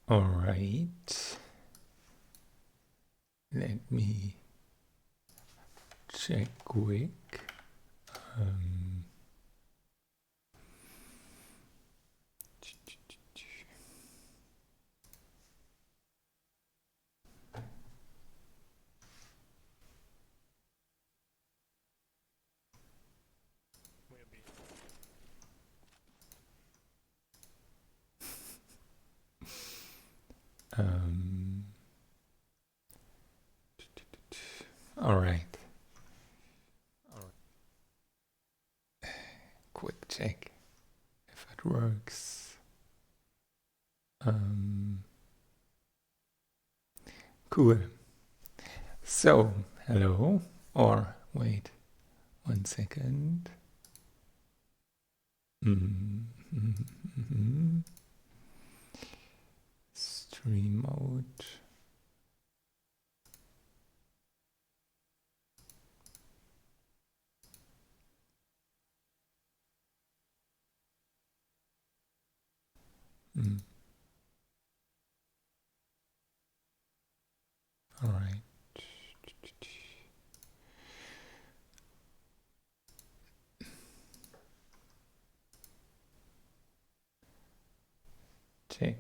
All right. Let me check quick. Um, um, all right. Quick check if it works. Cool. So, hello. Or wait, 1 second. Stream mode. All right. Check.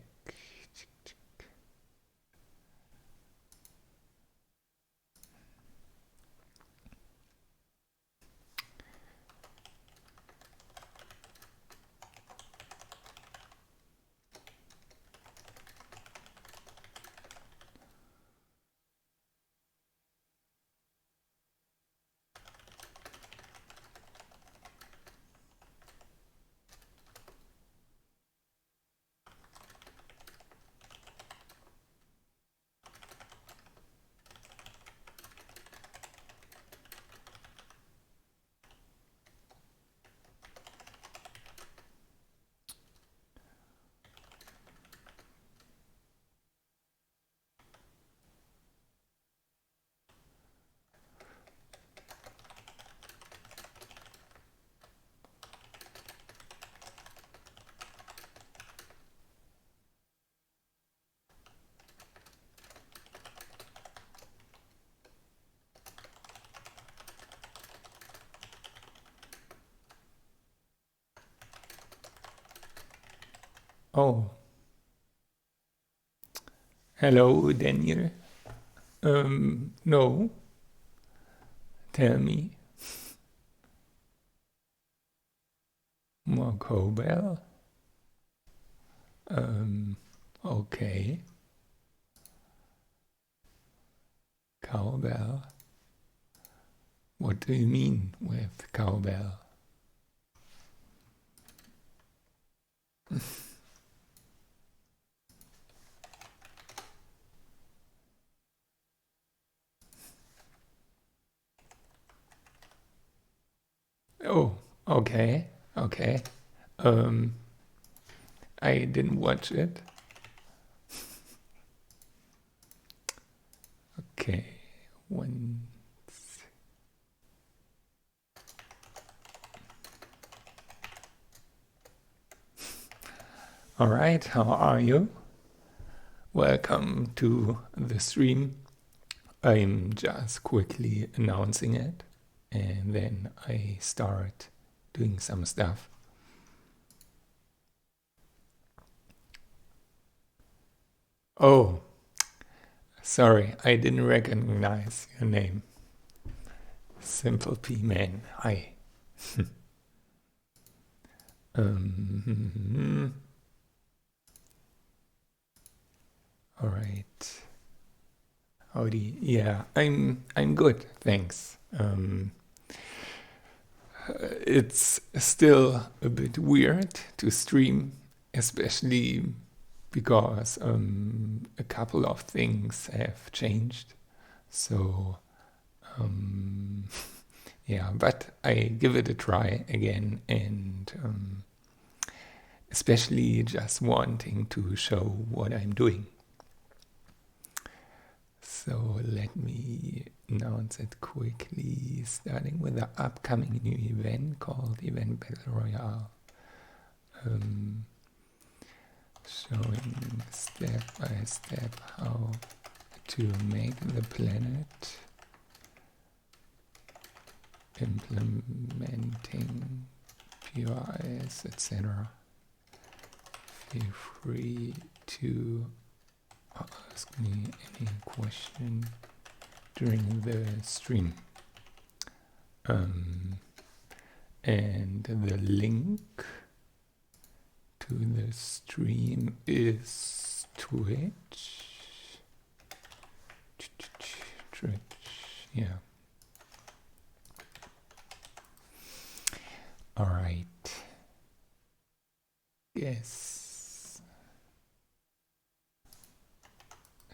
Oh, hello, Daniel. No. Tell me. More cowbell? Okay. Cowbell. What do you mean with cowbell? Oh, okay, okay. I didn't watch it. Okay, one. All right, how are you? Welcome to the stream. I'm just quickly announcing it and then I start doing some stuff. Oh, sorry, I didn't recognize your name. Simple P Man, hi. All right. Howdy. Yeah, I'm good, thanks. It's still a bit weird to stream, especially because a couple of things have changed. So yeah, but I give it a try again, and especially just wanting to show what I'm doing. So let me announce it quickly, starting with the upcoming new event called Event Battle Royale. showing step by step how to make the planet, implementing POIs, etc. Feel free to ask me any question during the stream. And the link to the stream is Twitch, yeah. All right. Yes.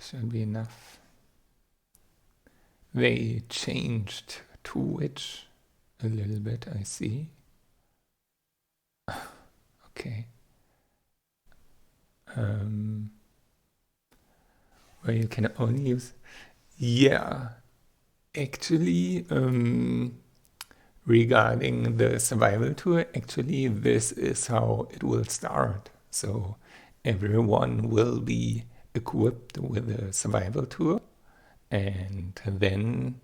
Should be enough. They changed Twitch a little bit, I see. Okay. Where you can only use, yeah, actually, regarding the survival tour, actually this is how it will start. So everyone will be equipped with a survival tour, and then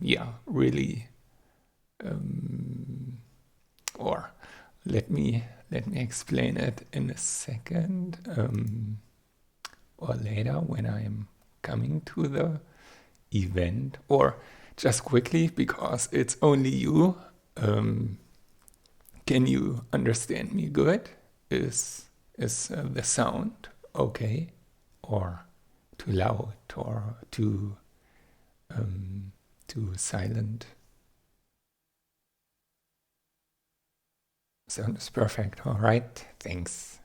yeah, really, or let me explain it in a second, or later when I'm coming to the event, or just quickly because it's only you. Can you understand me good? Is the sound okay, or too loud, or too silent? Sound is perfect. All right, thanks.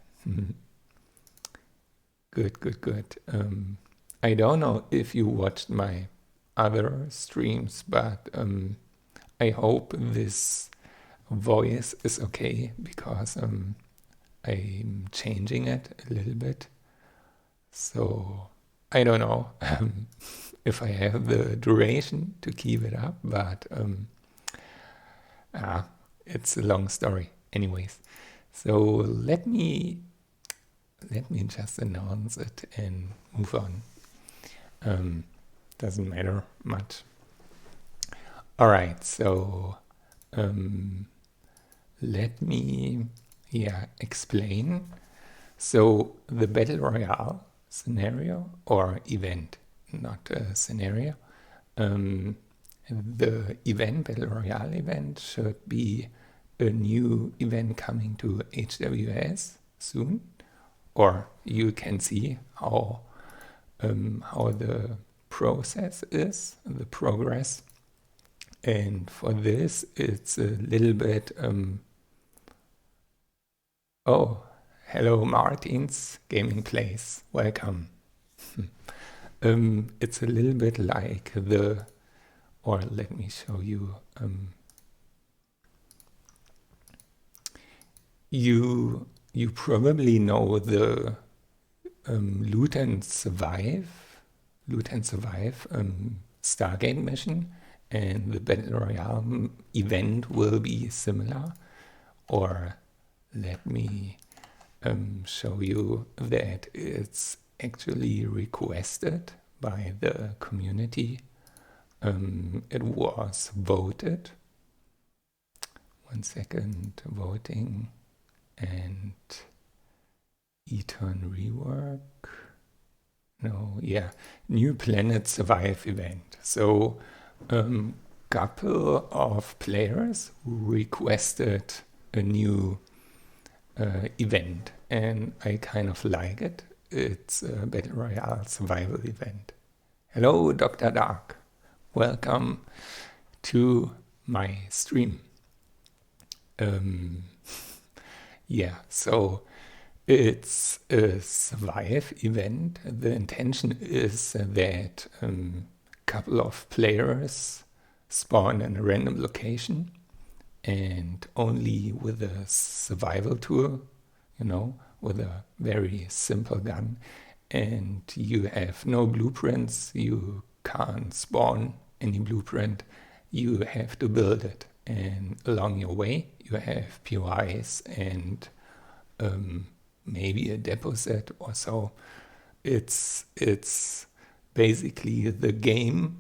Good. I don't know if you watched my other streams, but I hope this voice is okay, because I'm changing it a little bit. So I don't know if I have the duration to keep it up, but it's a long story anyways. So let me just announce it and move on. Doesn't matter much. All right, so let me explain. So the Battle Royale scenario, or event, not a scenario. The event, Battle Royale event, should be a new event coming to HWS soon, or you can see how the process is, the progress. And for this, it's a little bit, oh, hello Martins Gaming Place, welcome. It's a little bit like the, or let me show you, you probably know the Loot and Survive Stargate mission, and the Battle Royale event will be similar. Or let me show you that it's actually requested by the community. It was voted. 1 second, voting and Eton rework. No, yeah, New Planet Survive event. So couple of players requested a new event, and I kind of like it. It's a Battle Royale survival event. Hello, Dr. Dark. Welcome to my stream. Yeah, so it's a survive event. The intention is that a couple of players spawn in a random location, and only with a survival tool, with a very simple gun, and you have no blueprints, you can't spawn any blueprint, you have to build it. And along your way, you have POIs and maybe a deposit or so. It's basically the game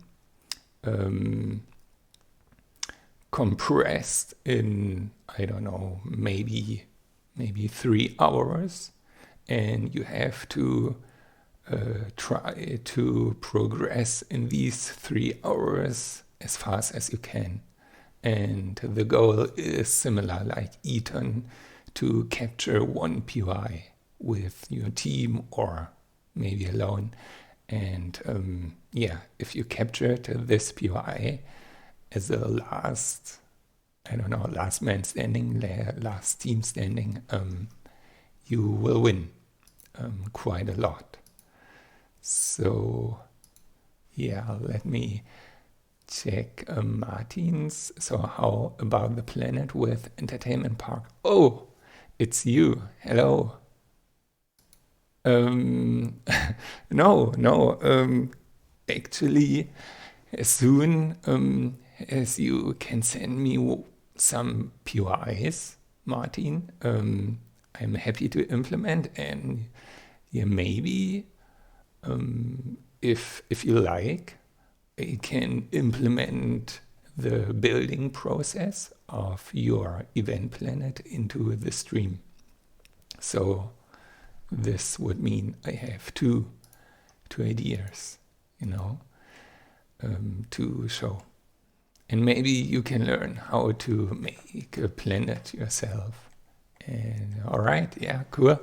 compressed in, I don't know, maybe 3 hours, and you have to try to progress in these 3 hours as fast as you can. And the goal is similar, like Eton, to capture 1 POI with your team or maybe alone. And if you captured this POI as the last man standing, last team standing, you will win quite a lot. So yeah, let me check Martin's. So how about the planet with entertainment park? Oh, it's you. Hello. No. Actually, as soon as you can send me some POIs, Martin, I'm happy to implement. And yeah, maybe if you like, I can implement the building process of your event planet into the stream. So this would mean I have two ideas, to show. And maybe you can learn how to make a planet yourself. And all right, yeah, cool.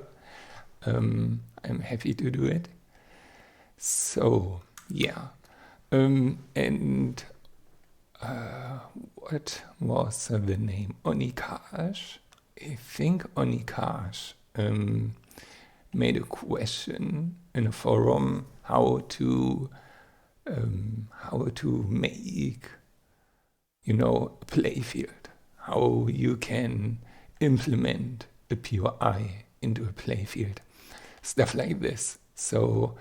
I'm happy to do it. So yeah, and what was the name? Onikash. I think Onikash made a question in a forum how to make a playfield, how you can implement a POI into a playfield, stuff like this. So,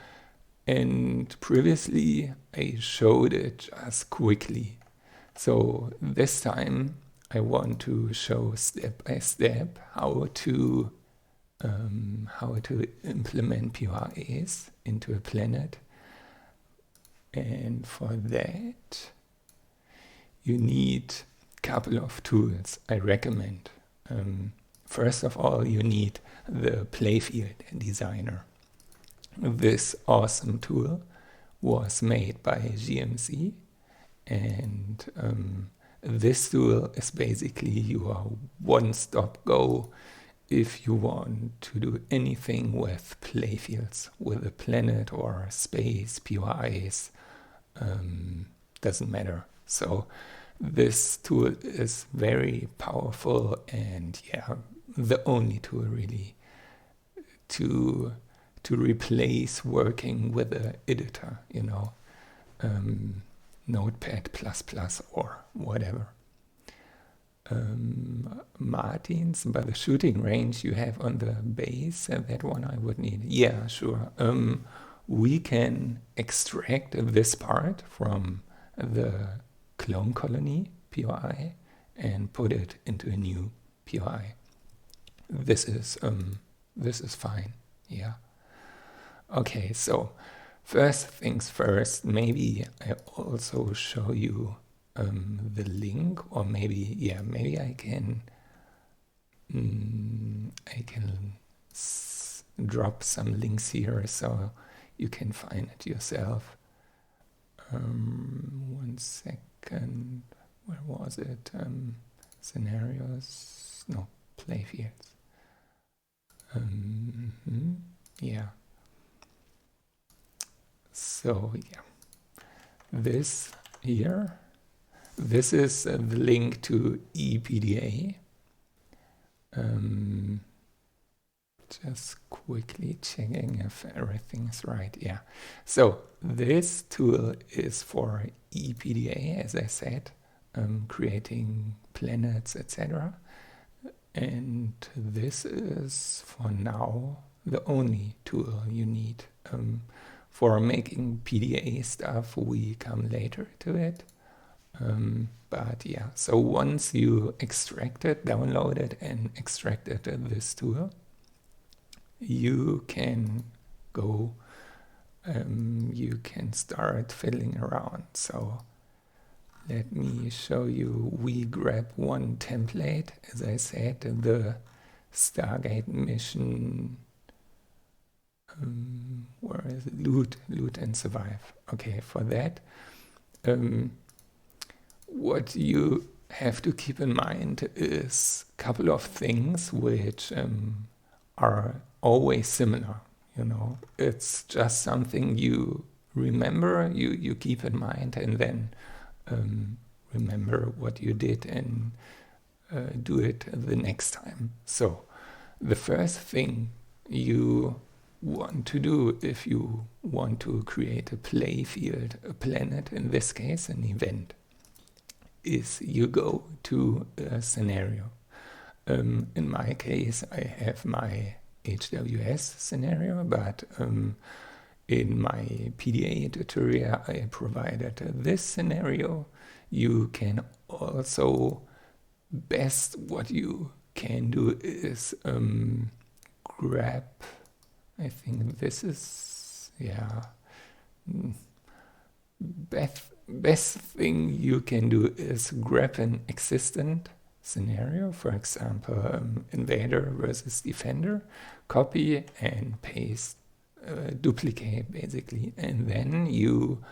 and previously I showed it just quickly. So this time I want to show step by step how to implement POIs into a planet. And for that, you need a couple of tools I recommend. First of all, you need the playfield designer. This awesome tool was made by GMC, and this tool is basically your one-stop go if you want to do anything with playfields, with a planet or space, POIs, doesn't matter. So this tool is very powerful, and yeah, the only tool really to replace working with an editor, Notepad++ or whatever. Martins, by the shooting range you have on the base, that one I would need. Yeah, sure. We can extract this part from the clone colony POI and put it into a new POI. This is fine. Yeah. Okay, so first things first, maybe I also show you the link, or maybe I can drop some links here so you can find it yourself. 1 second, where was it? Scenarios, no, playfields. Yeah. So yeah, this here. This is the link to ePDA. Just quickly checking if everything's right. Yeah. So this tool is for ePDA, as I said, creating planets, etc. And this is for now the only tool you need. For making PDA stuff, we come later to it. But yeah, so once you extract it, download it and extract it in this tool, you can go, you can start fiddling around. So let me show you. We grab one template, as I said, the Stargate Mission, where is it? Loot and survive. Okay, for that, what you have to keep in mind is a couple of things which are always similar. You know, it's just something you remember, you keep in mind, and then remember what you did and do it the next time. So the first thing you want to do if you want to create a play field, a planet, in this case an event, is you go to a scenario. In my case, I have my HWS scenario, but in my PDA tutorial I provided this scenario. You can also, best what you can do is grab, I think this is, yeah, best thing you can do is grab an existent scenario, for example, invader versus defender, copy and paste, duplicate basically, and then you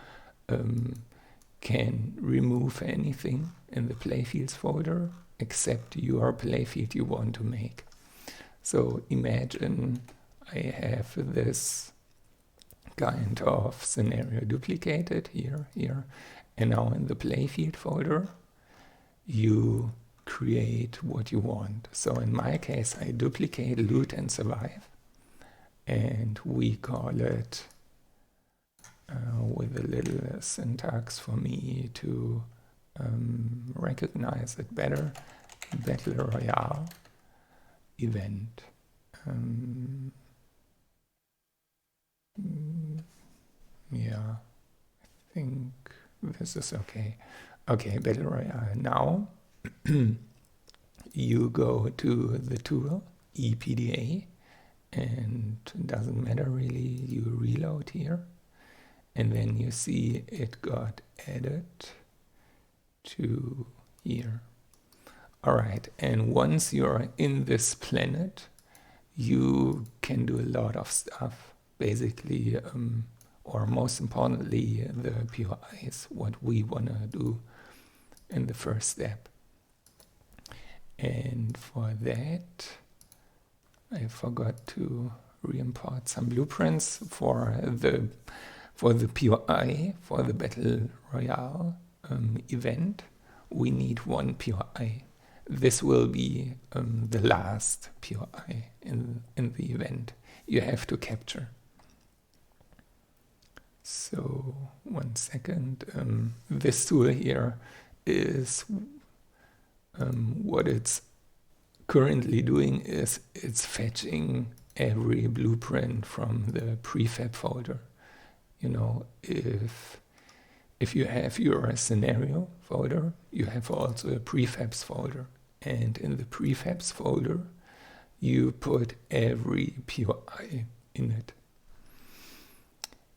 can remove anything in the playfields folder except your playfield you want to make. So imagine I have this kind of scenario duplicated here, and now in the playfield folder you create what you want. So in my case I duplicate loot and survive, and we call it with a little syntax for me to recognize it better, Battle Royale event. Yeah, I think this is okay. Okay, Battle Royale. Now you go to the tool EPDA, and it doesn't matter really, you reload here, and then you see it got added to here. Alright, and once you're in this planet, you can do a lot of stuff. Basically, or most importantly, the POIs, what we want to do in the first step. And for that, I forgot to re-import some blueprints for the POI, for the Battle Royale event. We need one POI. This will be the last POI in the event you have to capture. So 1 second. This tool here is what it's currently doing is it's fetching every blueprint from the prefab folder. You know, if you have your scenario folder, you have also a prefabs folder, and in the prefabs folder you put every POI in it.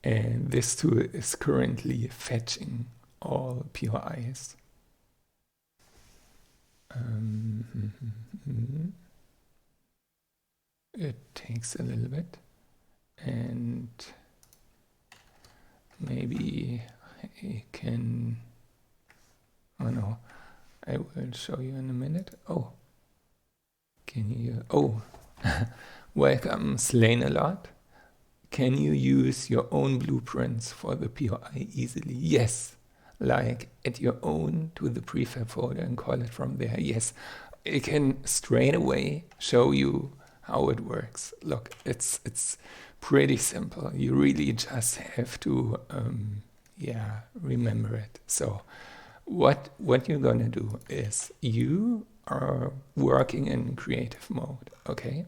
And this tool is currently fetching all POIs. It takes a little bit, and maybe I can, oh no, I will show you in a minute. Oh, can you, oh, welcome Slain a lot. Can you use your own blueprints for the POI easily? Yes, like add your own to the prefab folder and call it from there. Yes, I can straight away show you how it works. Look, it's pretty simple. You really just have to remember it. So what you're gonna do is you are working in creative mode, okay?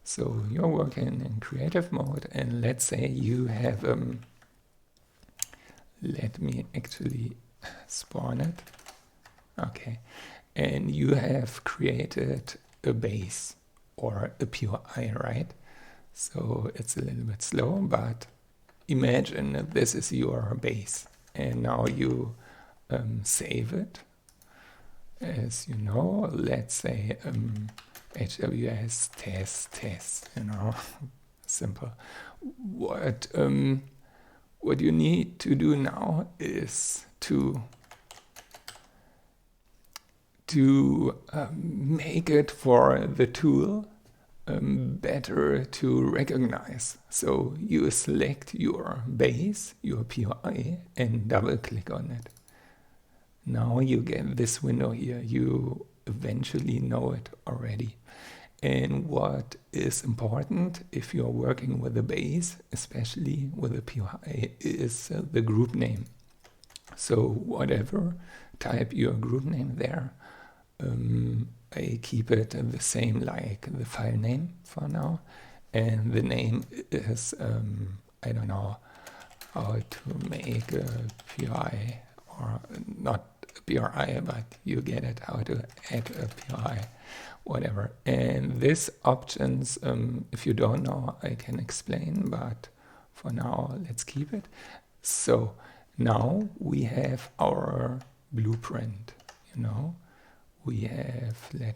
So you're working in creative mode, and let's say you have let me actually spawn it. Okay, and you have created a base or a POI, right? So it's a little bit slow, but imagine that this is your base. And now you save it. As you know, let's say HWS test, you know, simple. What you need to do now is to make it for the tool better to recognize. So you select your base, your POI, and double click on it. Now you get this window here. You eventually know it already. And what is important if you're working with a base, especially with a POI, is the group name. So whatever type your group name there, I keep it the same like the file name for now. And the name is, I don't know how to make a POI, or not a POI, but you get it, how to add a POI, whatever. And these options, if you don't know, I can explain, but for now, let's keep it. So now we have our blueprint, you know. We have, I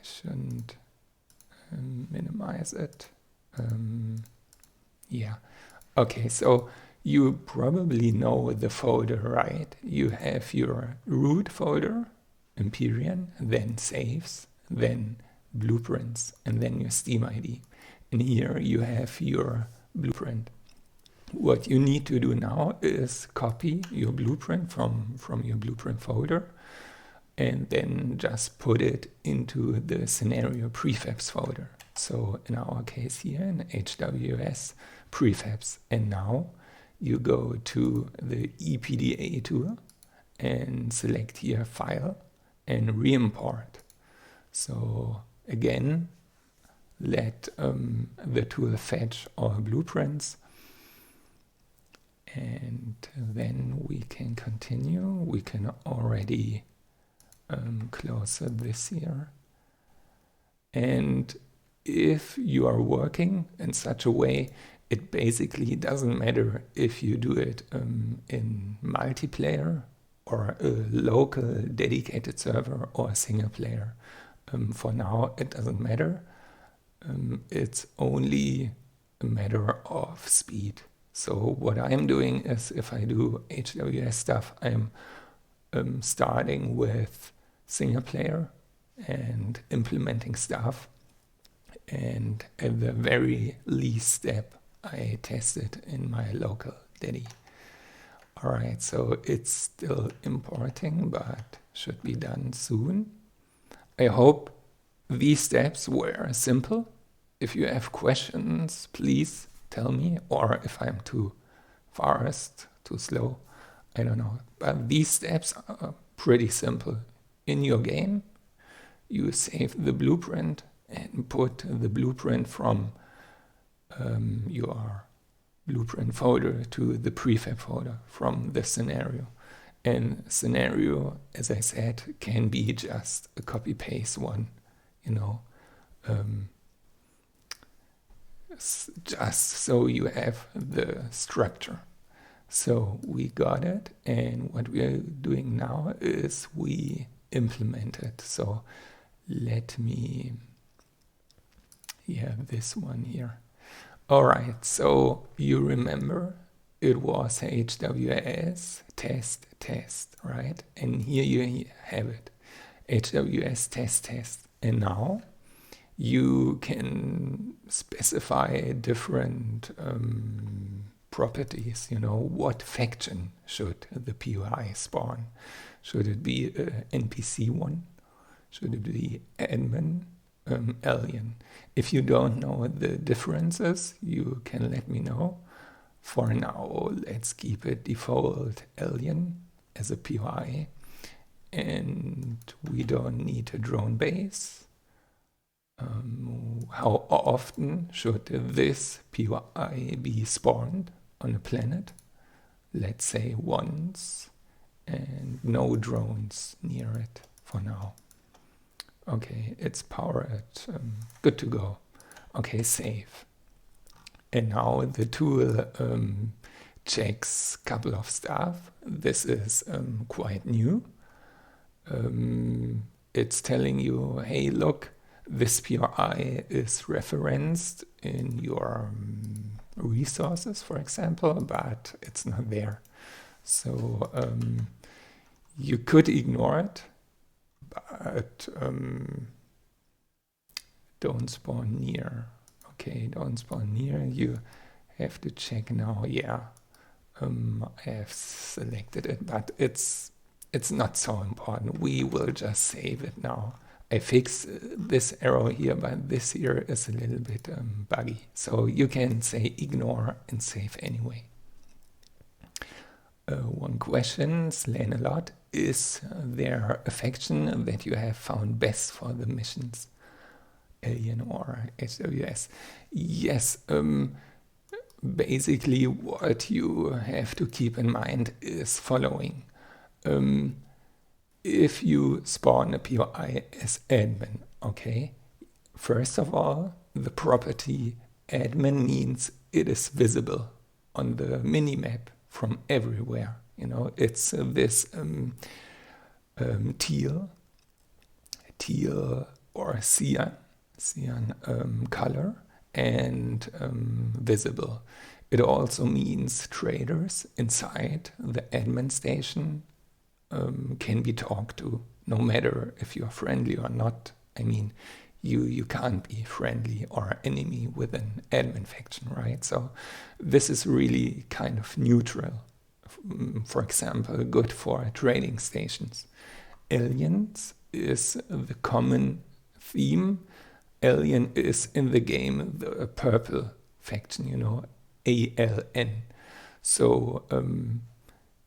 shouldn't minimize it. Yeah. Okay, so you probably know the folder, right? You have your root folder, Empyrion, then saves, then blueprints, and then your Steam ID. And here you have your blueprint. What you need to do now is copy your blueprint from your blueprint folder, and then just put it into the scenario prefabs folder. So in our case here in HWS prefabs. And now you go to the EPDA tool and select here file and re-import. So again, let the tool fetch our blueprints. And then we can continue. We can already close this here. And if you are working in such a way, it basically doesn't matter if you do it in multiplayer or a local dedicated server or a single player. For now, it doesn't matter. It's only a matter of speed. So what I'm doing is, if I do HWS stuff, I'm starting with single player and implementing stuff. And at the very least step, I test it in my local Dedi. All right, so it's still importing, but should be done soon. I hope these steps were simple. If you have questions, please tell me, or if I'm too fast, too slow, I don't know. But these steps are pretty simple. In your game, you save the blueprint and put the blueprint from your blueprint folder to the prefab folder from the scenario. And scenario, as I said, can be just a copy-paste one, you know, just so you have the structure. So we got it, and what we are doing now is we implement it. So let me, this one here. All right, so you remember it was HWS test, right? And here you have it, HWS test. And now you can specify different properties, you know, what faction should the POI spawn? Should it be an NPC one? Should it be admin, alien? If you don't know the differences, you can let me know. For now, let's keep it default alien as a POI. And we don't need a drone base. How often should this POI be spawned on a planet? Let's say once, and no drones near it for now. Okay, it's powered, good to go. Okay, save. And now the tool checks a couple of stuff. This is quite new. It's telling you, hey, look, this POI is referenced in your resources, for example, but it's not there. So you could ignore it, but don't spawn near. Okay, don't spawn near. You have to check now. Yeah, I have selected it, but it's not so important. We will just save it now. I fixed this arrow here, but this here is a little bit buggy. So you can say ignore and save anyway. One question, slain a lot, is there a faction that you have found best for the missions? Alien or HWS? Yes, basically what you have to keep in mind is following. If you spawn a POI as admin, okay, first of all, the property admin means it is visible on the minimap from everywhere. You know, it's this teal or cyan color and visible. It also means traders inside the admin station can be talked to, no matter if you're friendly or not. I mean, you can't be friendly or enemy with an admin faction, right? So this is really kind of neutral. For example, good for trading stations. Aliens is the common theme. Alien is in the game the purple faction, you know, ALN. So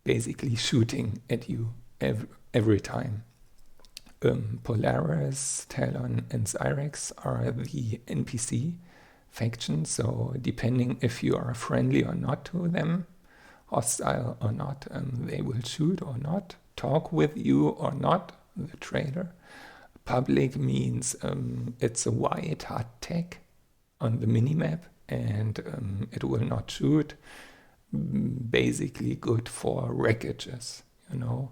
basically shooting at you every time. Polaris, Talon, and Zyrex are the NPC factions, so depending if you are friendly or not to them, hostile or not, they will shoot or not, talk with you or not, the trader. Public means it's a white hard tag on the minimap and it will not shoot. Basically good for wreckages, you know,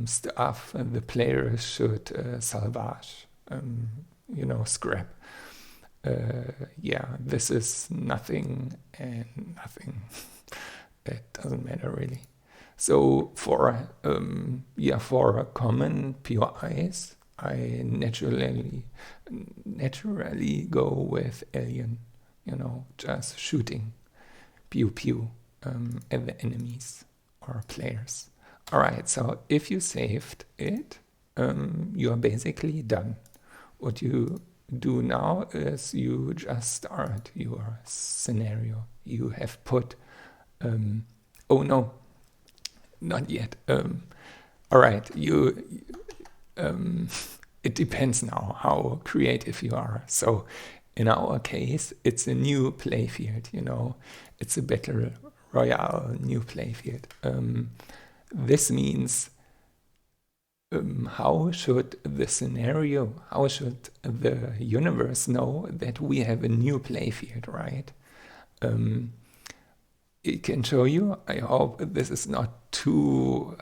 stuff the players should salvage, you know, scrap. Yeah, this is nothing and nothing. It doesn't matter really. So for common POIs, I naturally go with alien, you know, just shooting, pew pew, at the enemies or players. All right, so if you saved it, you are basically done. What you do now is you just start your scenario. You have put, oh no, not yet. All right, it depends now how creative you are. So in our case, it's a new playfield, you know, it's a battle royale new playfield. This means how should the scenario, how should the universe know that we have a new playfield, right? It can show you. I hope this is not too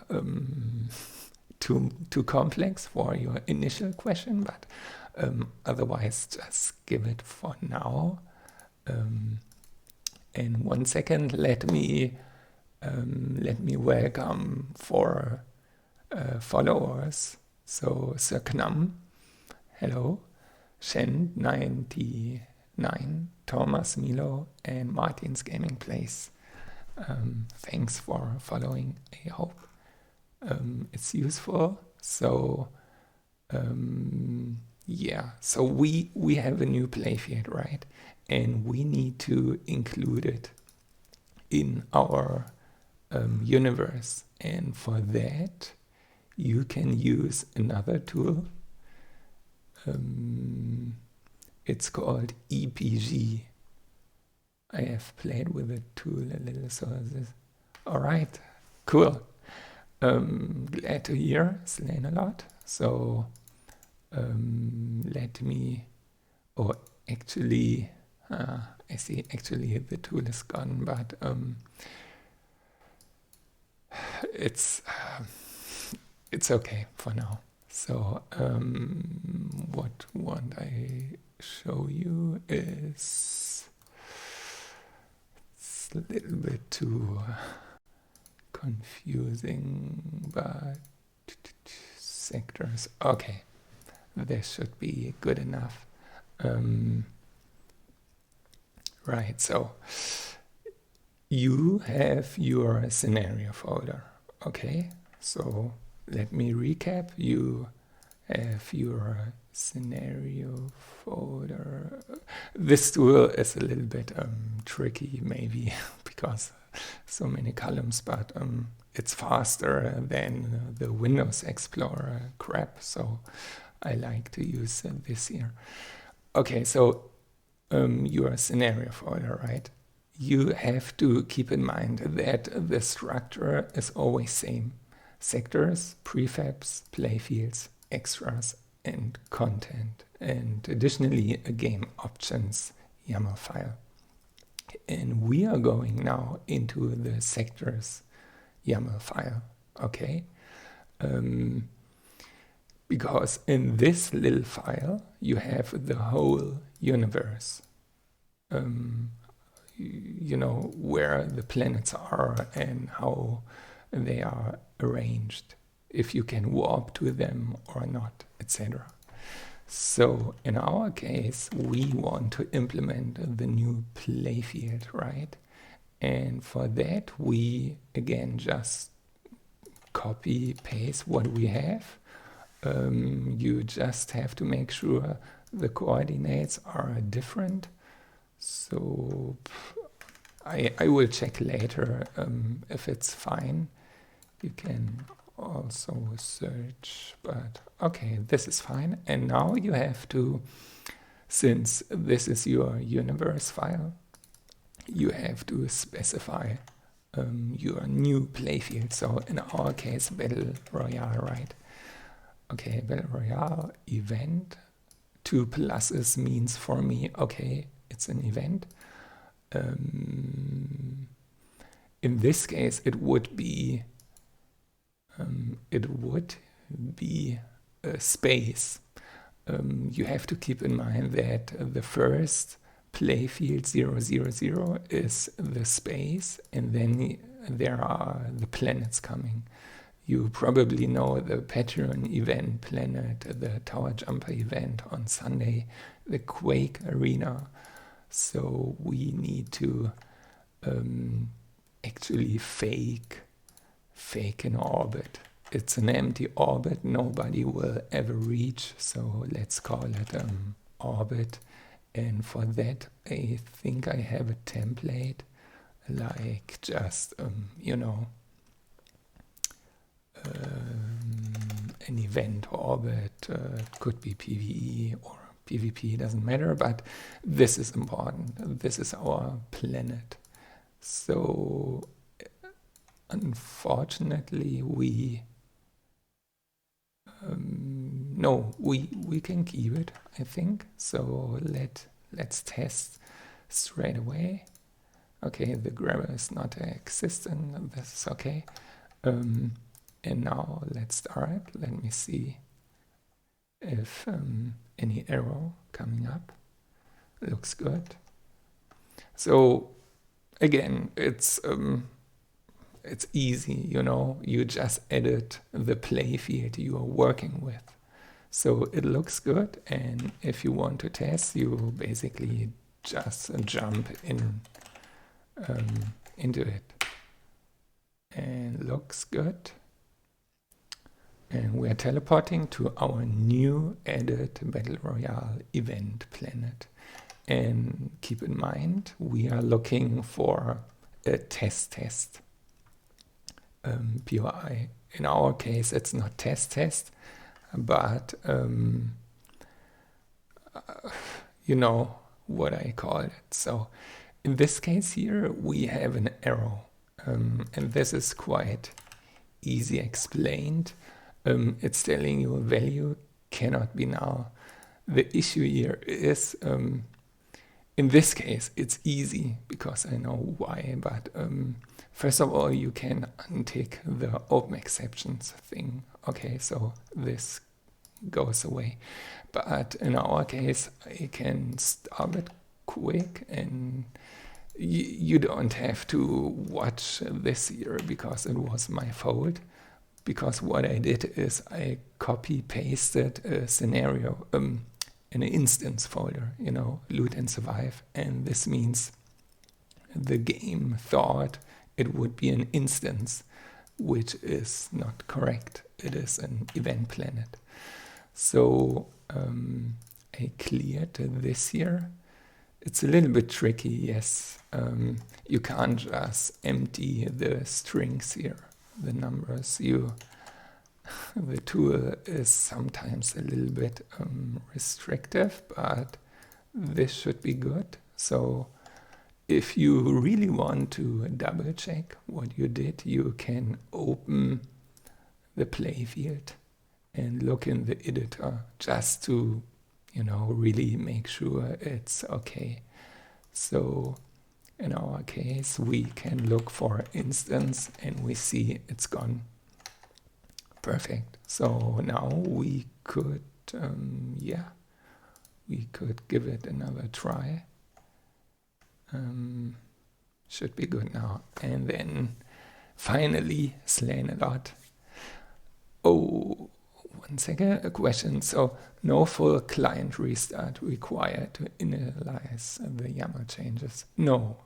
complex for your initial question, but otherwise just give it for now. And 1 second, let me welcome for followers. So Circnum, hello, Shen99, Thomas Milo, and Martin's Gaming Place. Thanks for following. I hope it's useful. So yeah, so we have a new playfield, right? And we need to include it in our universe. And for that, you can use another tool. It's called EPG. I have played with the tool a little, so this. All right, cool. Glad to hear, slain a lot. So let me, actually, I see actually the tool is gone, but it's okay for now. So what I show you is it's a little bit too confusing, but sectors. Okay, this should be good enough. Right, so you have your scenario folder. Okay, so let me recap. You have your scenario folder. This tool is a little bit tricky, maybe, because so many columns, but it's faster than the Windows Explorer crap, so I like to use this here. Okay, so your scenario folder, right? You have to keep in mind that the structure is always same. Sectors, prefabs, playfields, extras, and content. And additionally, a game options YAML file. And we are going now into the sectors YAML file, okay? Because in this little file, you have the whole universe. You know, where the planets are and how they are arranged, if you can warp to them or not, etc. So in our case, we want to implement the new playfield, right? And for that, we again just copy paste what we have. You just have to make sure the coordinates are different. So I will check later if it's fine. You can also search, but okay, this is fine. And now you have to, since this is your universe file, you have to specify your new playfield. So in our case, Battle Royale, right? Okay, Battle Royale event. 2 pluses means for me, okay, it's an event. In this case, it would be a space. You have to keep in mind that the first playfield 000 is the space, and then there are the planets coming. You probably know the Patreon event planet, the Tower Jumper event on Sunday, the Quake Arena. So we need to actually fake an orbit. It's an empty orbit nobody will ever reach, so let's call it orbit. And for that, I think I have a template, like just, you know, an event orbit, could be PvE or PvP, doesn't matter, but this is important. This is our planet. So unfortunately we can keep it, I think. So let's test straight away. Okay, the grabber is not existent. This is okay. And now let's start. Let me see if any error coming up. Looks good. So again, it's easy, you know. You just edit the playfield you are working with. So it looks good, and if you want to test, you basically just jump into it. And looks good. And we're teleporting to our new added Battle Royale event planet. And keep in mind, we are looking for a test POI. In our case, it's not test, but you know what I call it. So in this case here, we have an arrow, and this is quite easy explained. It's telling you a value cannot be null. The issue here is in this case, it's easy because I know why, but first of all, you can untick the open exceptions thing. Okay, so this goes away. But in our case, I can stop it quick, and you don't have to watch this here because it was my fault. Because what I did is I copy-pasted a scenario, an instance folder, loot and survive. And this means the game thought it would be an instance, which is not correct. It is an event planet. So I cleared this here. It's a little bit tricky, yes. You can't just empty the strings here, the numbers. The tool is sometimes a little bit restrictive, but this should be good. So if you really want to double check what you did, you can open the playfield and look in the editor just to, really make sure it's okay. So in our case, we can look for instance and we see it's gone. Perfect. So now we could, we could give it another try. Should be good now. And then finally, slain a lot. Oh, one second, a question. So no full client restart required to initialize the YAML changes? No.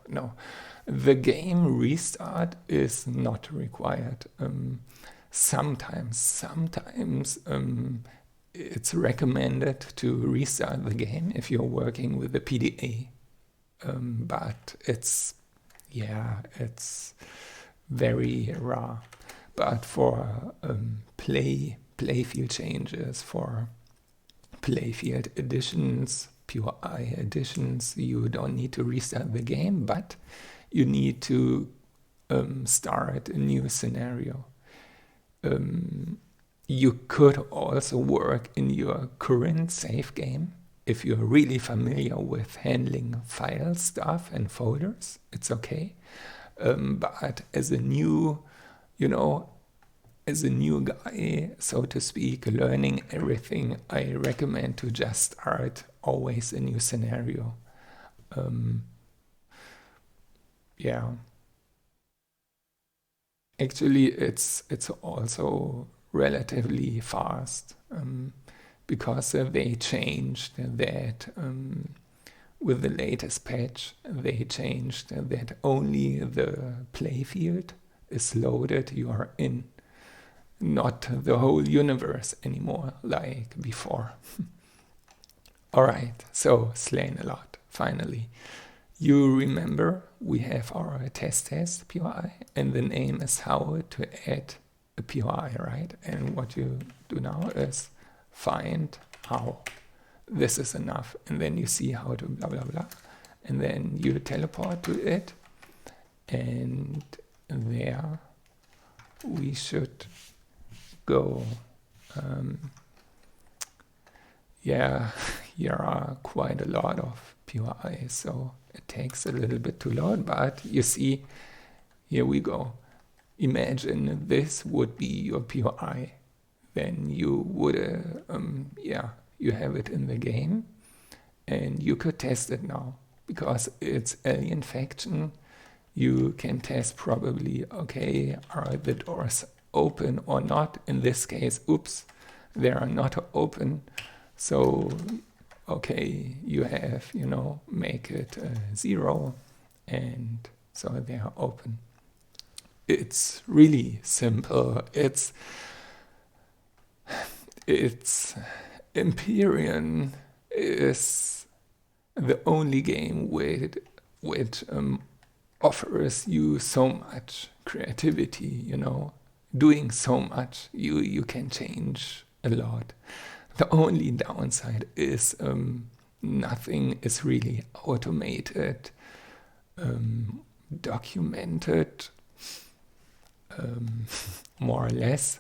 The game restart is not required. Sometimes it's recommended to restart the game if you're working with the PDA. But it's very rare. But for playfield changes, for playfield additions, POI additions, you don't need to restart the game, but you need to start a new scenario. You could also work in your current save game. If you're really familiar with handling file stuff and folders, it's okay. But as a new, as a new guy, so to speak, learning everything, I recommend to just start always a new scenario. Actually, it's also relatively fast because they changed that with the latest patch. They changed that only the playfield is loaded you are in, not the whole universe anymore like before. Alright, so slain a lot, finally. You remember we have our test POI, and the name is how to add a POI, right? And what you do now is find how. This is enough. And then you see how to blah, blah, blah. And then you teleport to it. And there we should go. Here are quite a lot of POIs, so it takes a little bit to load, but you see, here we go. Imagine this would be your POI. Then you would, you have it in the game, and you could test it now. Because it's alien faction, you can test probably, okay, are the doors open or not? In this case, oops, they are not open. So, okay, you have, make it 0, and so they are open. It's really simple. It's Empyrion is the only game which offers you so much creativity, doing so much. You can change a lot. The only downside is nothing is really automated, documented, more or less.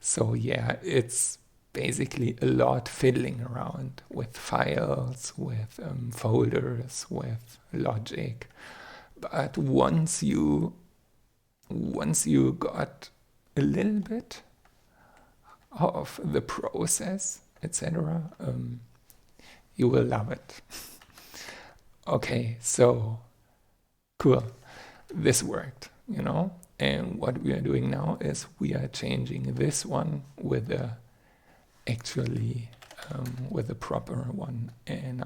So yeah, it's basically a lot fiddling around with files, with folders, with logic. But once you got a little bit of the process, etc., you will love it. Okay, so cool. This worked, you know? And what we are doing now is we are changing this one with a with a proper one, and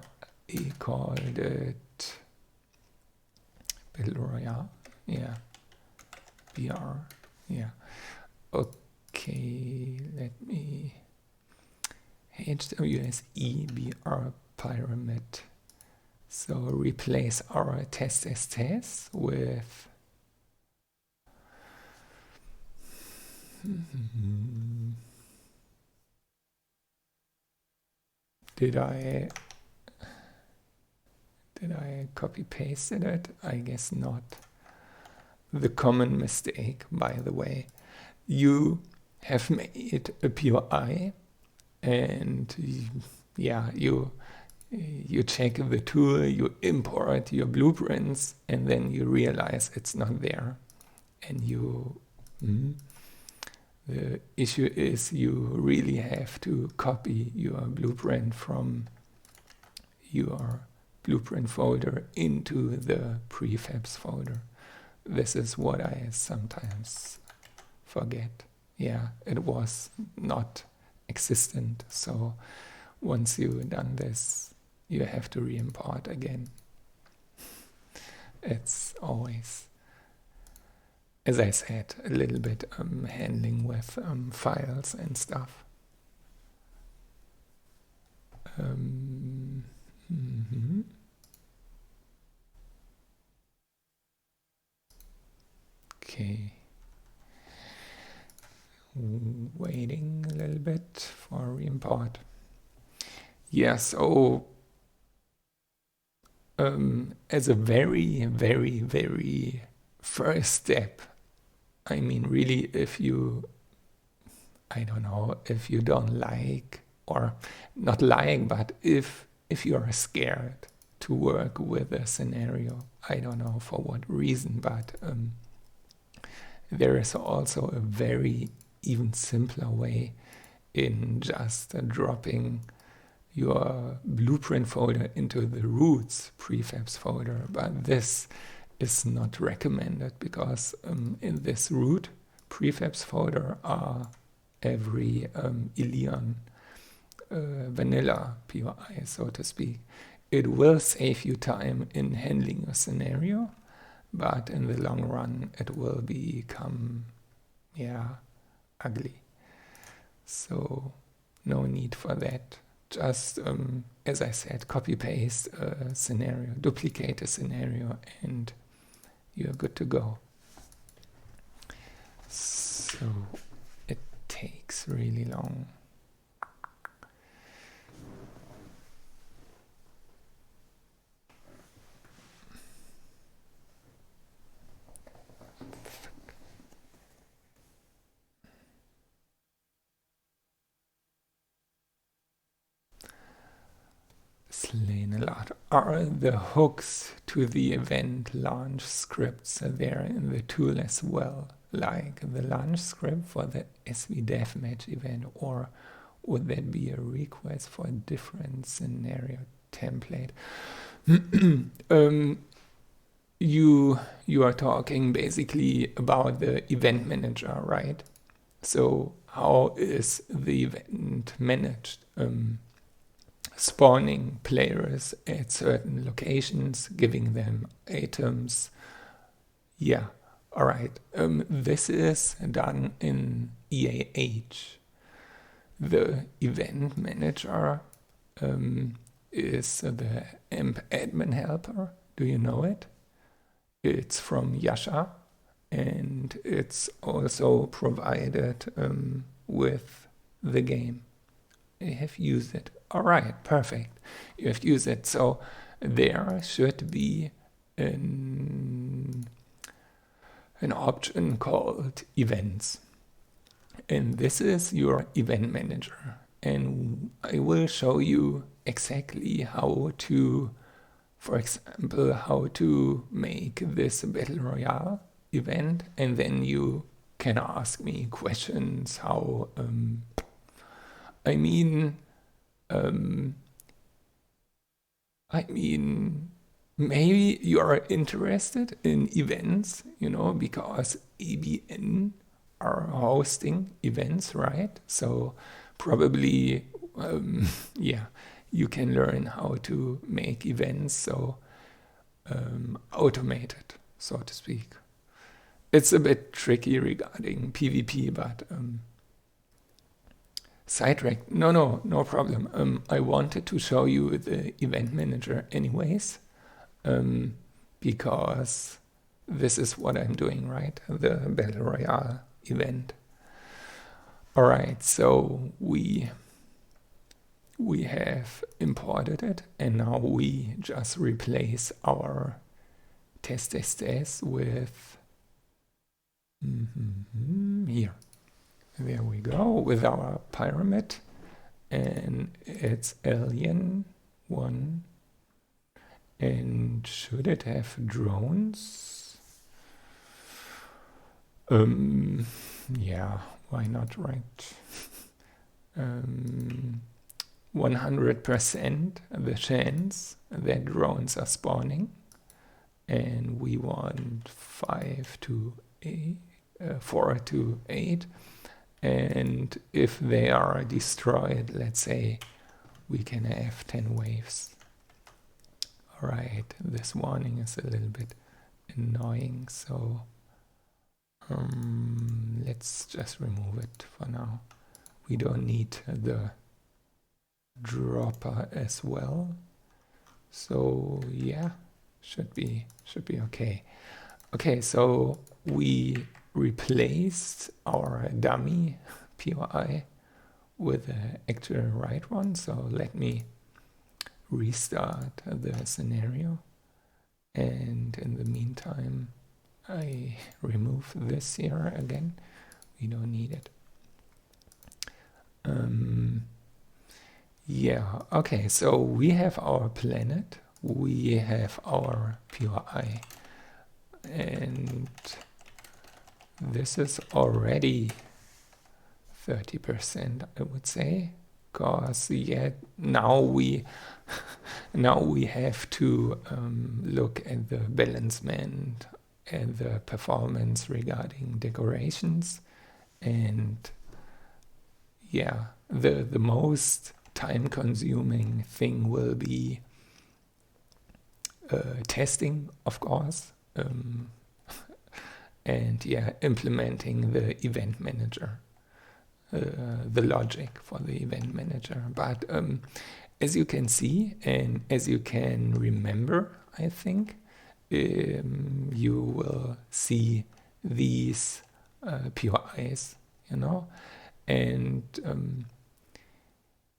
he called it Battle Royale. Yeah. BR. Yeah. Okay, let me HWS EBR pyramid. So replace our test with Did I copy pasted it? I guess not. The common mistake, by the way, you have made a POI, and yeah, you check the tool, you import your blueprints, and then you realize it's not there, and the issue is you really have to copy your blueprint from your blueprint folder into the prefabs folder. This is what I sometimes forget. Yeah, it was not existent. So once you've done this, you have to re-import again. It's always, as I said, a little bit handling with files and stuff. Okay. Waiting a little bit for re-import. Yeah, so as a very, very, very first step, I mean, really, if you, I don't know, if you don't like, or not like, but if you are scared to work with a scenario, I don't know for what reason, but there is also a very even simpler way in just dropping your blueprint folder into the roots prefabs folder, but this is not recommended because in this root prefabs folder are every Ilion vanilla POI, so to speak. It will save you time in handling a scenario, but in the long run it will become, ugly. So no need for that. Just, as I said, copy-paste a scenario, duplicate a scenario, and you're good to go. So it takes really long. Slain a lot. Are the hooks to the event launch scripts there in the tool as well, like the launch script for the SV Deathmatch event, or would that be a request for a different scenario template? You are talking basically about the event manager, right? So how is the event managed? Spawning players at certain locations, giving them items. Yeah, all right. This is done in EAH. The event manager is the Emp admin helper. Do you know it? It's from Yasha, and it's also provided with the game. I have used it. All right, perfect. You have used it. So there should be an option called events. And this is your event manager. and I will show you exactly how to, for example, how to make this Battle Royale event, and then you can ask me questions how, I mean, maybe you are interested in events, you know, because ABN are hosting events, right? So probably, yeah, you can learn how to make events so automated, so to speak. It's a bit tricky regarding PvP, but sidetrack. No problem. I wanted to show you the event manager anyways, because this is what I'm doing, right? The Battle Royale event. All right, so we have imported it, and now we just replace our test with here. There we go, with our pyramid, and it's alien 1. And should it have drones? Yeah, why not, right? 100% the chance that drones are spawning, and we want 4 to 8. And if they are destroyed, let's say, we can have 10 waves. All right, this warning is a little bit annoying, so let's just remove it for now. We don't need the dropper as well, so yeah, should be okay. Okay, so we replaced our dummy POI with the actual right one. So let me restart the scenario, and in the meantime I remove this here again. We don't need it. Yeah, okay, so we have our planet, we have our POI, and this is already 30%, I would say, because yeah, now we have to look at the balancement and the performance regarding decorations, and yeah, the most time-consuming thing will be testing, of course. And yeah, implementing the event manager, the logic for the event manager. But as you can see, and as you can remember, I think, you will see these POIs, you know. And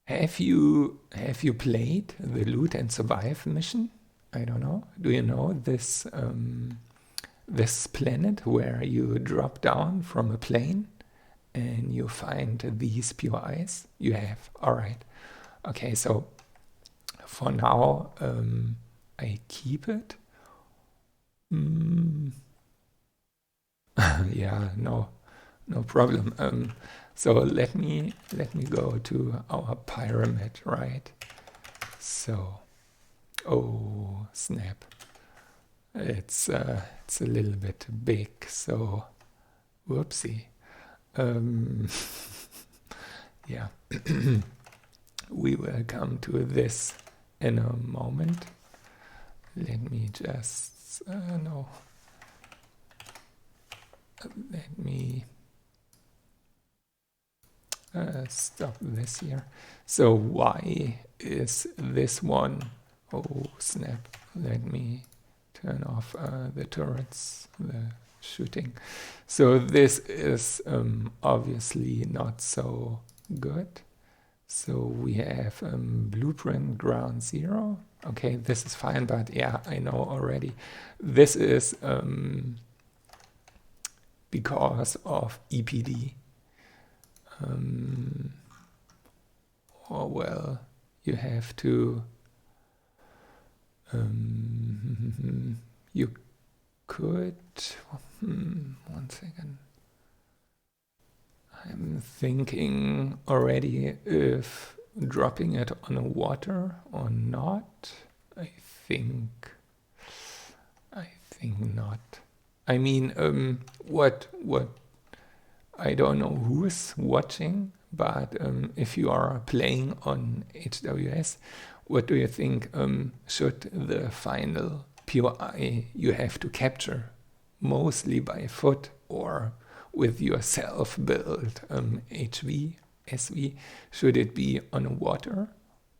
have you played the Loot and Survive mission? I don't know. Do you know this? This planet where you drop down from a plane and you find these POIs? You have. All right. Okay, so for now, I keep it. Yeah, no problem. So let me go to our pyramid, right? So, oh snap. It's a little bit big, so whoopsie. Yeah, we will come to this in a moment. Let me just let me stop this here. So why is this one? Oh snap! Let me turn off the turrets, the shooting. So this is obviously not so good. So we have blueprint ground 0. Okay, this is fine, but yeah, I know already. This is because of EPD. how well you have to. You could. One second. I'm thinking already if dropping it on the water or not. I think not. I mean, what I don't know who's watching, but if you are playing on HWS, what do you think should the final POI you have to capture mostly by foot or with your self-built HWSV? Should it be on the water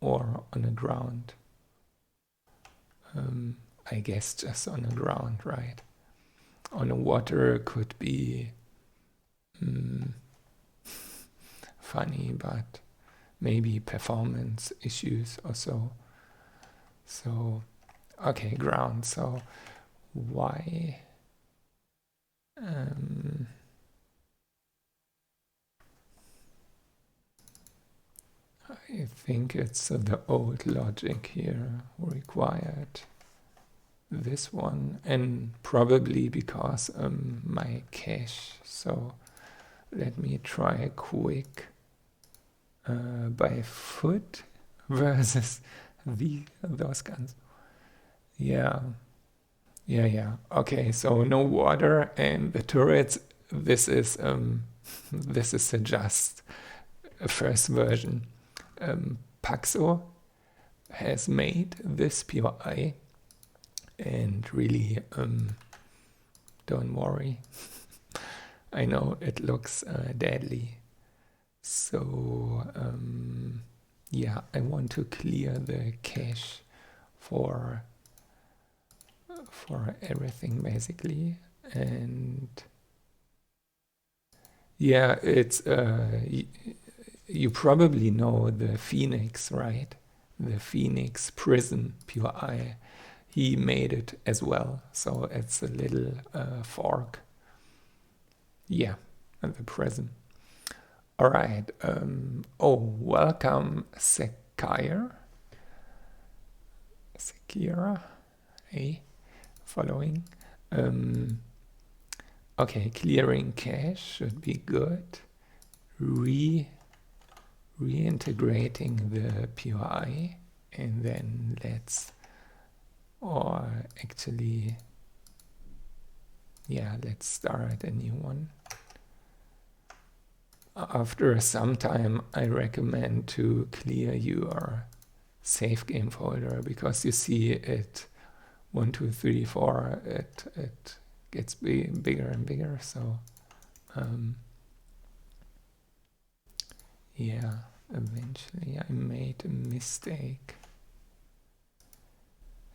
or on the ground? I guess just on the ground, right? On the water could be funny, but maybe performance issues or so. So, okay, ground. So, why? I think it's the old logic here required. This one, and probably because my cache. So let me try a quick by foot versus those guns. Yeah. Okay, so no water and the turrets. This is just a first version. Paxo has made this POI. And really, don't worry. I know it looks deadly. So, yeah, I want to clear the cache for everything basically. And yeah, it's you probably know the Phoenix, right? The Phoenix Prison POI. He made it as well, so it's a little fork. Yeah, and the prison. All right. Welcome, Sekira. Hey, following. Okay, clearing cache should be good. Reintegrating the POI, and then let's. Or actually, yeah, let's start a new one. After some time, I recommend to clear your save game folder because you see it 1, 2, 3, 4. It gets bigger and bigger. So, yeah, eventually I made a mistake.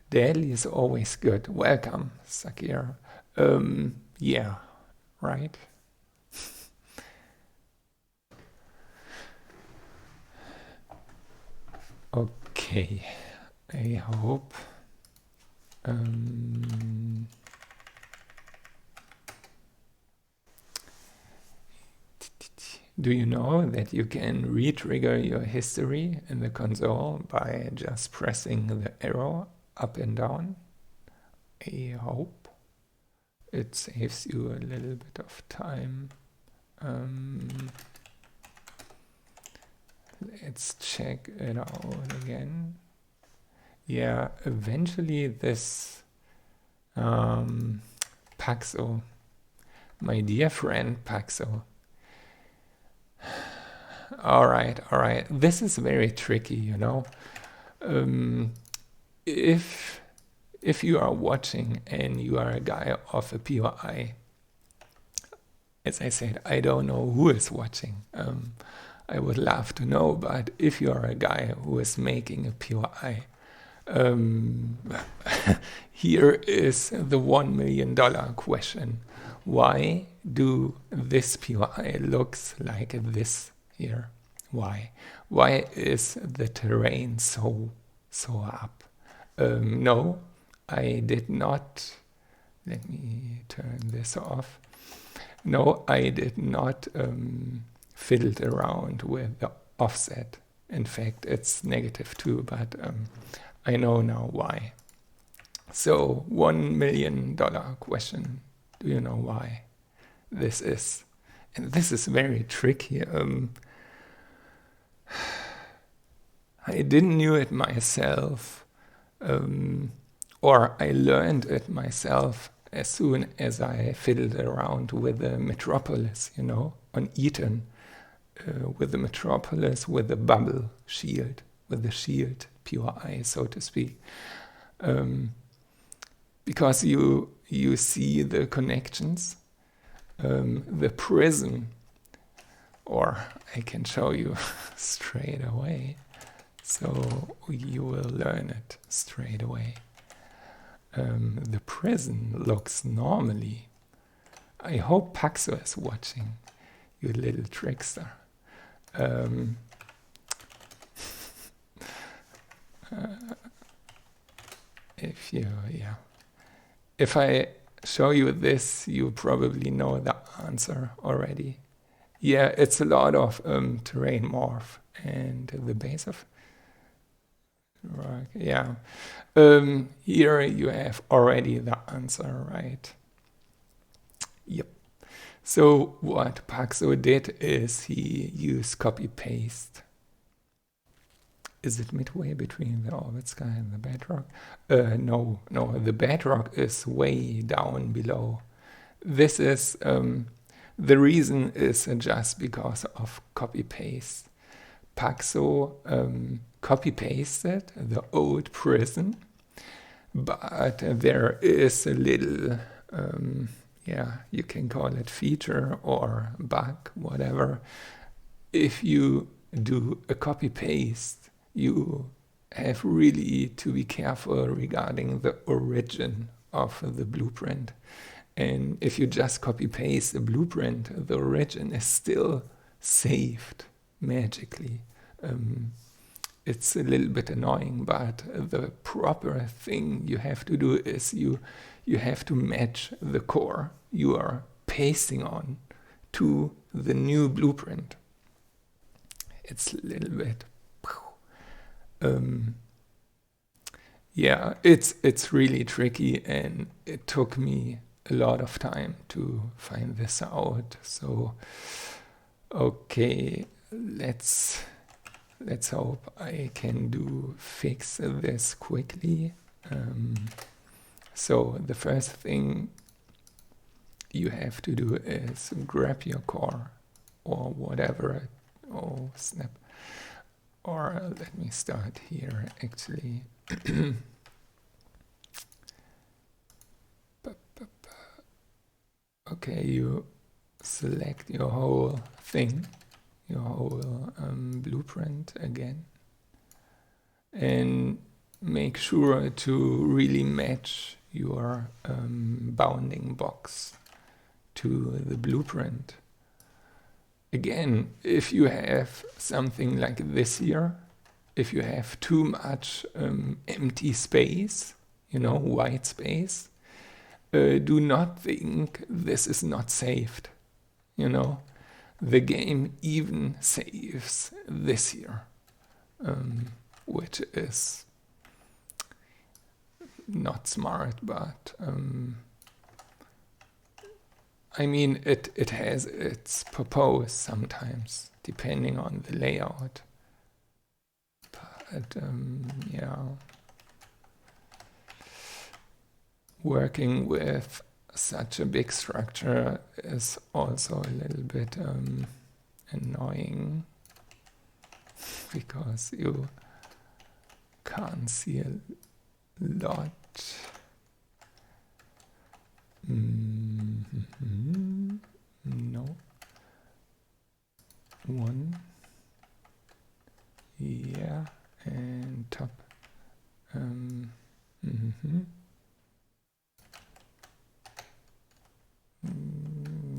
Daily is always good. Welcome, Sakir. Yeah, right. Okay, I hope. Do you know that you can re-trigger your history in the console by just pressing the arrow up and down? I hope it saves you a little bit of time. Let's check it out again. Yeah, eventually this Paxo, my dear friend Paxo. All right. This is very tricky, you know. If you are watching and you are a guy of a POI, as I said, I don't know who is watching. I would love to know, but if you are a guy who is making a POI, here is the $1 million question. Why do this POI looks like this here? Why? Why is the terrain so up? No, I did not. Let me turn this off. No, I did not fiddle around with the offset. In fact, it's -2, but I know now why. So $1 million question. Do you know why this is? And this is very tricky. I didn't knew it myself, or I learned it myself as soon as I fiddled around with the Metropolis, you know, on Eton, with the Metropolis, with the bubble shield, with the shield POI, so to speak. Because you see the connections, the prism, or I can show you straight away, so you will learn it straight away. The prism looks normally. I hope Paxo is watching, you little trickster. If I show you this, you probably know the answer already. Yeah, it's a lot of terrain morph and the base of rock. Yeah, here you have already the answer, right? Yep. So what Paxo did is he used copy paste. Is it midway between the orbit sky and the bedrock? No, the bedrock is way down below. This is, the reason is just because of copy paste. Paxo copy pasted the old prison, but there is a little, you can call it feature or bug, whatever. If you do a copy paste, you have really to be careful regarding the origin of the blueprint. And if you just copy paste the blueprint, the origin is still saved magically. It's a little bit annoying, but the proper thing you have to do is you have to match the core you are pasting on to the new blueprint. It's a little bit it's really tricky, and it took me a lot of time to find this out. So okay, let's hope I can fix this quickly. So the first thing you have to do is grab your core or whatever. Oh snap. Or let me start here actually. Okay, you select your whole thing, your whole blueprint again, and make sure to really match your bounding box to the blueprint. Again, if you have something like this here, if you have too much empty space, white space, do not think this is not saved. The game even saves this here, which is not smart, but I mean, it has its purpose sometimes, depending on the layout. But working with such a big structure is also a little bit annoying, because you can't see a lot. No. One. Yeah, and top.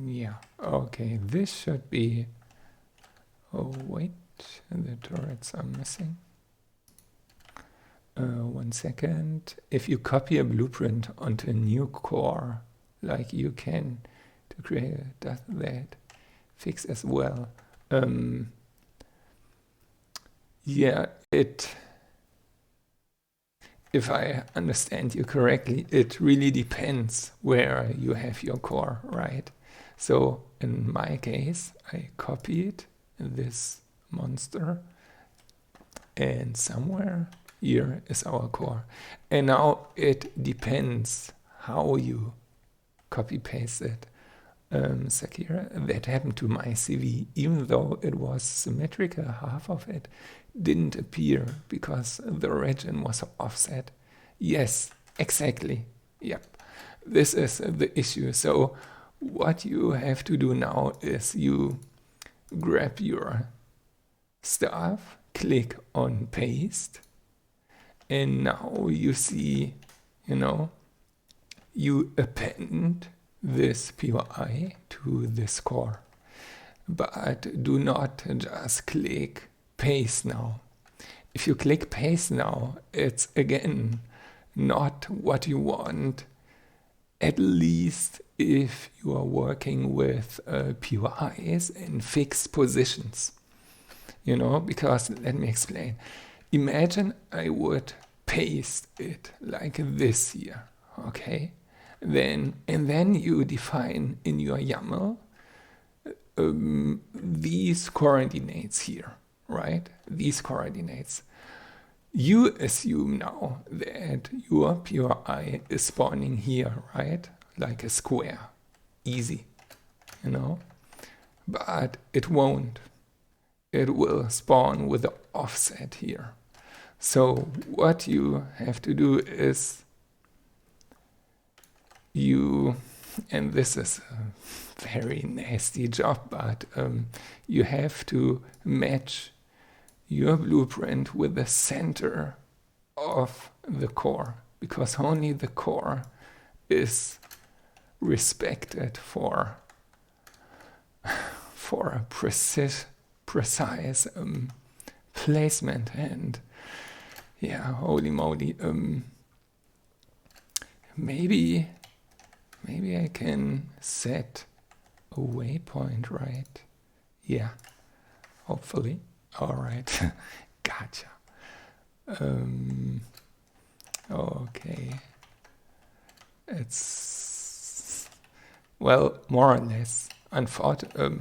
Yeah, okay, this should be... Oh, wait, the turrets are missing. 1 second. If you copy a blueprint onto a new core, like you can to create that fix as well. Yeah, if I understand you correctly, it really depends where you have your core, right? So in my case, I copied this monster, and somewhere here is our core. And now it depends how you copy paste it. Sakira, that happened to my CV, even though it was symmetrical, half of it didn't appear because the origin was offset. Yes, exactly. Yep. This is the issue. So what you have to do now is you grab your stuff, click on paste, and now you see, you append this POI to this core. But do not just click paste now. If you click paste now, it's again not what you want, at least if you are working with POIs in fixed positions. Because let me explain. Imagine I would paste it like this here, okay? And then you define in your YAML these coordinates here, right? These coordinates. You assume now that your POI is spawning here, right? Like a square. Easy, But it won't. It will spawn with the offset here. So what you have to do is and this is a very nasty job, but you have to match your blueprint with the center of the core, because only the core is respected for a precise placement. And yeah, holy moly, maybe I can set a waypoint, right? Yeah, hopefully. All right, gotcha. Okay, it's, well, more or less.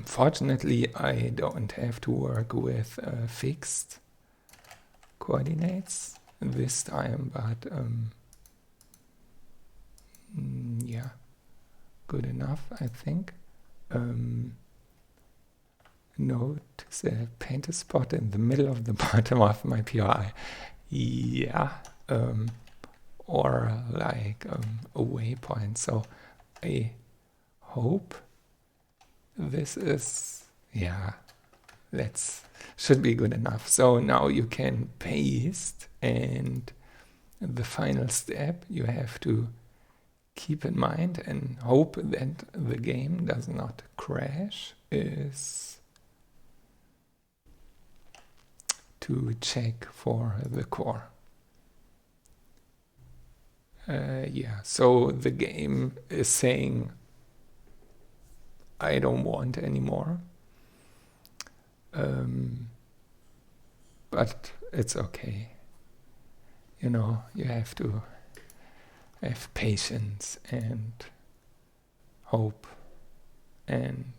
Fortunately, I don't have to work with fixed coordinates this time, but yeah, good enough, I think. Note the painted spot in the middle of the bottom of my POI. Yeah, or like a waypoint. So I hope this is, yeah, should be good enough. So now you can paste, and the final step you have to keep in mind and hope that the game does not crash is to check for the core. Yeah, so the game is saying I don't want anymore, but it's okay. You have to have patience and hope and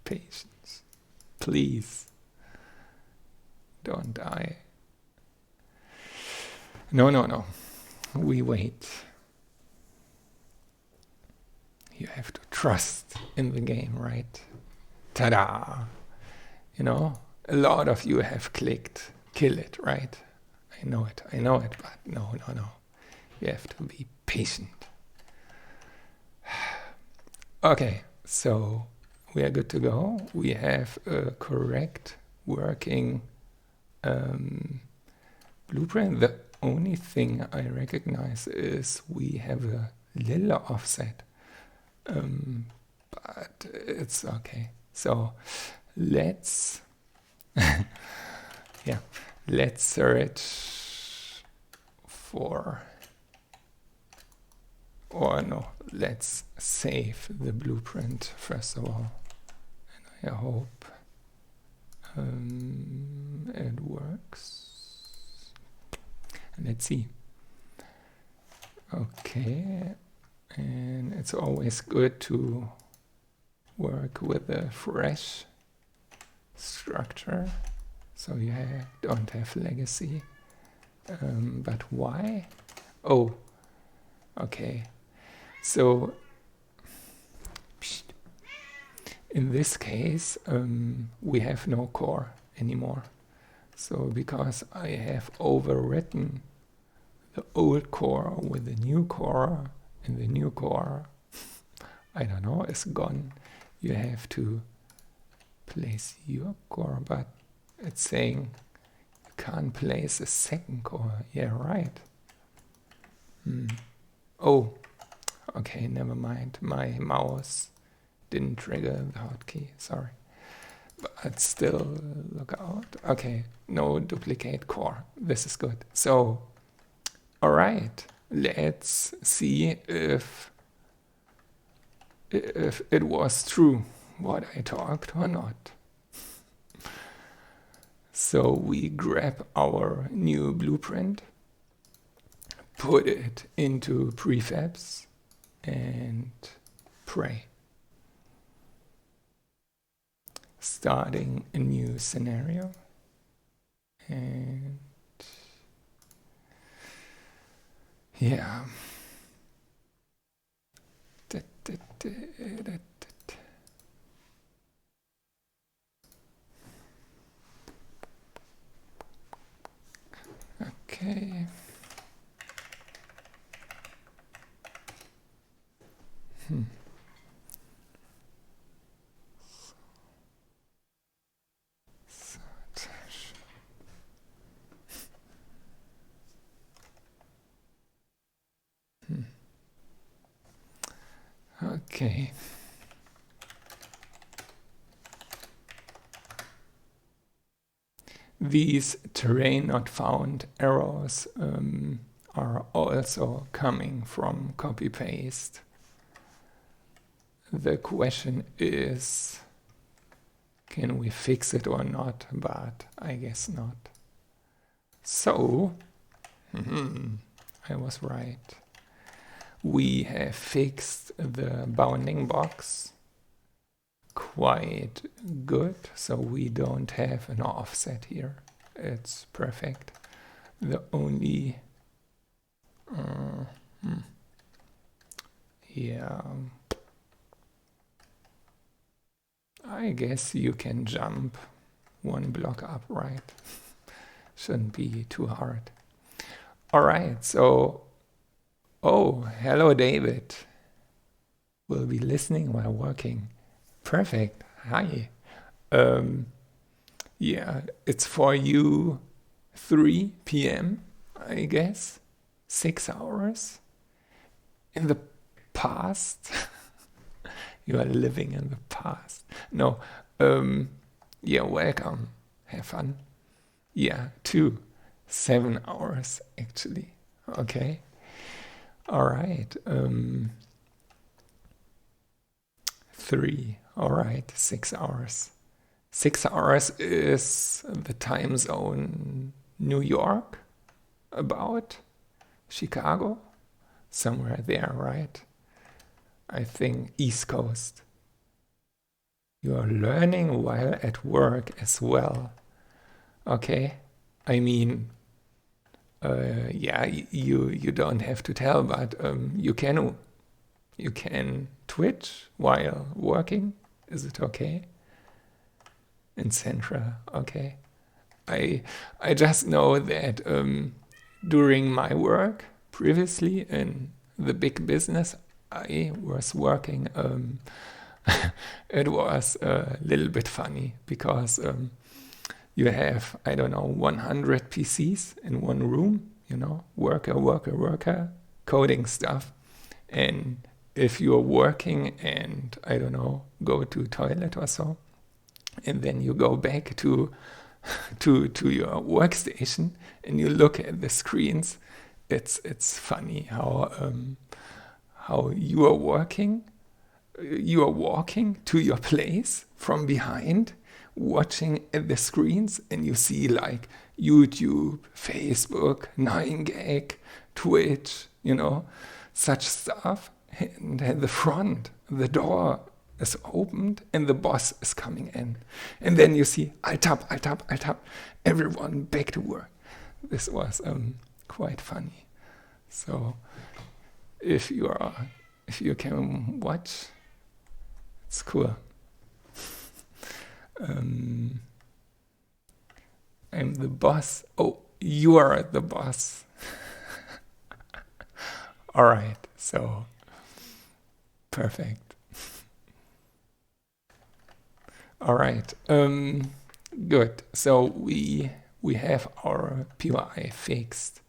patience. Please don't die. No. We wait. You have to trust in the game, right? Ta-da! A lot of you have clicked kill it, right? I know it, but no. You have to be patient. Okay, so we are good to go. We have a correct working blueprint. The only thing I recognize is we have a little offset, but it's okay. So let's let's search for, or no, let's save the blueprint first of all, and I hope It works. Let's see. Okay, and it's always good to work with a fresh structure, so you don't have legacy. But why? Oh, okay. So in this case, we have no core anymore. So because I have overwritten the old core with the new core, and the new core, I don't know, is gone, you have to place your core, but it's saying you can't place a second core. Yeah, right. Oh, okay, never mind. My mouse didn't trigger the hotkey, sorry. But still, look out. Okay, no duplicate core. This is good. So, all right, let's see if it was true what I talked or not. So we grab our new blueprint, put it into prefabs, and pray. Starting a new scenario, and yeah. Okay. Okay. These terrain not found errors are also coming from copy-paste. The question is, can we fix it or not? But I guess not. So, I was right. We have fixed the bounding box quite good, so we don't have an offset here. It's perfect. The only I guess you can jump one block up, right? Shouldn't be too hard. All right, so oh, hello David. Will be listening while working. Perfect. Hi. Yeah, it's for you 3 p.m., I guess. 6 hours. In the past. You are living in the past. No. Yeah, welcome. Have fun. Yeah, 7 hours actually. Okay. All right. 3. All right. 6 hours. 6 hours is the time zone New York, about Chicago, somewhere there, right? I think East Coast. You are learning while at work as well. Okay. I mean, yeah, you don't have to tell, but you can Twitch while working. Is it okay? In Central, okay. I just know that during my work previously in the big business I was working, it was a little bit funny because you have, I don't know, 100 PCs in one room, you know, worker, coding stuff. And if you're working and, I don't know, go to toilet or so, and then you go back to your workstation and you look at the screens, it's funny how you are walking to your place from behind watching at the screens and you see like YouTube, Facebook, 9gag, Twitch, such stuff. And at the front, the door is opened and the boss is coming in. And then you see, I tap, everyone back to work. This was quite funny. So if you can watch, it's cool. I'm the boss. Oh, you are the boss. All right, so perfect. All right, good. So we have our POI fixed.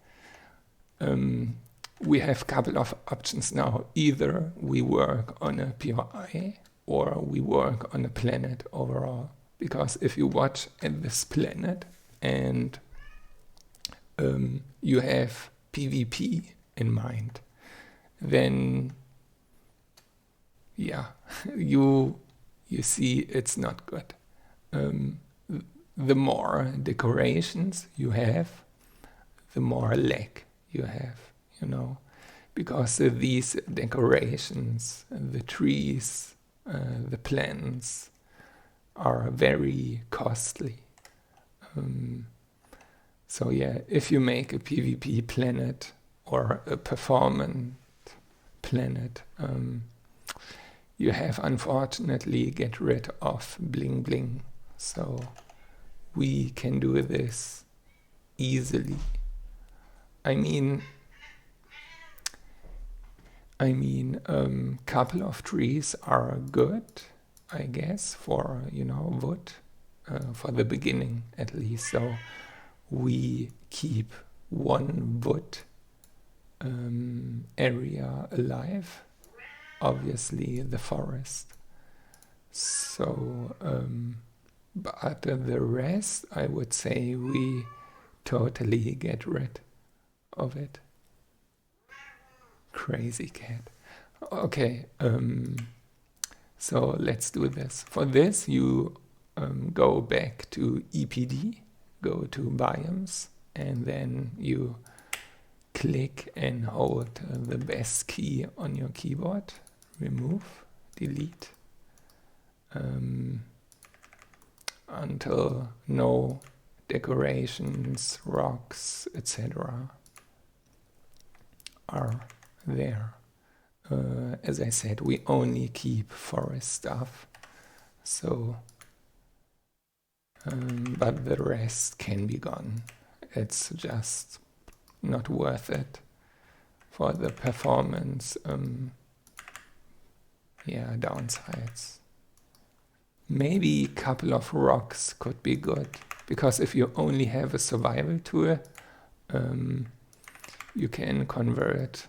We have a couple of options now. Either we work on a POI or we work on a planet overall. Because if you watch at this planet and you have PvP in mind, then yeah, you see it's not good. The more decorations you have, the more lag you have, because these decorations, the trees, the plants are very costly. So yeah, if you make a PvP planet or a performance planet, you have unfortunately get rid of bling bling. So we can do this easily. I mean, couple of trees are good, I guess, for wood, for the beginning at least. So we keep one wood area alive, obviously the forest. So, but the rest, I would say we totally get rid of it. Crazy cat. Okay, so let's do this. For this, you go back to EPD, go to biomes, and then you click and hold the best key on your keyboard. Remove, delete, until no decorations, rocks, etc. are there. As I said, we only keep forest stuff, so but the rest can be gone. It's just not worth it for the performance downsides. Maybe a couple of rocks could be good, because if you only have a survival tool, you can convert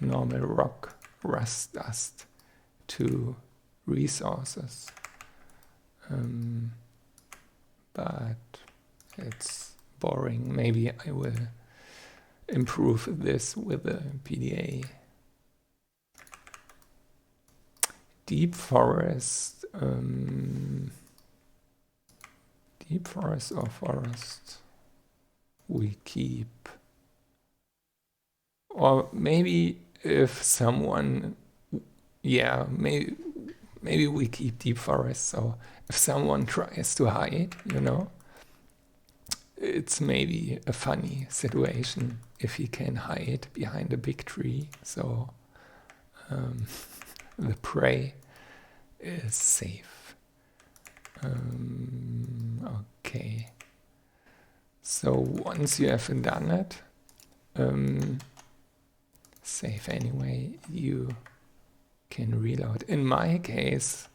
normal rock rust dust to resources, but it's boring. Maybe I will improve this with the PDA. Deep forest, deep forest or forest we keep. Or maybe if someone, maybe we keep deep forest. So if someone tries to hide, it's maybe a funny situation if he can hide behind a big tree. So the prey is safe. Okay. So once you have done it, save anyway, you can reload. In my case,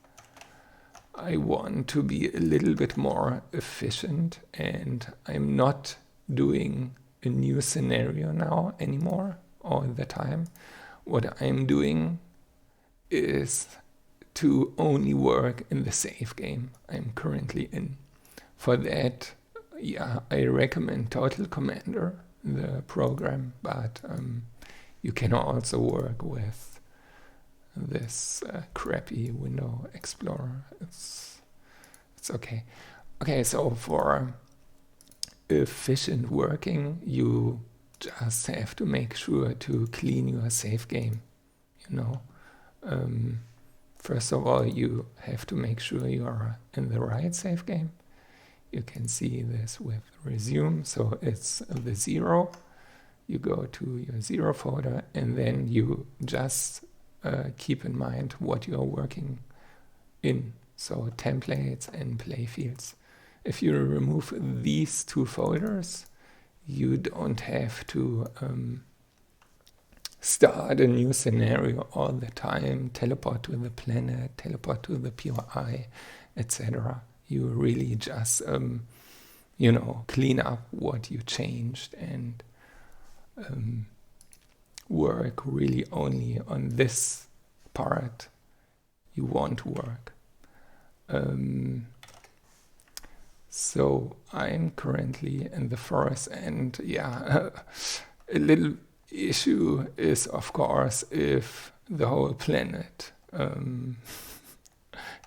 I want to be a little bit more efficient, and I'm not doing a new scenario now anymore all the time. What I'm doing is to only work in the save game I'm currently in. For that, I recommend Total Commander, the program, but you can also work with this crappy window explorer. It's it's okay. Okay, so for efficient working, you just have to make sure to clean your save game, you know. First of all, you have to make sure you are in the right save game. You can see this with resume, so it's the 0. You go to your 0 folder, and then you just keep in mind what you're working in, so templates and playfields. If you remove these 2 folders, you don't have to start a new scenario all the time, teleport to the planet, teleport to the POI, etc. You really just, clean up what you changed and work really only on this part you want to work. So I'm currently in the forest, and a little issue is, of course, if the whole planet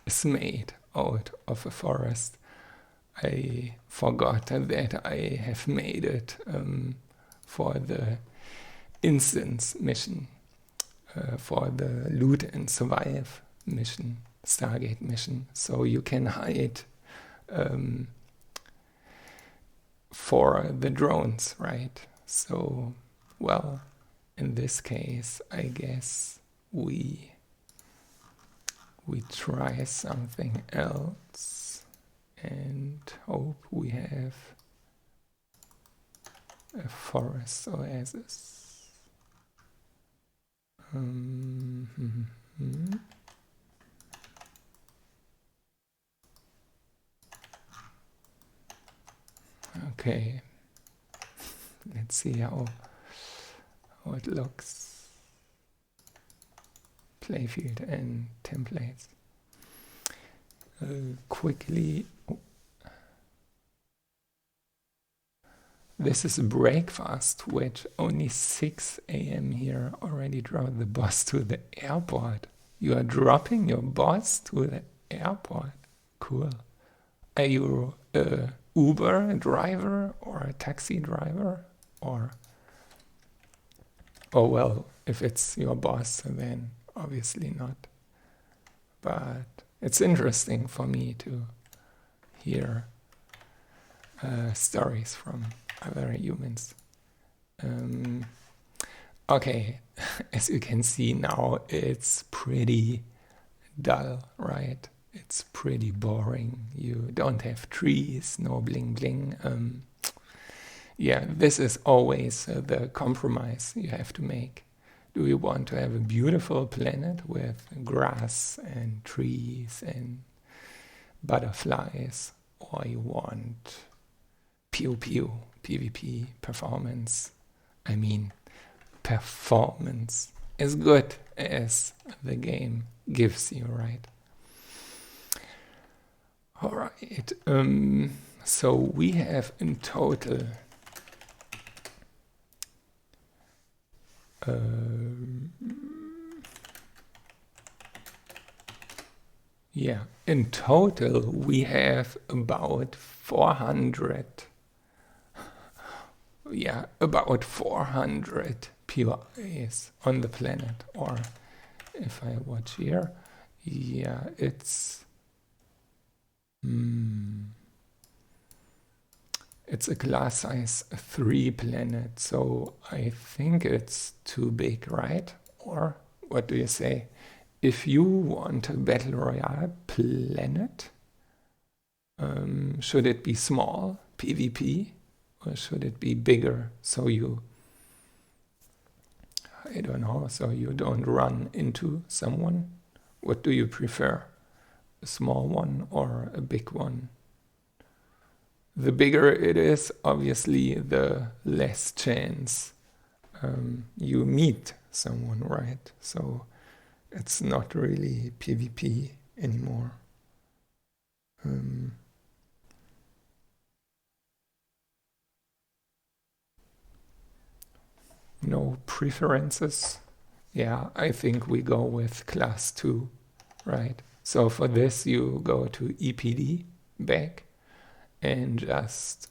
is made out of a forest. I forgot that I have made it for the instance mission, for the loot and survive mission, Stargate mission. So you can hide for the drones, right? So, well, in this case, I guess we try something else and hope we have a forest oasis. Okay, let's see how it looks. Playfield and templates. Quickly, this is a breakfast, which only 6 a.m. here already dropped the boss to the airport. You are dropping your boss to the airport. Cool. Are you a Uber driver or a taxi driver? Or oh well, if it's your boss, then obviously not. But it's interesting for me to hear stories from other humans. Okay, as you can see now, it's pretty dull, right? It's pretty boring. You don't have trees, no bling bling. This is always the compromise you have to make. Do you want to have a beautiful planet with grass and trees and butterflies, or you want pew pew, PvP, performance? I mean, performance as good as the game gives you, right? All right. So we have in total in total we have about 400 POIs on the planet. Or if I watch here, it's a class size 3 planet, so I think it's too big, right? Or what do you say? If you want a Battle Royale planet, should it be small, PvP, or should it be bigger, so you don't run into someone? What do you prefer? A small one or a big one? The bigger it is, obviously, the less chance you meet someone, right? So it's not really PvP anymore. No preferences? Yeah, I think we go with class 2, right? So for this, you go to EPD back and just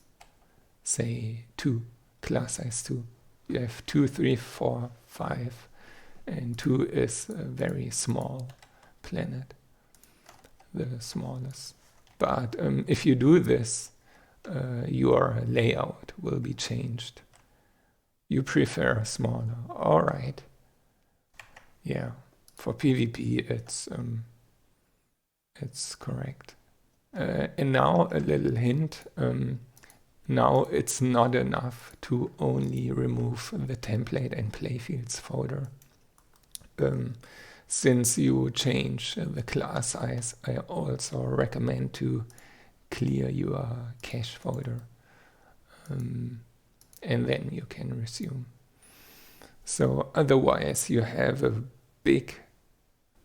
say 2, class size 2. You have 2, 3, 4, 5, and 2 is a very small planet, the smallest. But if you do this, your layout will be changed. You prefer smaller, all right. Yeah, for PvP it's correct. And now a little hint. Now it's not enough to only remove the template and playfields folder. Since you change the class size, I also recommend to clear your cache folder. And then you can resume. So otherwise you have a big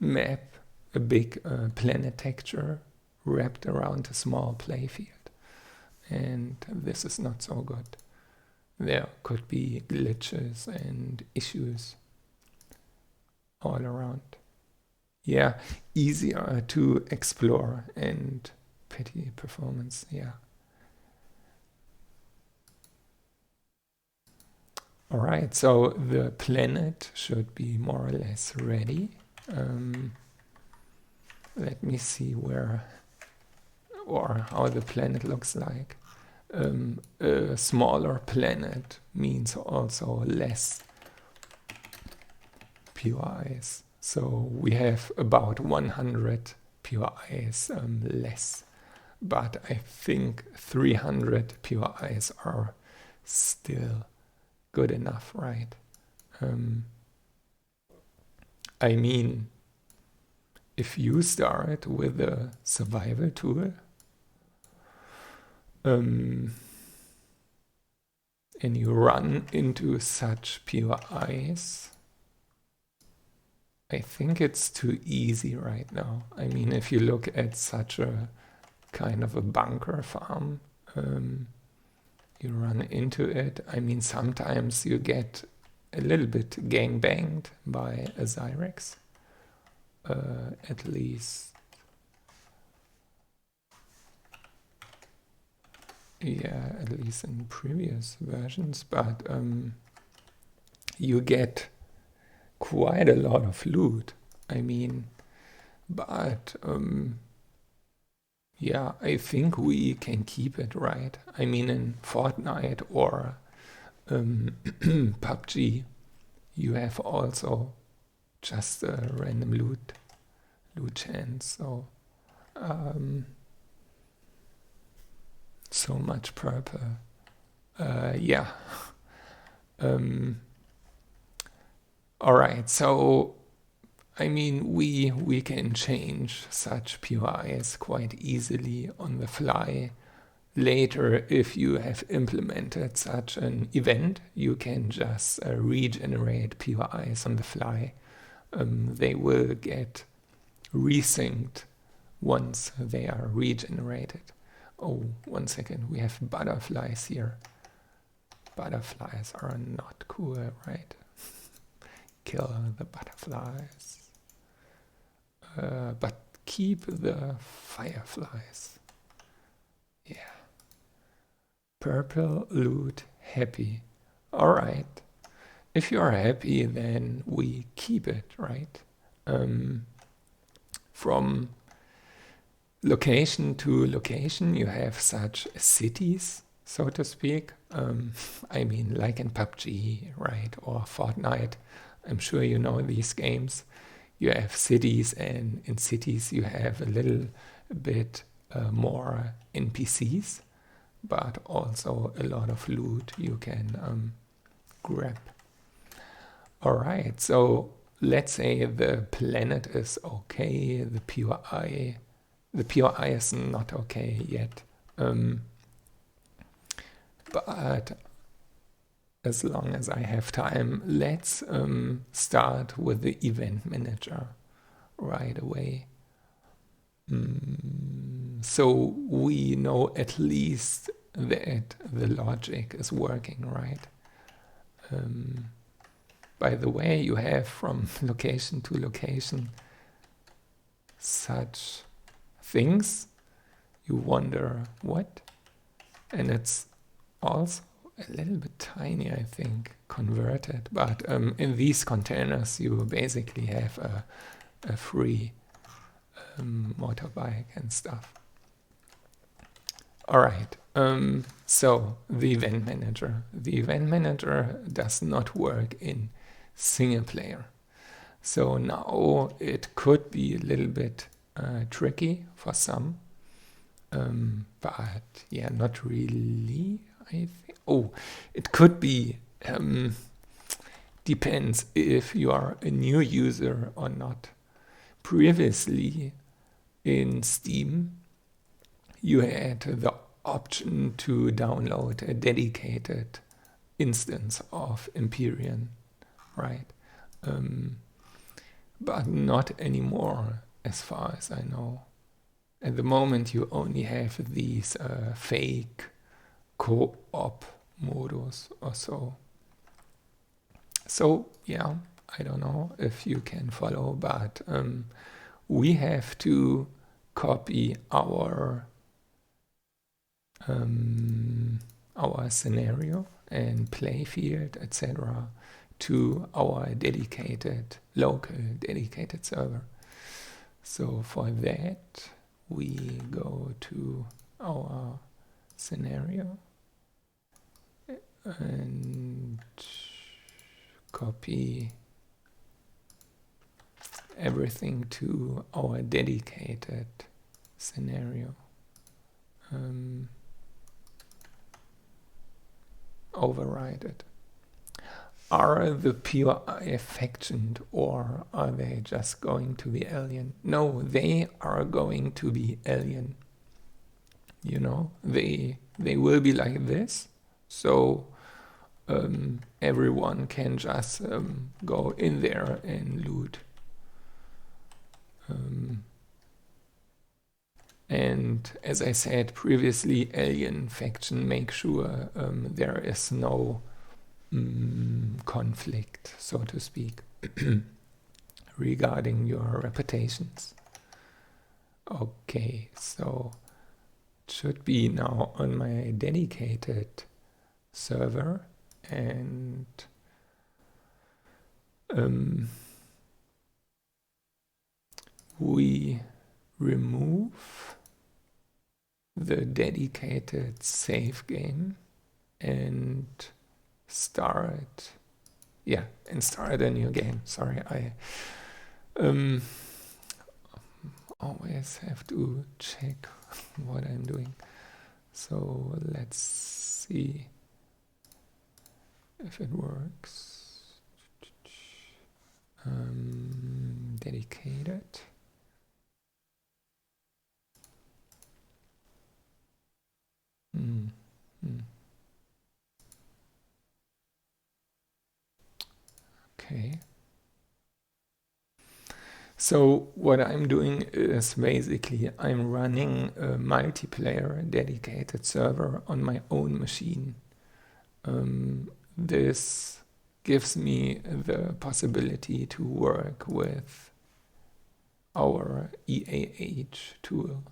map, a big planet texture wrapped around a small playfield. And this is not so good. There could be glitches and issues all around. Yeah, easier to explore and petty performance, yeah. All right, so the planet should be more or less ready. Let me see where or how the planet looks like. A smaller planet means also less POIs. So we have about 100 POIs less. But I think 300 POIs are still good enough, right? I mean, if you start with a survival tool, and you run into such POIs, I think it's too easy right now. I mean, if you look at such a kind of a bunker farm, you run into it. I mean, sometimes you get a little bit gangbanged by a Zyrex, at least. Yeah, at least in previous versions, but you get quite a lot of loot. I mean, but yeah, I think we can keep it, right? I mean, in Fortnite or PUBG, you have also just a random loot chance. So so much purple. Yeah. All right. So, I mean, we can change such POIs quite easily on the fly. Later, if you have implemented such an event, you can just regenerate POIs on the fly. They will get resynced once they are regenerated. Oh, 1 second, we have butterflies here. Butterflies are not cool, right? Kill the butterflies. But keep the fireflies. Yeah. Purple loot happy. Alright. If you are happy, then we keep it, right? From location to location, you have such cities, so to speak. I mean, like in PUBG, right? Or Fortnite. I'm sure you know these games. You have cities, and in cities you have a little bit more NPCs, but also a lot of loot you can grab. All right, so let's say the planet is okay, the POI is not okay yet. But as long as I have time, let's start with the event manager right away. So we know at least that the logic is working, right? By the way, you have from location to location such things. you wonder what? And it's also a little bit tiny, I think, converted. But in these containers, you basically have a free motorbike and stuff. All right. So the event manager. The event manager does not work in single player. So now it could be a little bit tricky for some. But yeah, not really, I think. Oh, it could be, depends if you are a new user or not. Previously in Steam, you had the option to download a dedicated instance of Empyrion, right? But not anymore, as far as I know. At the moment, you only have these fake co-op modus or so. So, yeah, I don't know if you can follow, but we have to copy our scenario and play field, etc., to our local dedicated server. So for that, we go to our scenario and copy everything to our dedicated scenario. Override it. Are the POI factioned, or are they just going to be alien? No, they are going to be alien. You know, they will be like this. So everyone can just go in there and loot. And as I said previously, alien faction make sure there is no conflict, so to speak, regarding your reputations. Okay, so it should be now on my dedicated server, and we remove the dedicated save game and start a new game. Sorry, I always have to check what I'm doing. So let's see if it works. Dedicated. Okay. So what I'm doing is basically I'm running a multiplayer dedicated server on my own machine. This gives me the possibility to work with our EAH tool.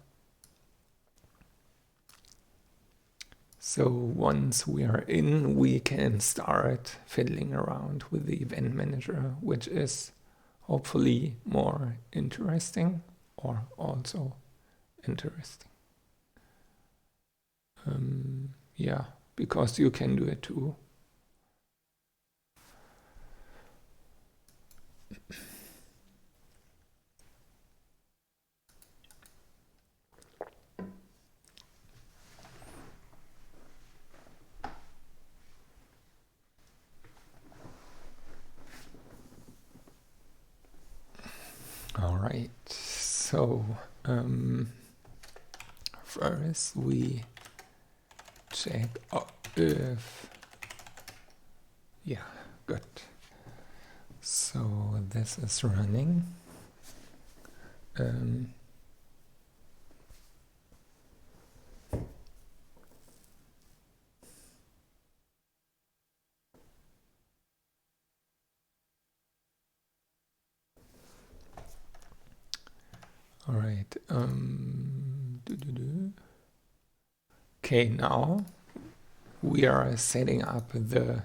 So once we are in, we can start fiddling around with the event manager, which is hopefully more interesting, or also interesting. Yeah, because you can do it too. All right, so first we check if, yeah, good. So this is running. All right. Okay, now we are setting up the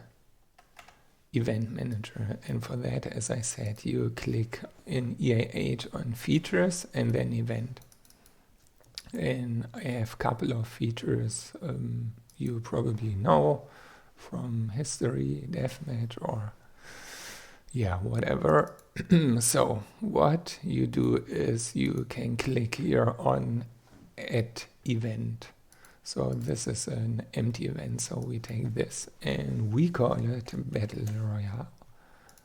event manager, and for that, as I said, you click in EAH on features and then event. And I have a couple of features you probably know from history, deathmatch, or yeah, whatever. So what you do is you can click here on add event. So this is an empty event, so we take this and we call it Battle Royale,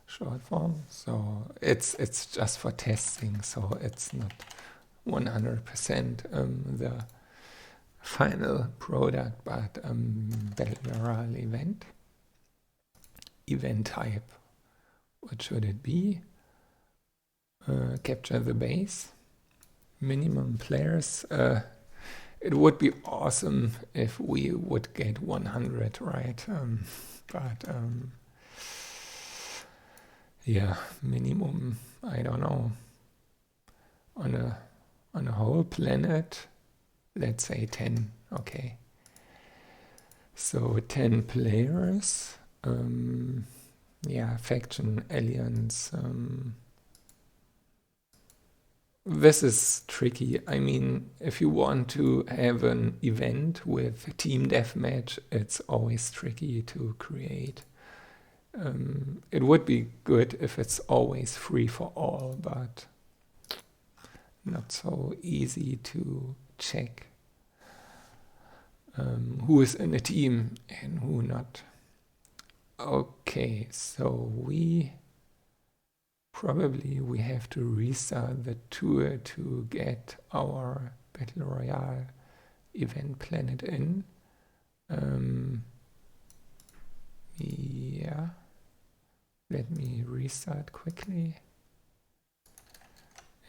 short form. So it's just for testing, so it's not 100% the final product, but Battle Royale event. Event type, what should it be? Capture the base. Minimum players. It would be awesome if we would get 100, right? But yeah, minimum, I don't know. On a whole planet, let's say 10, okay. So 10 players, yeah, faction, alliance. This is tricky. I mean, if you want to have an event with team deathmatch, it's always tricky to create. It would be good if it's always free for all, but not so easy to check who is in a team and who not. Okay, so we have to restart the tour to get our Battle Royale event planet in. Yeah, let me restart quickly.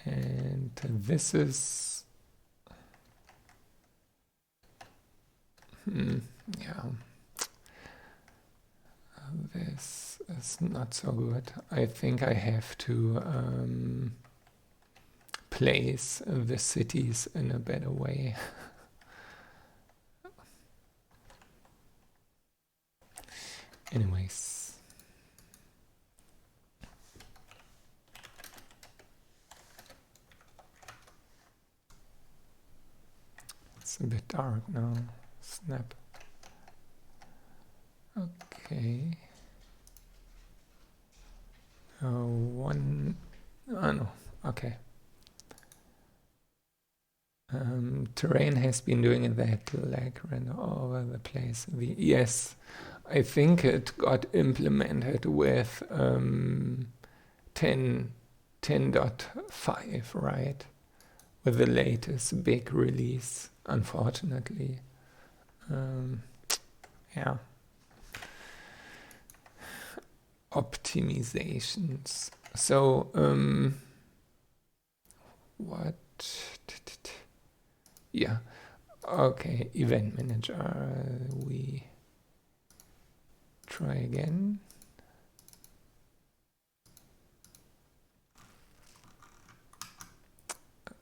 And this is yeah, this is not so good. I think I have to place the cities in a better way. Anyways, it's a bit dark now. Snap. Okay. No, okay. Terrain has been doing that lag run all over the place. Yes, I think it got implemented with 10.5, right? With the latest big release, unfortunately. Yeah. Optimizations. So, what? Yeah. Okay, event manager. We try again.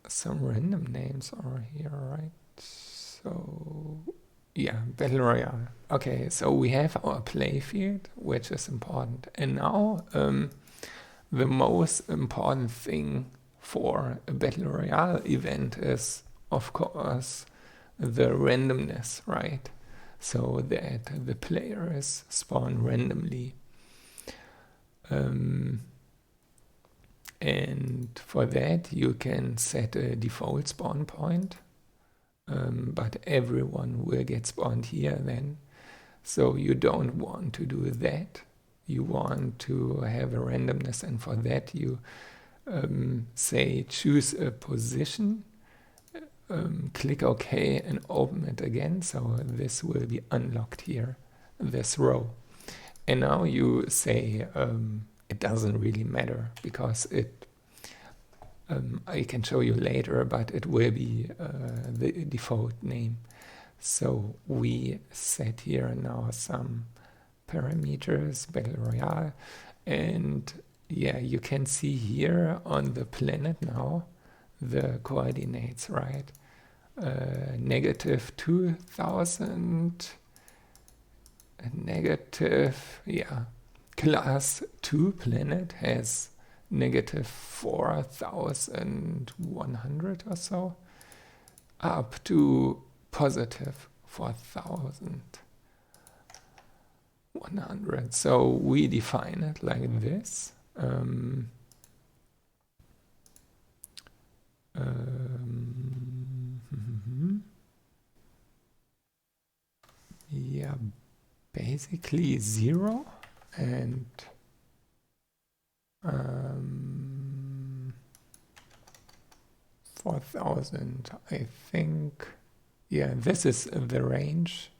Some random names are here, right? So, yeah, Battle Royale. Okay, so we have our play field, which is important. And now, the most important thing for a Battle Royale event is, of course, the randomness, right? So that the players spawn randomly. And for that, you can set a default spawn point. But everyone will get spawned here then. So you don't want to do that. You want to have a randomness, and for that you say choose a position, click OK and open it again. So this will be unlocked here, this row. And now you say it doesn't really matter because it I can show you later, but it will be the default name. So we set here now some parameters, Battle Royale, and yeah, you can see here on the planet now the coordinates, right? negative 2000, negative, yeah, class 2 planet has negative 4100 or so, up to positive 4100. So we define it like this. Yeah, basically 0 and 4000, I think. Yeah, this is the range.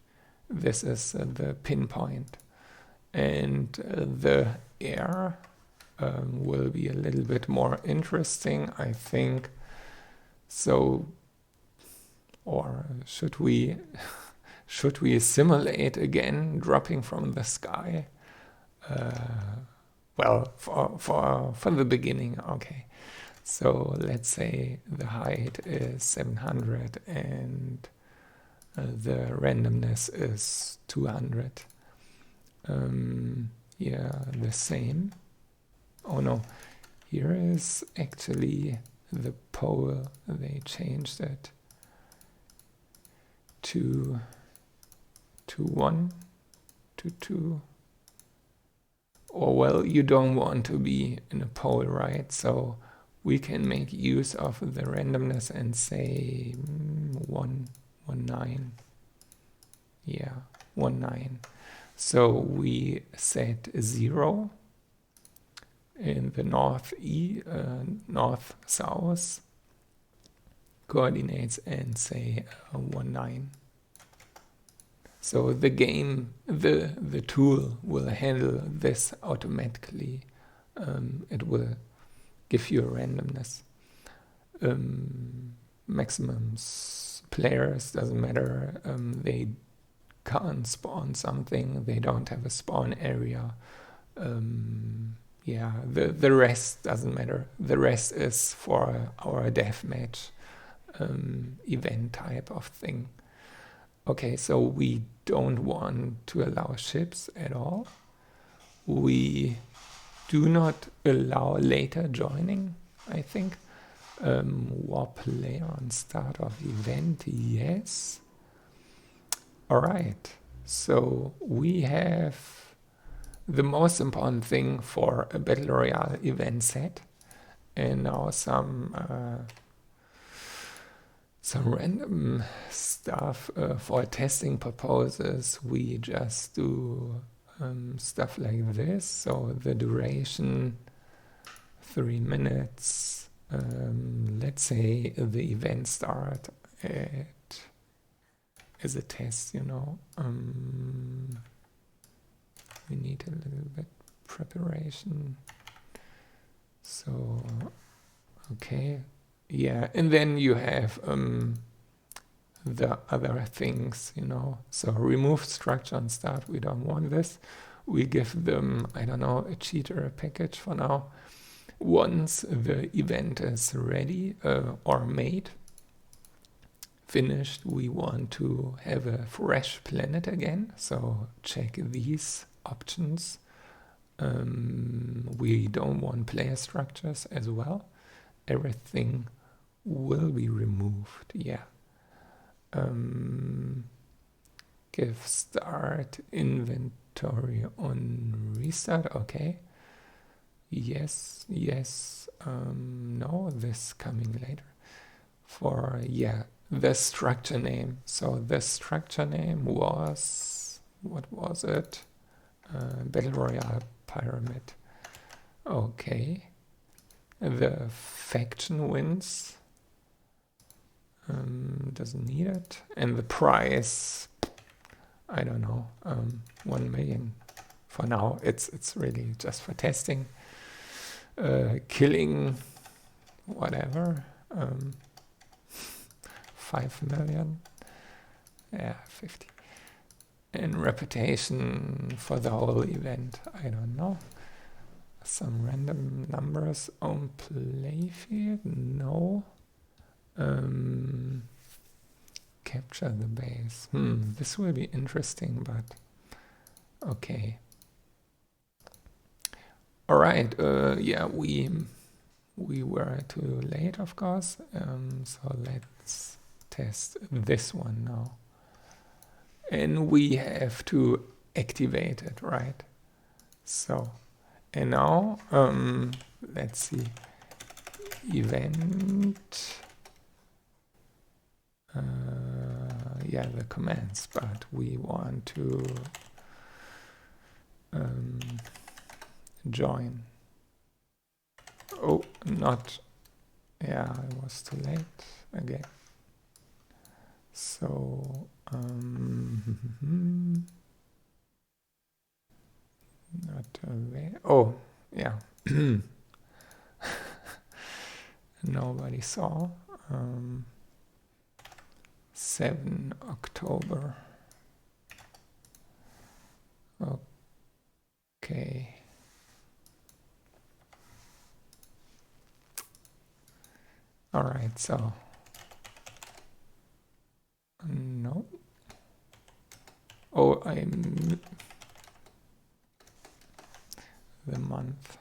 This is the pinpoint. And the air will be a little bit more interesting, I think. So, or should we simulate again dropping from the sky? Well, for the beginning, okay. So let's say the height is 700 and the randomness is 200. Yeah, the same. Oh no, here is actually the pole. They changed it to 1 to 2. Or well, you don't want to be in a pole, right? So we can make use of the randomness and say 119. Yeah, 19. So we set 0 in the north-south coordinates and say 19. So the game, the tool will handle this automatically. It will give you a randomness. Maximums players, doesn't matter. They can't spawn something. They don't have a spawn area. Yeah, the rest doesn't matter. The rest is for our deathmatch event type of thing. Okay, so we don't want to allow ships at all. We do not allow later joining, I think. Warp player on start of event, yes. Alright, so we have the most important thing for a Battle Royale event set. And now some random stuff for testing purposes. We just do stuff like this. So the duration 3 minutes. Let's say the event start as a test, you know. We need a little bit preparation. So okay. Yeah, and then you have the other things, you know. So remove structure and start, we don't want this. We give them, I don't know, a cheat or a package for now. Once the event is ready or made, finished, we want to have a fresh planet again. So check these options. We don't want player structures as well. Everything will be removed, yeah. Give start inventory on restart, okay. Yes, no, this coming later. For, yeah, the structure name. So the structure name was, what was it? Battle Royale Pyramid. Okay. The faction wins. Doesn't need it. And the price, I don't know, 1 million. For now, it's really just for testing. Killing, whatever, 5 million. Yeah, 50. And reputation for the whole event, I don't know. Some random numbers on playfield, no. capture the base. This will be interesting, but okay. All right. Yeah, we were too late, of course. So let's test this one now. And we have to activate it, right? So, and now, let's see, event, yeah, the commands, but we want to join. Oh, not, yeah, I was too late again. So, not aware. Oh, yeah. Nobody saw. 7 October. Okay. All right, so no. Oh, I'm the month.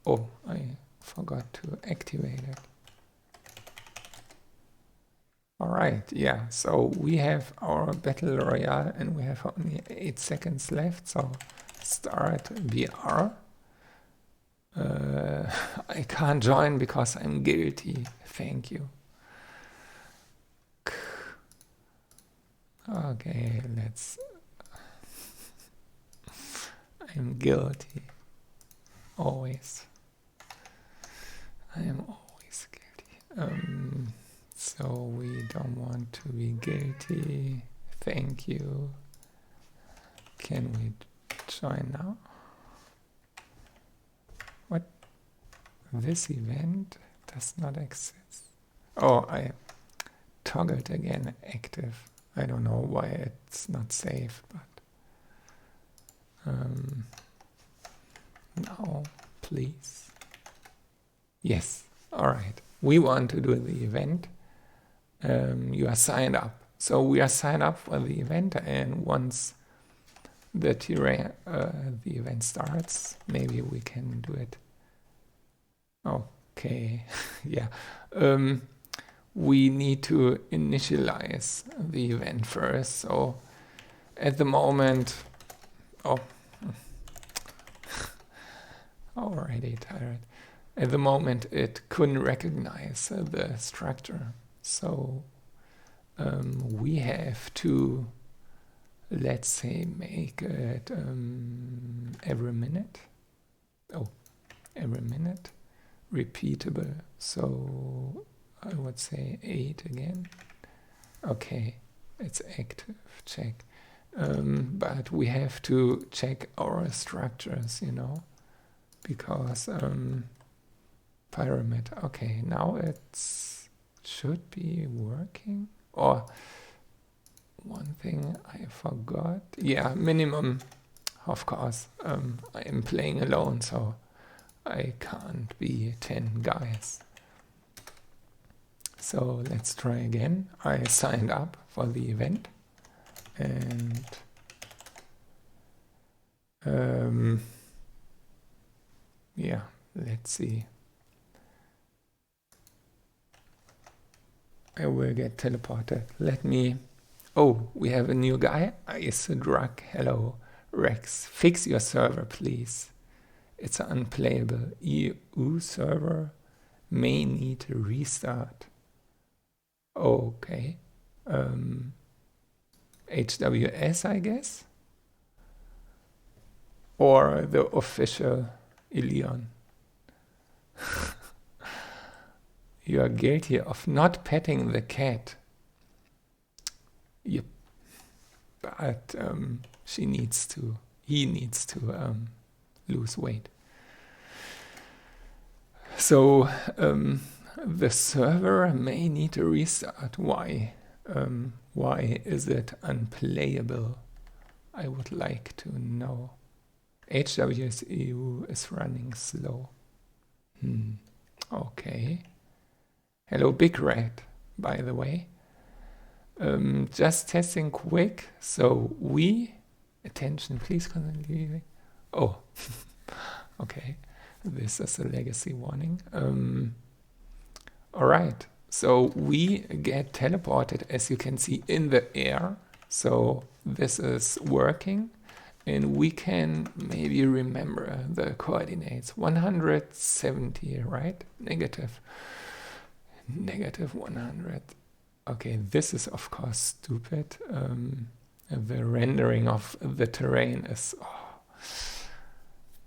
Oh, I forgot to activate it. All right, yeah, so we have our battle royale and we have only 8 seconds left, so start VR. I can't join because I'm guilty. Thank you. Okay, let's... I'm guilty. Always. I am always guilty. So we don't want to be guilty. Thank you. Can we join now? What? This event does not exist. Oh, I toggled again active. I don't know why it's not safe, but now, please. Yes. All right. We want to do the event. You are signed up. So we are signed up for the event, and once the event starts, maybe we can do it. Okay. Yeah. We need to initialize the event first. So at the moment, already tired. At the moment, it couldn't recognize the structure. So we have to, let's say, make it every minute. Oh, every minute. Repeatable. So I would say 8 again. Okay, it's active. Check. But we have to check our structures, you know, because pyramid. Okay, now it's should be working. Or one thing I forgot. Yeah, minimum. Of course, I am playing alone, so I can't be 10 guys. So let's try again. I signed up for the event, and yeah, let's see. I will get teleported. Let me... Oh, we have a new guy. Ice Drug. Hello, Rex. Fix your server, please. It's unplayable. EU server may need to restart. Okay. HWS, I guess? Or the official Ilion. You are guilty of not petting the cat. Yep. But he needs to lose weight. So the server may need to restart. Why? Why is it unplayable? I would like to know. HWS EU is running slow. Okay. Hello, Big Red, by the way. Just testing quick. So attention, please continue. Oh, okay. This is a legacy warning. All right. So we get teleported, as you can see, in the air. So this is working. And we can maybe remember the coordinates. 170, right? Negative 100. Okay, this is of course stupid. The rendering of the terrain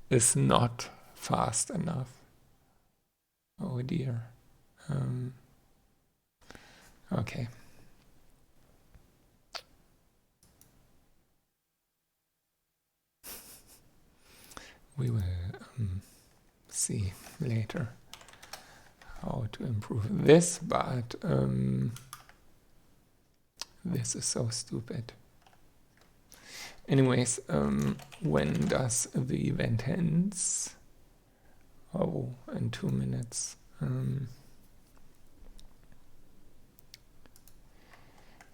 is not fast enough. Oh dear. Okay. We will see later how to improve this, but this is so stupid. Anyways, when does the event ends? Oh, in 2 minutes.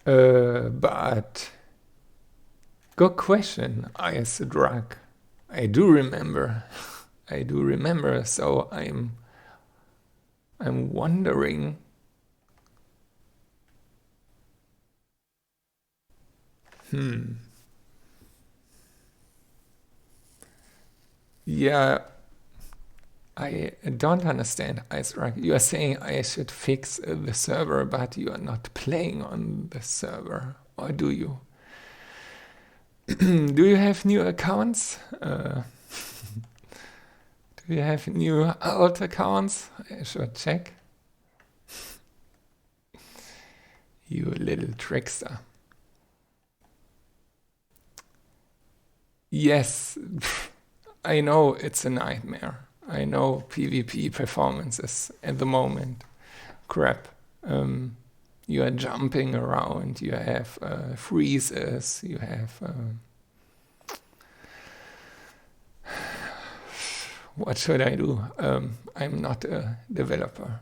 But good question, Ice Drug. I do remember. So I'm wondering. Yeah, I don't understand, Ice Rock. You are saying I should fix the server, but you are not playing on the server, or do you? Do you have new accounts? Do you have new alt accounts? I should check. You little trickster. Yes, I know it's a nightmare. I know PvP performances at the moment. Crap. You are jumping around, you have freezes, you have... what should I do? I'm not a developer.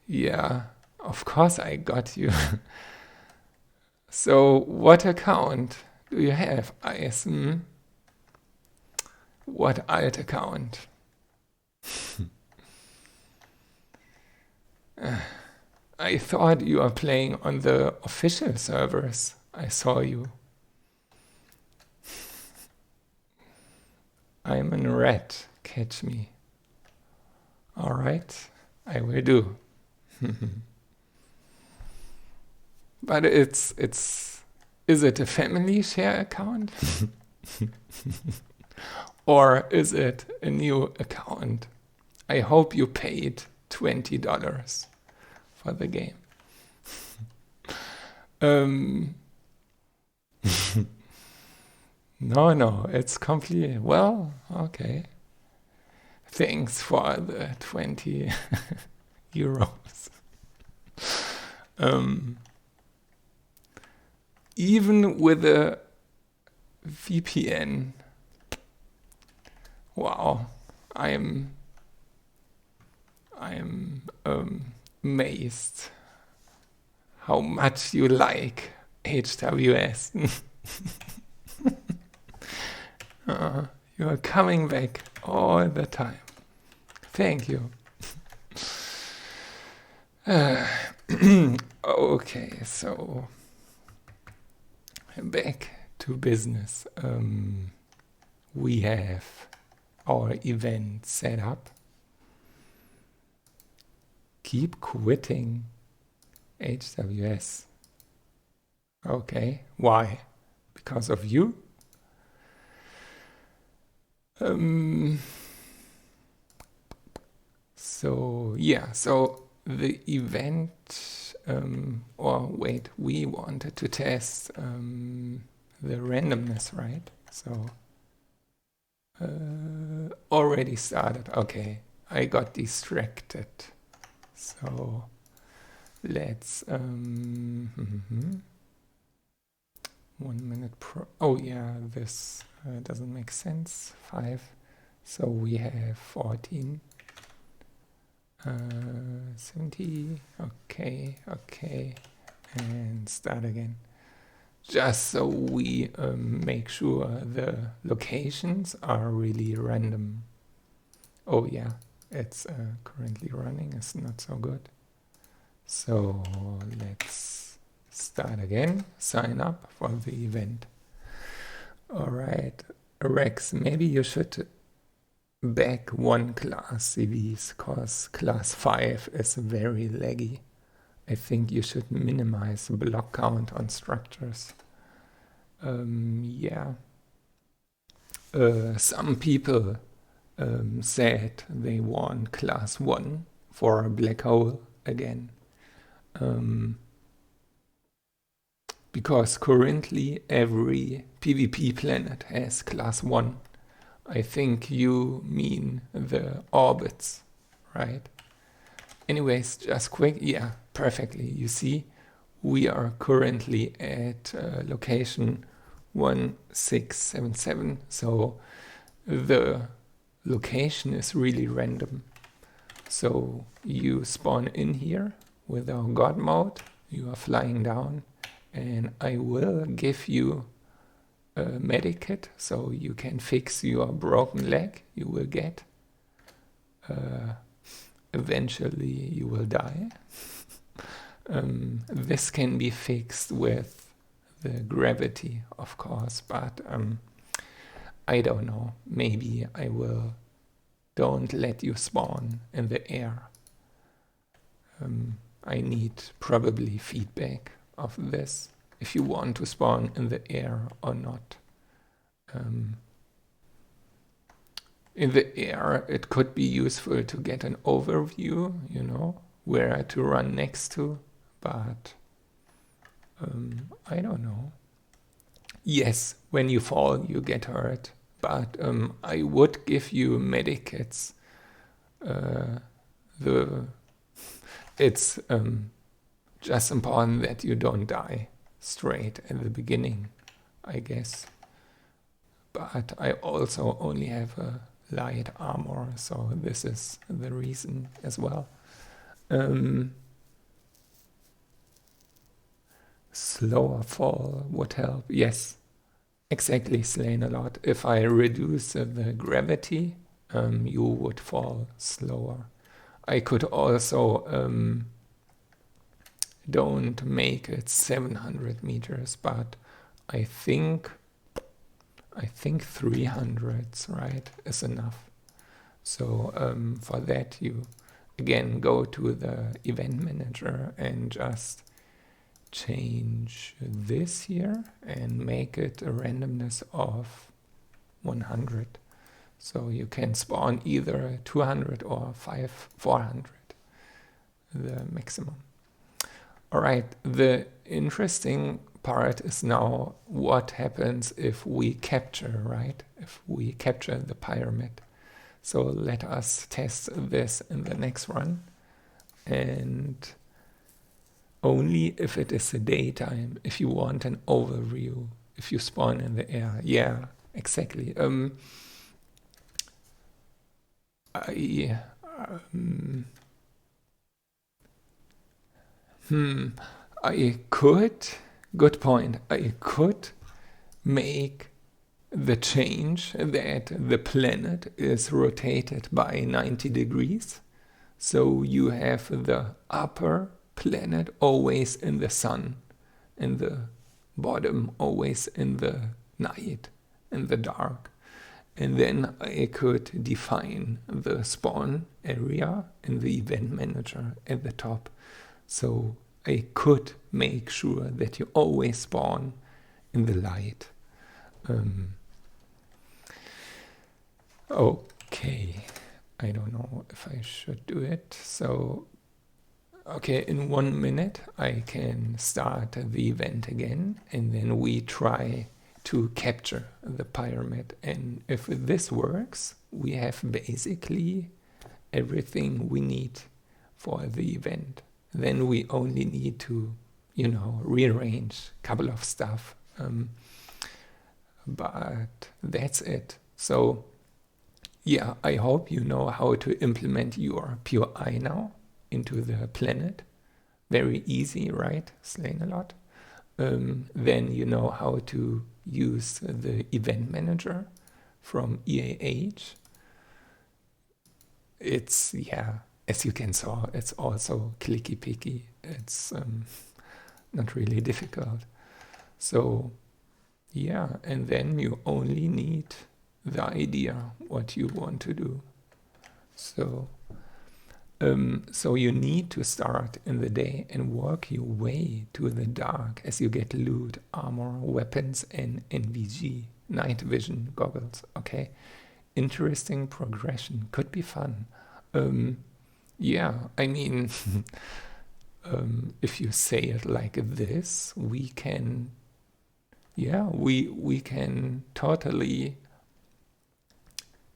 Yeah, of course I got you. So, what account do you have, ISM? What alt account? I thought you are playing on the official servers. I saw you. I'm in red. Catch me. All right, I will do. But is it a family share account? Or is it a new account? I hope you paid $20 for the game. No, it's completely... Well, okay. Thanks for the 20 euros. Even with a VPN, wow, I'm amazed how much you like HWS. You are coming back all the time. Thank you. Okay, so back to business. We have our event set up. Keep quitting HWS. Okay, why? Because of you? So the event, we wanted to test the randomness, right? So already started. Okay, I got distracted. So let's 1 minute pro. Oh yeah, this doesn't make sense. 5. So we have 14. 70. Okay, okay. And start again. Just so we make sure the locations are really random. Oh yeah, it's currently running. It's not so good. So let's start again. Sign up for the event. All right, Rex, maybe you should back one class CVs, because class 5 is very laggy. I think you should minimize block count on structures. Yeah. Some people said they want class 1 for a black hole again. Because currently every PvP planet has class 1. I think you mean the orbits, right? Anyways, just quick, yeah, perfectly. You see, we are currently at location 1677, so the location is really random. So you spawn in here with our God mode, you are flying down, and I will give you a medikit so you can fix your broken leg you will get. Eventually you will die. This can be fixed with the gravity, of course, but I don't know. Maybe I will don't let you spawn in the air. I need probably feedback of this, if you want to spawn in the air or not. In the air, it could be useful to get an overview, you know, where to run next to, but I don't know. Yes, when you fall, you get hurt, but I would give you medikits. It's just important that you don't die straight at the beginning, I guess. But I also only have a light armor, so this is the reason as well. Slower fall would help. Yes, exactly, Slain a lot. If I reduce the gravity, you would fall slower. I could also don't make it 700 meters, but I think 300s, right, is enough. So for that you again go to the event manager and just change this here and make it a randomness of 100. So you can spawn either 200 or 400, the maximum. All right, the interesting part is now what happens if we capture, right? If we capture the pyramid. So let us test this in the next run. And only if it is the daytime, if you want an overview, if you spawn in the air. Yeah, exactly. I could, good point, I could make the change that the planet is rotated by 90 degrees. So you have the upper planet always in the sun, and the bottom always in the night, in the dark. And then I could define the spawn area in the event manager at the top. So I could make sure that you always spawn in the light. Okay, I don't know if I should do it. So, okay, in 1 minute I can start the event again, and then we try to capture the pyramid. And if this works, we have basically everything we need for the event. Then we only need to, you know, rearrange a couple of stuff But that's it. So yeah, I hope you know how to implement your POI now into the planet. Very easy, right? Slain a lot. Then you know how to use the event manager from EAH. It's, yeah, as you can saw, it's also clicky picky. It's not really difficult. So yeah, and then you only need the idea what you want to do. So so you need to start in the day and work your way to the dark as you get loot, armor, weapons, and NVG, night vision goggles. Okay, interesting progression. Could be fun. Yeah, I mean, if you say it like this, we can, yeah, we can totally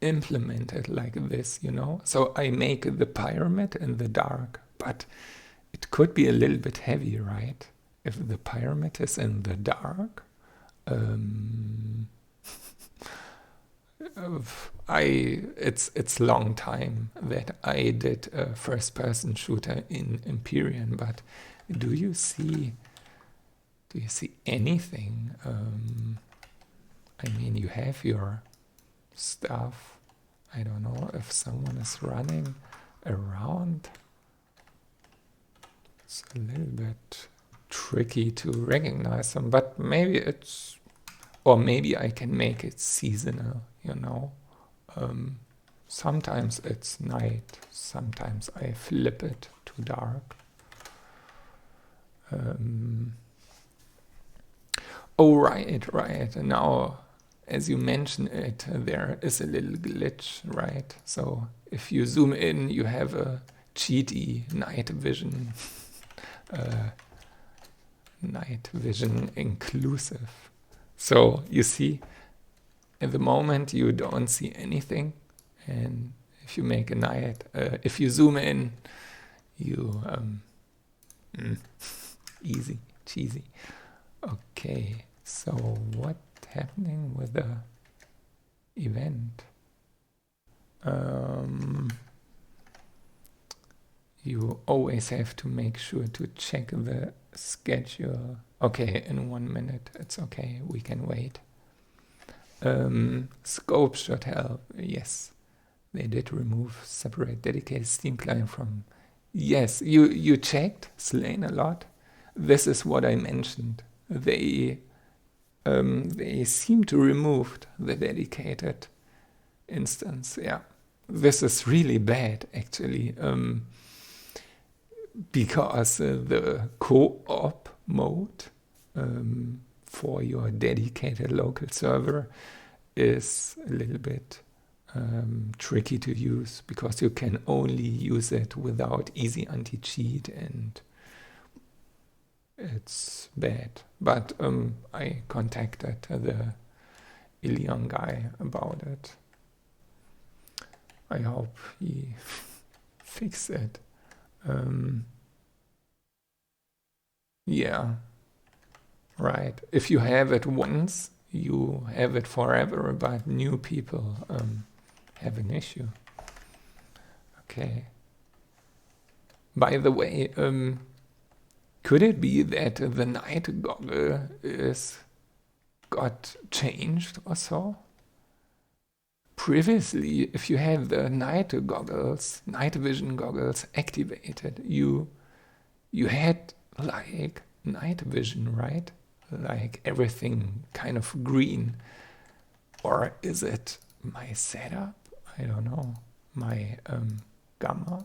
implement it like this, you know. So I make the pyramid in the dark, but it could be a little bit heavy, right? If the pyramid is in the dark, it's long time that I did a first-person shooter in Empyrion, but do you see anything? I mean, you have your stuff. I don't know if someone is running around. It's a little bit tricky to recognize them, but maybe it's, or maybe I can make it seasonal, you know. Sometimes it's night, sometimes I flip it to dark. Oh, right. Now, as you mentioned it, there is a little glitch, right? So if you zoom in, you have a cheaty night vision, night vision inclusive. So you see, at the moment you don't see anything, and if you make a night, if you zoom in, you easy, cheesy. Okay, so what happening with the event? You always have to make sure to check the schedule. Okay, in 1 minute, it's okay, we can wait. Scope should help, yes. They did remove separate dedicated Steam client from... Yes, you checked, Slain a lot. This is what I mentioned. They seem to remove the dedicated instance. Yeah, this is really bad actually, because the co-op mode for your dedicated local server is a little bit tricky to use, because you can only use it without easy anti-cheat, and it's bad. But I contacted the Ilion guy about it. I hope he fixes it. Yeah, right. If you have it once, you have it forever, but new people have an issue. Okay. By the way, could it be that the night goggle got changed or so? Previously, if you had the night goggles, night vision goggles activated, you had like night vision, right? Like everything kind of green. Or is it my setup? I don't know. My gamma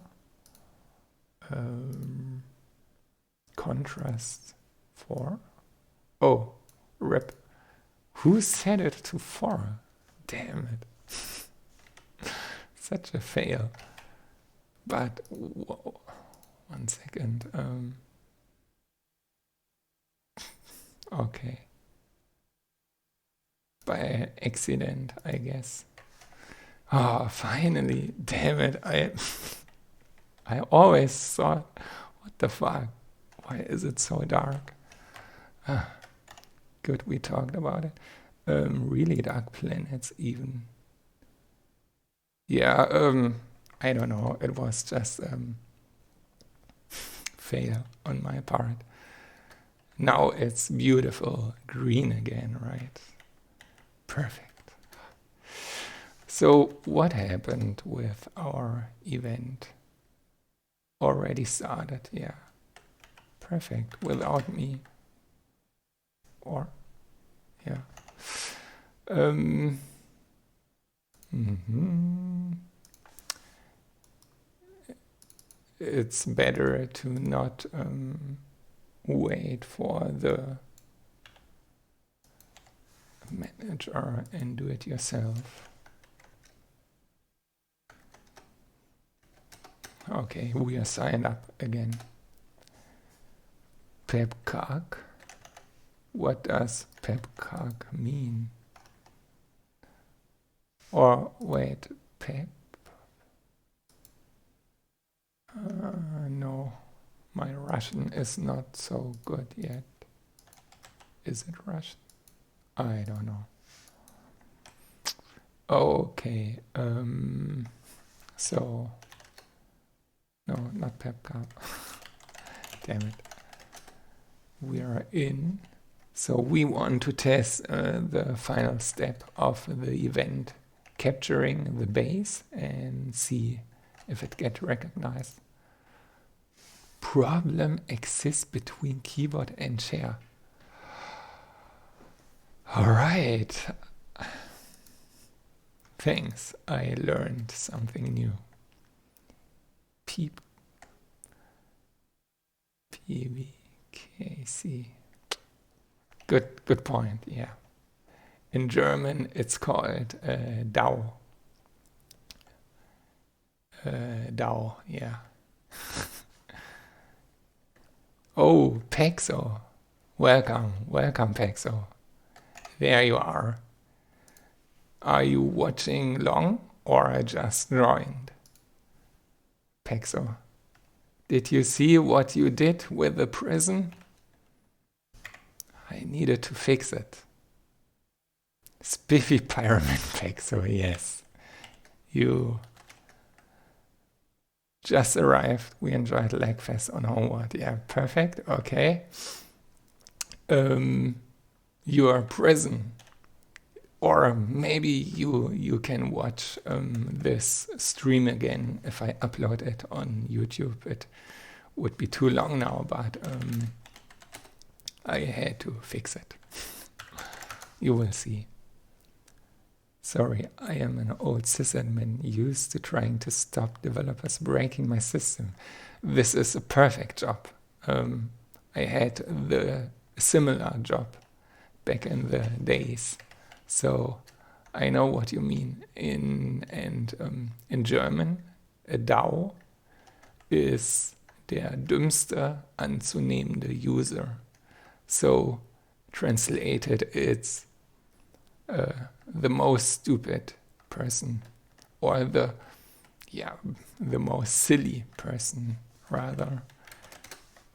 contrast 4. Oh, rep. Who set it to 4? Damn it. Such a fail. But whoa, 1 second. Okay. By accident, I guess. Oh, finally. Damn it. I always thought, what the fuck? Why is it so dark? Good, we talked about it. Really dark planets even. Yeah, I don't know. It was just fail on my part. Now it's beautiful green again, right? Perfect. So what happened with our event? Already started, yeah. Perfect, without me. Or, yeah. It's better to not wait for the manager and do it yourself. Okay, we are signed up again. Pepcog. What does Pepcog mean? Or wait, Pep? No, my Russian is not so good yet. Is it Russian? I don't know. Okay, so, no, not Pepcog. Damn it. We are in. So we want to test the final step of the event, capturing the base and see if it gets recognized. Problem exists between keyboard and chair. All right. Thanks, I learned something new. PVKC. Good point, yeah. In German, it's called DAO. DAO, yeah. Oh, Pexo. Welcome, Pexo. There you are. Are you watching long or just joined? Pexo. Did you see what you did with the prison? I needed to fix it. Spiffy Pyramid Pexo, yes. You just arrived. We enjoyed Lagfest on Homeward. Yeah, perfect. Okay. Your prison. Or maybe you can watch this stream again if I upload it on YouTube. It would be too long now, but I had to fix it. You will see. Sorry, I am an old sysadmin used to trying to stop developers breaking my system. This is a perfect job. I had the similar job back in the days. So I know what you mean. In German, a DAO is der dümmste anzunehmende user. So translated, it's the most stupid person, or the most silly person, rather,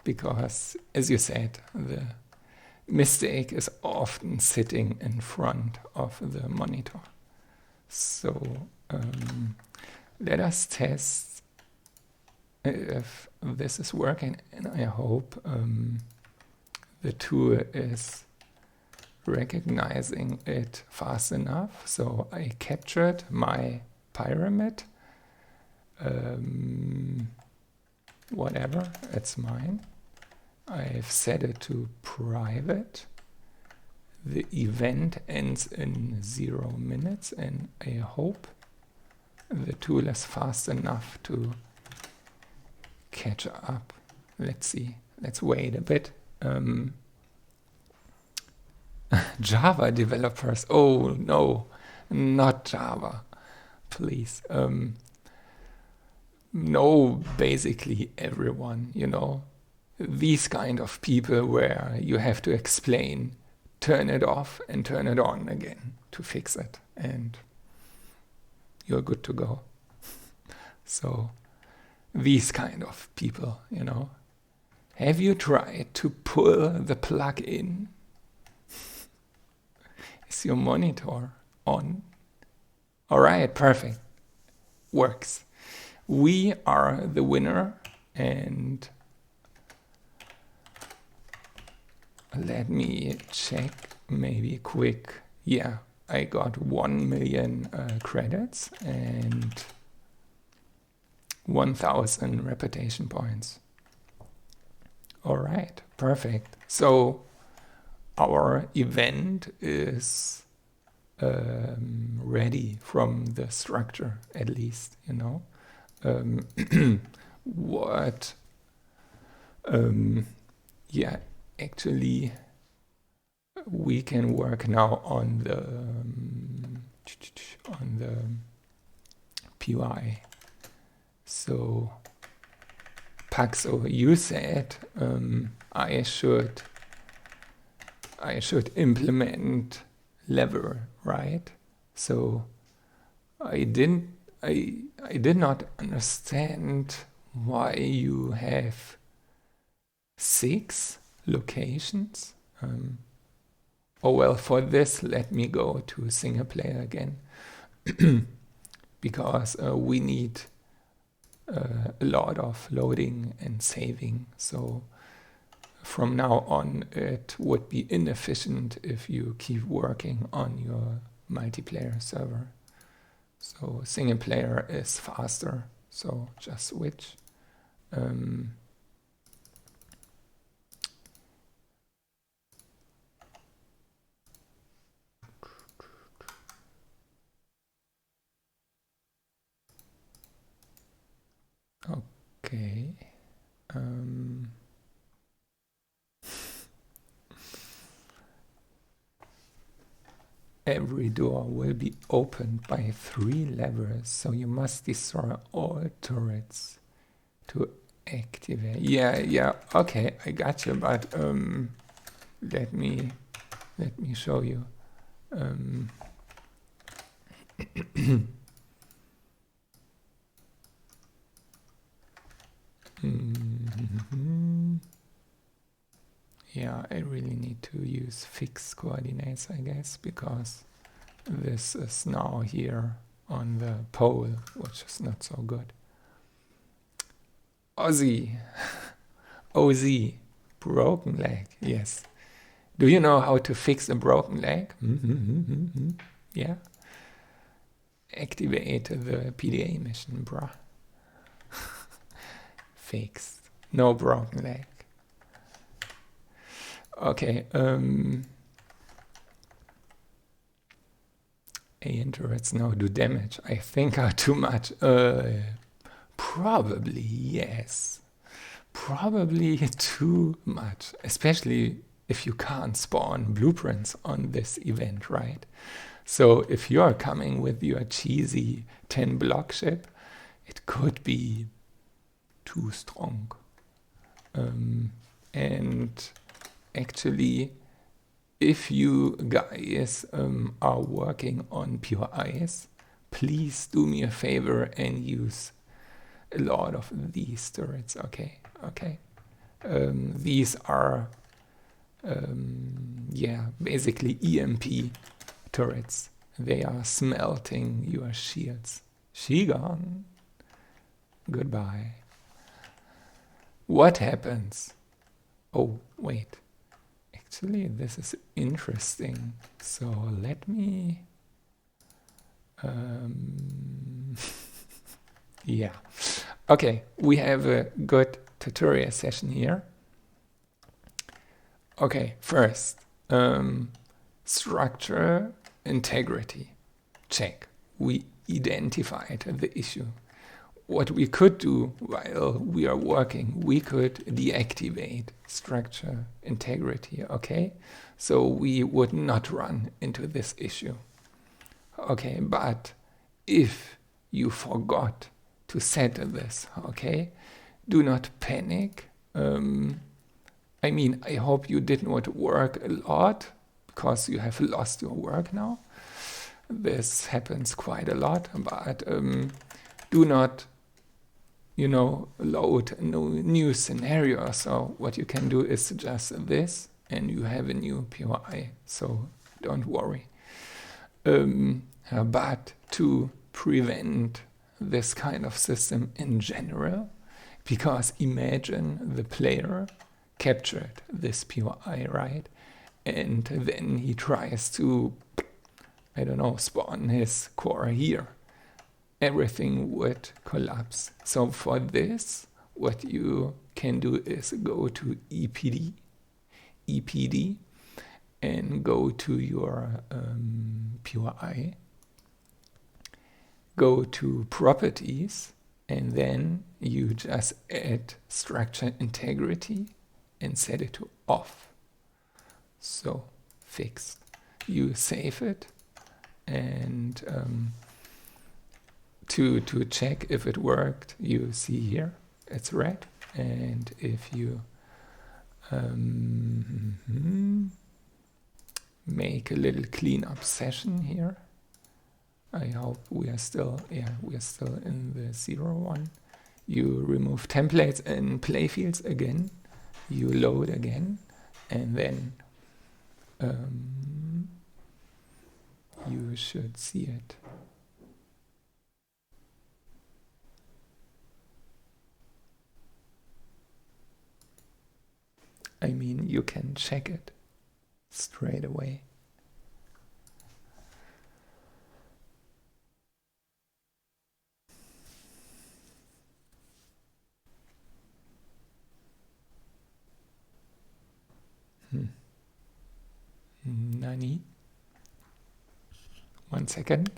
because, as you said, the mistake is often sitting in front of the monitor. So let us test if this is working, and I hope the tool is recognizing it fast enough. So I captured my pyramid, whatever, it's mine. I've set it to private. The event ends in 0 minutes, and I hope the tool is fast enough to catch up. Let's see. Let's wait a bit. Java developers. Oh no, not Java, please. No, basically everyone, you know. These kind of people where you have to explain, turn it off and turn it on again to fix it, and you're good to go. So these kind of people, you know. Have you tried to pull the plug in? Is your monitor on? All right, perfect. Works. We are the winner, and let me check maybe quick. Yeah, I got 1 million credits and 1,000 reputation points. All right, perfect. So our event is ready from the structure, at least, you know. What? Yeah, actually, we can work now on the POI. So, Paxo, you said I should implement lever, right? So I did not understand why you have 6 locations. Oh well, for this, let me go to single player again, because we need a lot of loading and saving. So from now on, it would be inefficient if you keep working on your multiplayer server. So single player is faster, so just switch. Okay. Every door will be opened by 3 levers, so you must destroy all turrets to activate. Yeah, okay, I got you, but let me show you. Yeah, I really need to use fixed coordinates, I guess, because this is now here on the pole, which is not so good. Ozzy, OZ, broken leg, yes. Do you know how to fix a broken leg? Yeah. Activate the PDA mission, bruh. Fixed. No broken leg. Okay, alien turrets now do damage. I think are too much. Probably yes. Probably too much. Especially if you can't spawn blueprints on this event, right? So if you're coming with your cheesy 10 block ship, it could be too strong. And actually, if you guys are working on POIs, please do me a favor and use a lot of these turrets. Okay. These are basically EMP turrets. They are smelting your shields. She gone. Goodbye. What happens? Oh, wait. Actually, this is interesting. So let me... yeah. Okay, we have a good tutorial session here. Okay, first, structure integrity. Check. We identified the issue. What we could do while we are working, we could deactivate structure integrity, okay? So we would not run into this issue. Okay, but if you forgot to set this, okay, do not panic. I mean, I hope you did not work a lot because you have lost your work now. This happens quite a lot, but do not, load a new scenario. So what you can do is just this, and you have a new POI. So don't worry. But to prevent this kind of system in general, because imagine the player captured this POI, right? And then he tries to, I don't know, spawn his core here. Everything would collapse. So for this, what you can do is go to EPD, and go to your POI, go to properties, and then you just add structure integrity and set it to off. So fixed. You save it, and to check if it worked, you see here it's red, and if you make a little cleanup session here, I hope we are still in the 0-1. You remove templates and playfields again, you load again, and then you should see it. I mean, you can check it straight away. Nani? 1 second.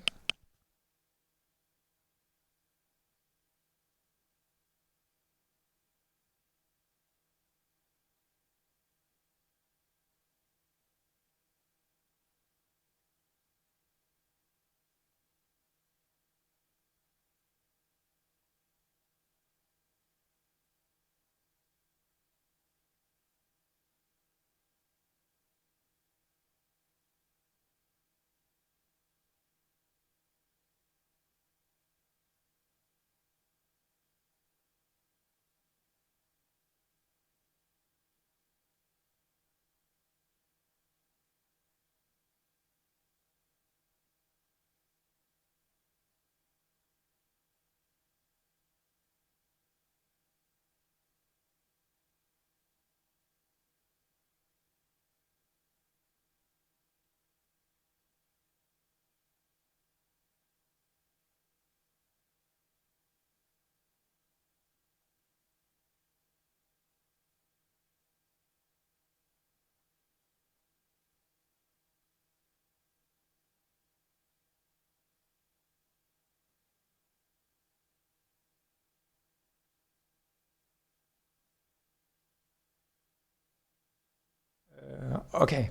Okay,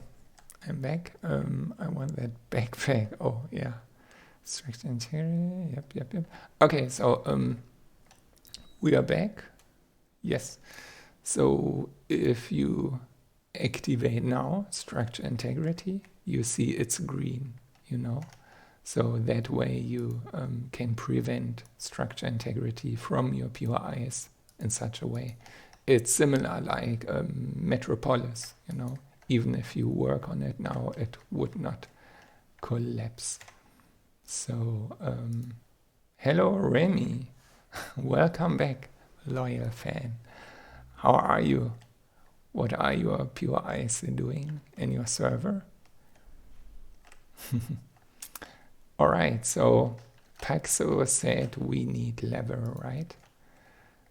I'm back. I want that backpack. Oh, yeah. Structure integrity. Yep. Okay, so we are back. Yes. So if you activate now structure integrity, you see it's green, you know. So that way you can prevent structure integrity from your POIs in such a way. It's similar like Metropolis, you know. Even if you work on it now, it would not collapse. So, hello Remy, welcome back, loyal fan. How are you? What are your POIs doing in your server? Alright, so Paxo said we need lever, right?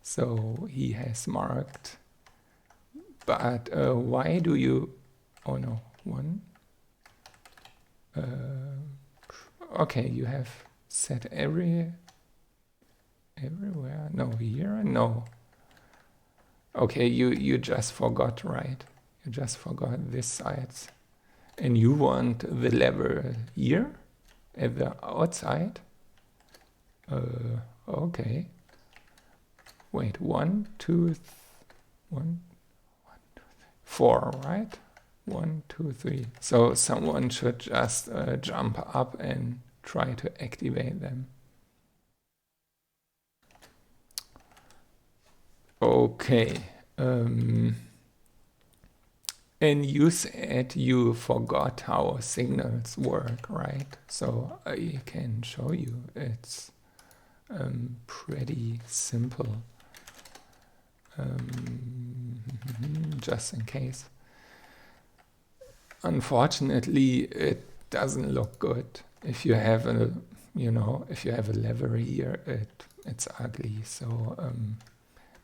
So he has marked, but why do you, oh no, 1? Okay, you have set everywhere, no, here, no. Okay, you just forgot, right? You just forgot this side. And you want the lever here at the outside? Okay. Wait, 1, 2, 1, 2, 3, 4, right? 1, 2, 3. So someone should just jump up and try to activate them. Okay. And you said you forgot how signals work, right? So I can show you. It's pretty simple. Just in case. Unfortunately, it doesn't look good. If you have a, if you have a lever here, it's ugly. So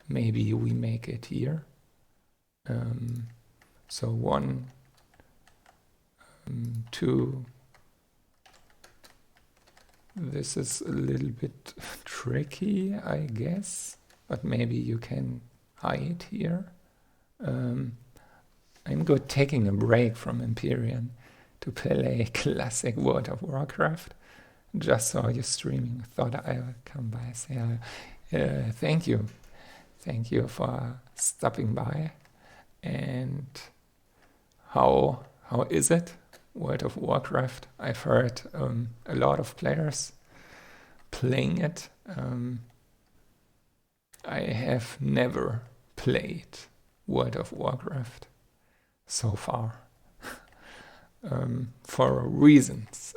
maybe we make it here. So 1, 2. This is a little bit tricky, I guess, but maybe you can hide here. I'm good taking a break from Empyrion to play classic World of Warcraft. Just saw you streaming, thought I would come by. Say, thank you. Thank you for stopping by. And how is it? World of Warcraft. I've heard a lot of players playing it. I have never played World of Warcraft so far for reasons.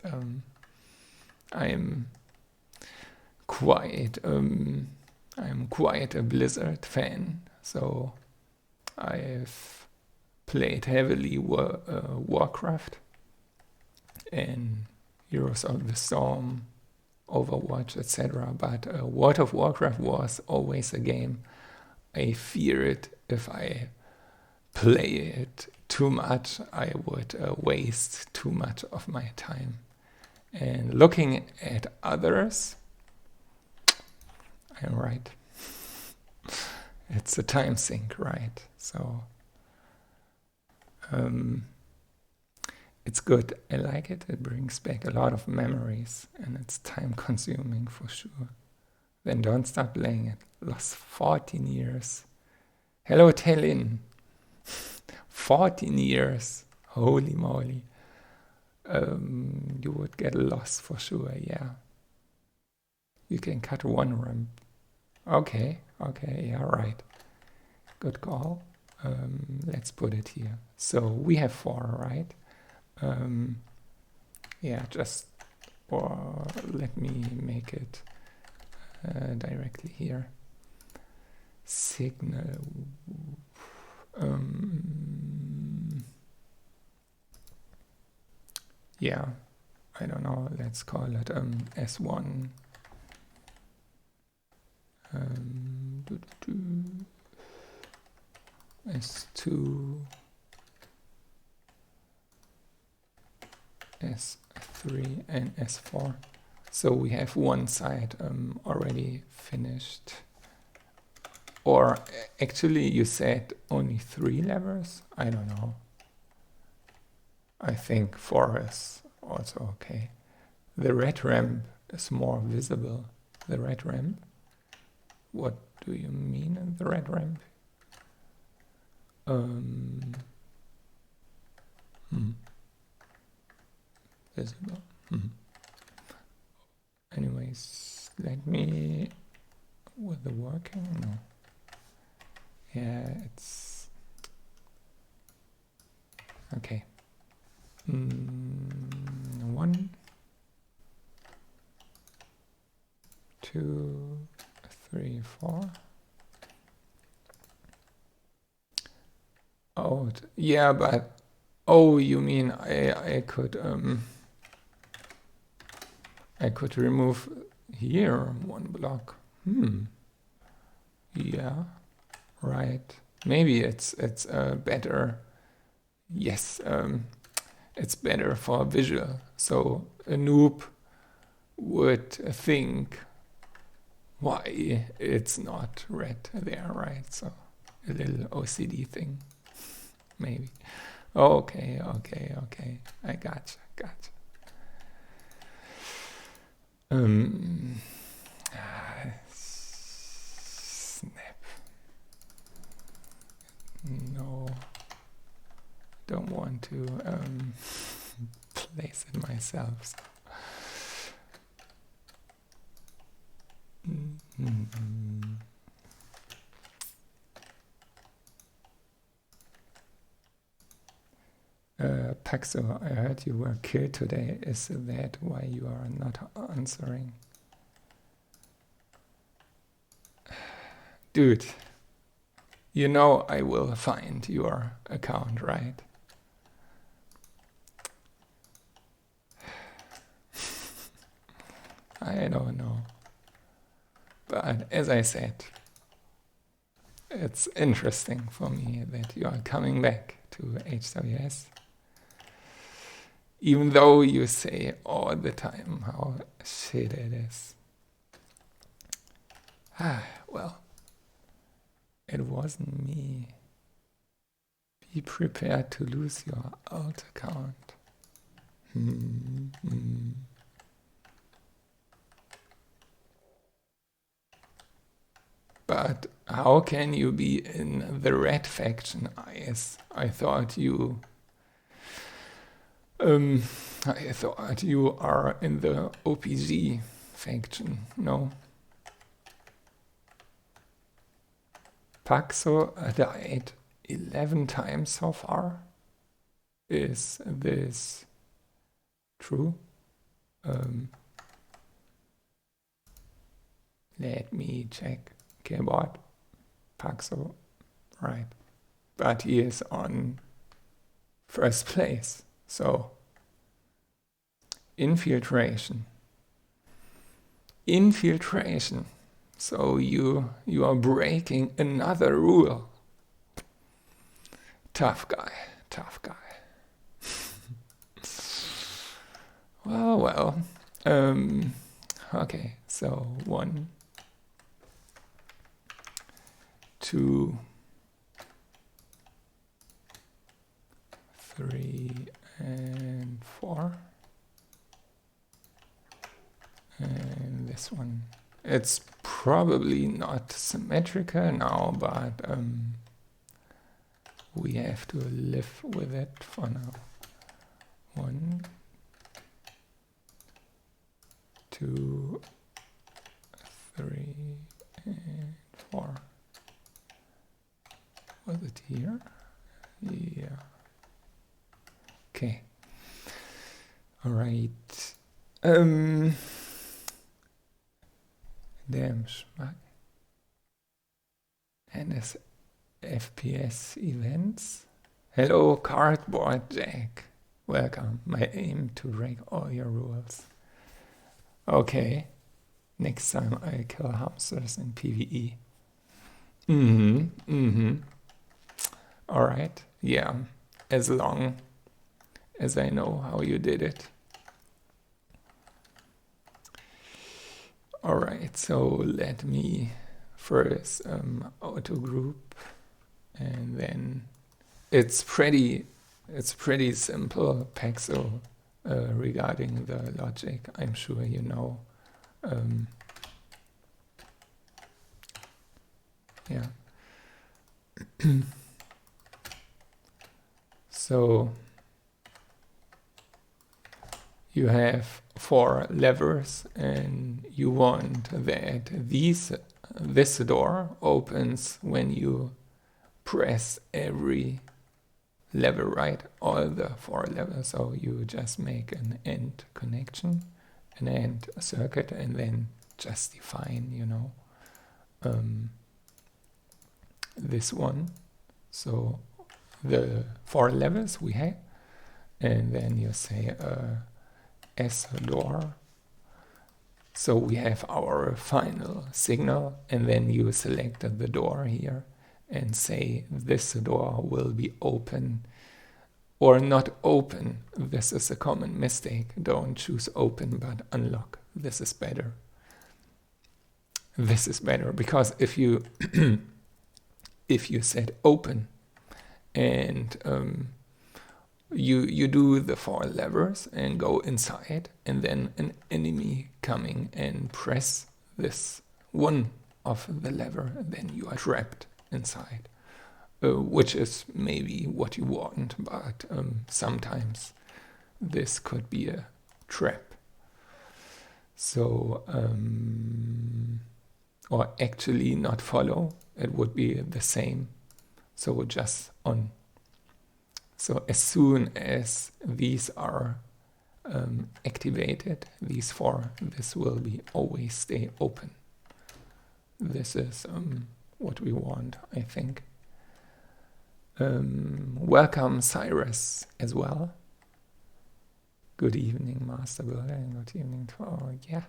I'm quite a Blizzard fan, so I've played heavily Warcraft and Heroes of the Storm, Overwatch, etc. But World of Warcraft was always a game I feared if I play it too much, I would waste too much of my time. And looking at others, I'm right. It's a time sink, right? So it's good. I like it. It brings back a lot of memories, and it's time consuming for sure. Then don't stop playing it. Lost 14 years. Hello, Telin. 14 years. Holy moly. You would get lost for sure, yeah. You can cut one ramp. Okay, yeah, right. Good call. Let's put it here. So we have 4, right? Yeah, or let me make it directly here. Signal. Yeah, I don't know, let's call it S1. S2, S3, and S4. So we have one side already finished. Or actually you said only 3 levers? I don't know. I think 4 is also okay. The red ramp is more visible. The red ramp? What do you mean in the red ramp? Visible. Anyways, let me... With the working? No. Yeah, it's... Okay. 1, 2, 3, 4. Oh, yeah, but... Oh, you mean I could remove here 1 block. Yeah, right. Maybe it's better. Yes, it's better for visual. So a noob would think why it's not red there, right? So a little OCD thing, maybe. Okay. I gotcha. Snap. No, don't want to place it myself. So. Paxo, I heard you were killed today. Is that why you are not answering? Dude, you know I will find your account, right? I don't know. But as I said, it's interesting for me that you are coming back to HWS. Even though you say all the time how shit it is. Well, it wasn't me. Be prepared to lose your alt account. But how can you be in the red faction, IS? I thought you are in the OPG faction, no? Paxo died 11 times so far. Is this true? Let me check. Keyboard. Paxo. Right. But he is on first place. So infiltration. So you are breaking another rule. Tough guy. Well. Okay, so 1, 2, 3, and 4. And this one. It's probably not symmetrical now, but we have to live with it for now. 1, 2, 3, and 4. Was it here? Yeah. Okay. All right. Damn schmuck. And this FPS events. Hello, Cardboard Jack. Welcome. My aim to break all your rules. Okay. Next time I kill hamsters in PvE. Alright. Yeah. As long as I know how you did it. Alright, so let me first auto group, and then it's pretty simple, Paxo, regarding the logic. I'm sure you know. Yeah. So you have 4 levers, and you want that this door opens when you press every lever, right? All the 4 levers. So you just make an AND connection, an AND circuit, and then just define, this one. So the 4 levels we have, and then you say S door. So we have our final signal, and then you select the door here and say this door will be open or not open. This is a common mistake. Don't choose open but unlock. This is better. Because if you if you said open and you do the 4 levers and go inside, and then an enemy coming and press this one of the lever, then you are trapped inside, which is maybe what you want, but sometimes this could be a trap. So or actually not follow, it would be the same. So just on. So as soon as these are activated, these 4, this will be always stay open. This is what we want, I think. Welcome Cyrus as well. Good evening, Master Builder. Good evening. Oh, yeah.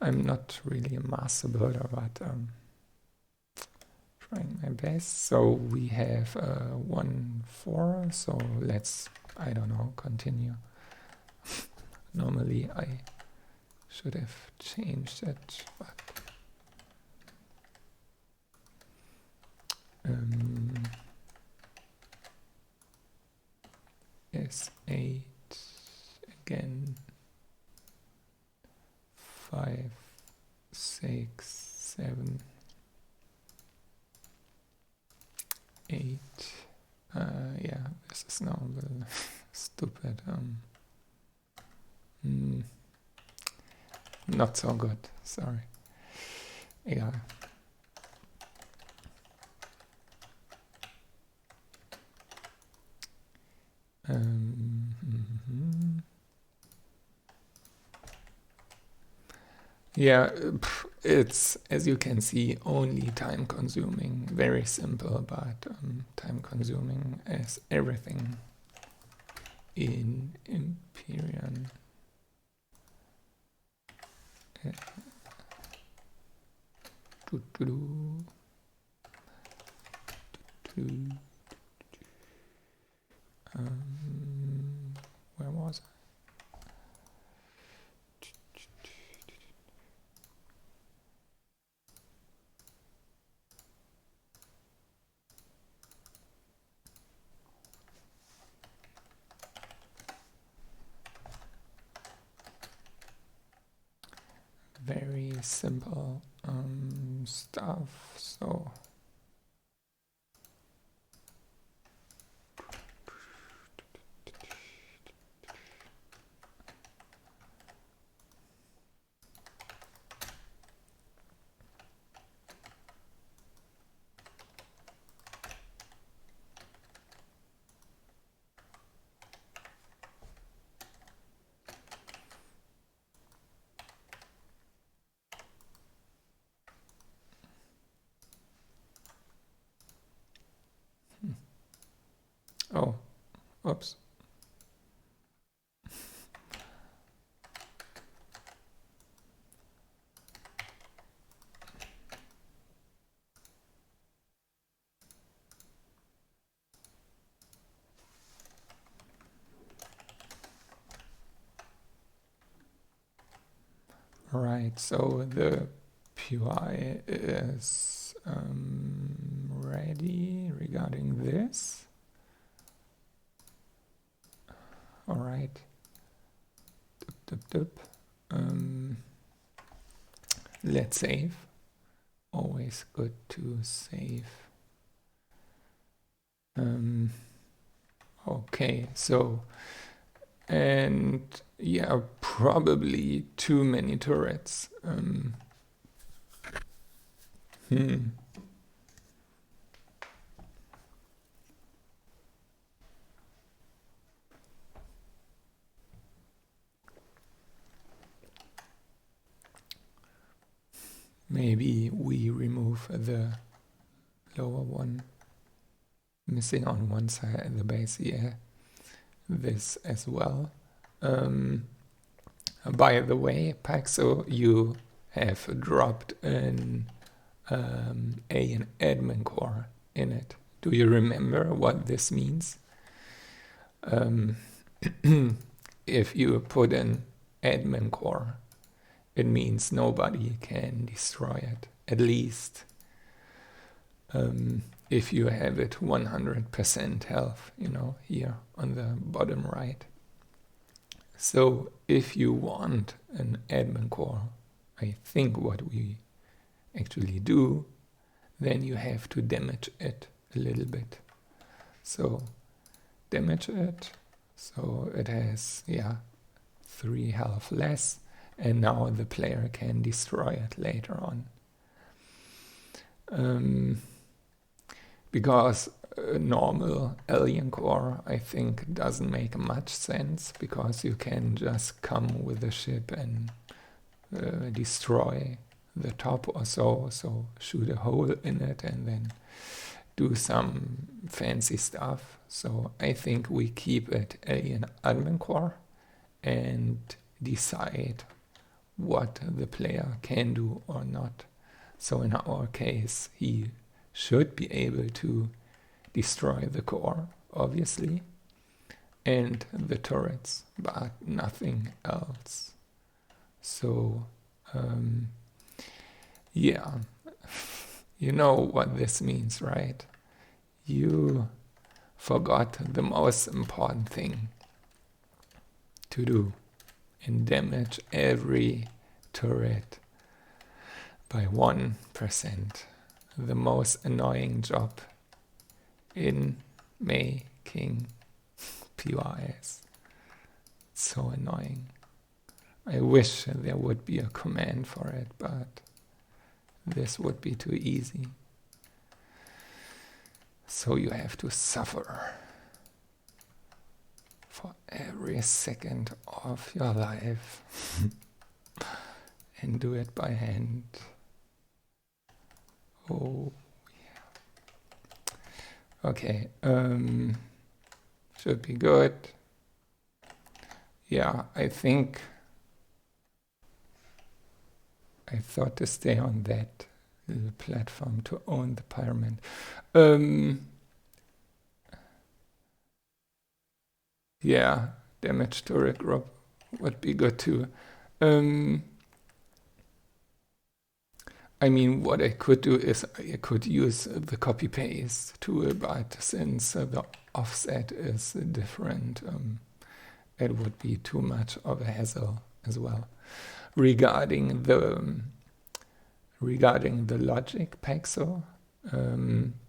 I'm not really a Master Builder, but trying my best. So we have 1, 4. So let's, I don't know, continue. Normally I should have changed it, but S8 again, 5, 6, 7, 8. Yeah, this is now a little stupid. Not so good, sorry. Yeah. Yeah, it's, as you can see, only time consuming, very simple, but time consuming as everything in Empyrion. Where was I? Very simple stuff. So oh, oops. Right, so the POI is ready regarding this. All right. Let's save. Always good to save. Okay, so, and yeah, probably too many turrets. Maybe we remove the lower one, missing on one side at the base, yeah, this as well. By the way, Paxo, you have dropped an admin core in it. Do you remember what this means? If you put an admin core, it means nobody can destroy it. At least if you have it 100% health, you know, here on the bottom right. So if you want an admin core, I think what we actually do, then you have to damage it a little bit. So damage it, so it has, yeah, 3 health less, and now the player can destroy it later on. Because a normal alien core, I think, doesn't make much sense, because you can just come with a ship and destroy the top or so shoot a hole in it and then do some fancy stuff. So I think we keep it alien admin core and decide what the player can do or not. So in our case, he should be able to destroy the core, obviously, and the turrets, but nothing else. So, yeah, you know what this means, right? You forgot the most important thing to do and damage every turret by 1%. The most annoying job in making POIs. So annoying. I wish there would be a command for it, but this would be too easy. So you have to suffer for every second of your life and do it by hand. Oh, yeah. Okay, should be good. Yeah, I think I thought to stay on that little platform to own the pyramid. Yeah, damage turret group would be good too. I mean, what I could do is I could use the copy-paste tool, but since the offset is different, it would be too much of a hassle as well. Regarding the logic paxo,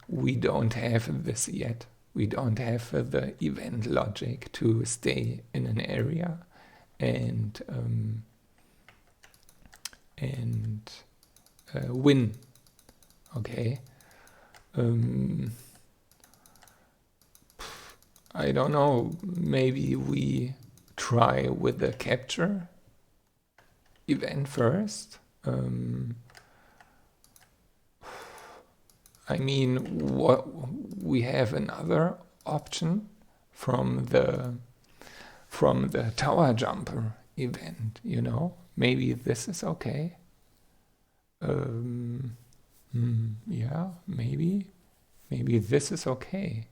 we don't have this yet. We don't have the event logic to stay in an area and win. Okay. I don't know. Maybe we try with the capture event first. I mean, what we have another option from the tower jumper event. You know, maybe this is okay. Yeah, maybe this is okay.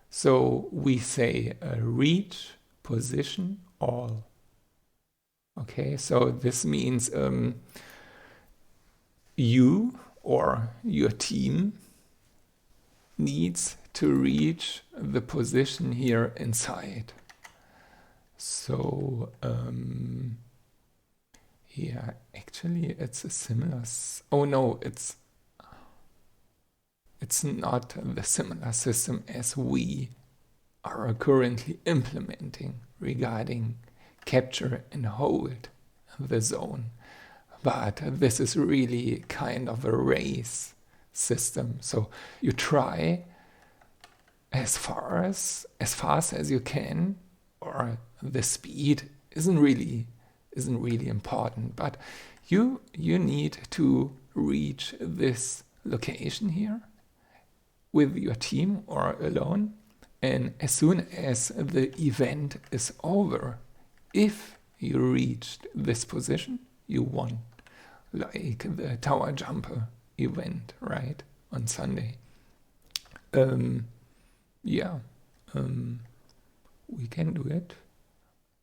So we say reach position all. Okay, so this means you or your team needs to reach the position here inside. So yeah, actually it's a similar, oh no, it's not the similar system as we are currently implementing regarding capture and hold the zone. But this is really kind of a race system. So you try as fast as you can, or the speed isn't really important, but you need to reach this location here with your team or alone, and as soon as the event is over, if you reached this position, you won. Like the tower jumper event, right, on Sunday. Yeah, we can do it,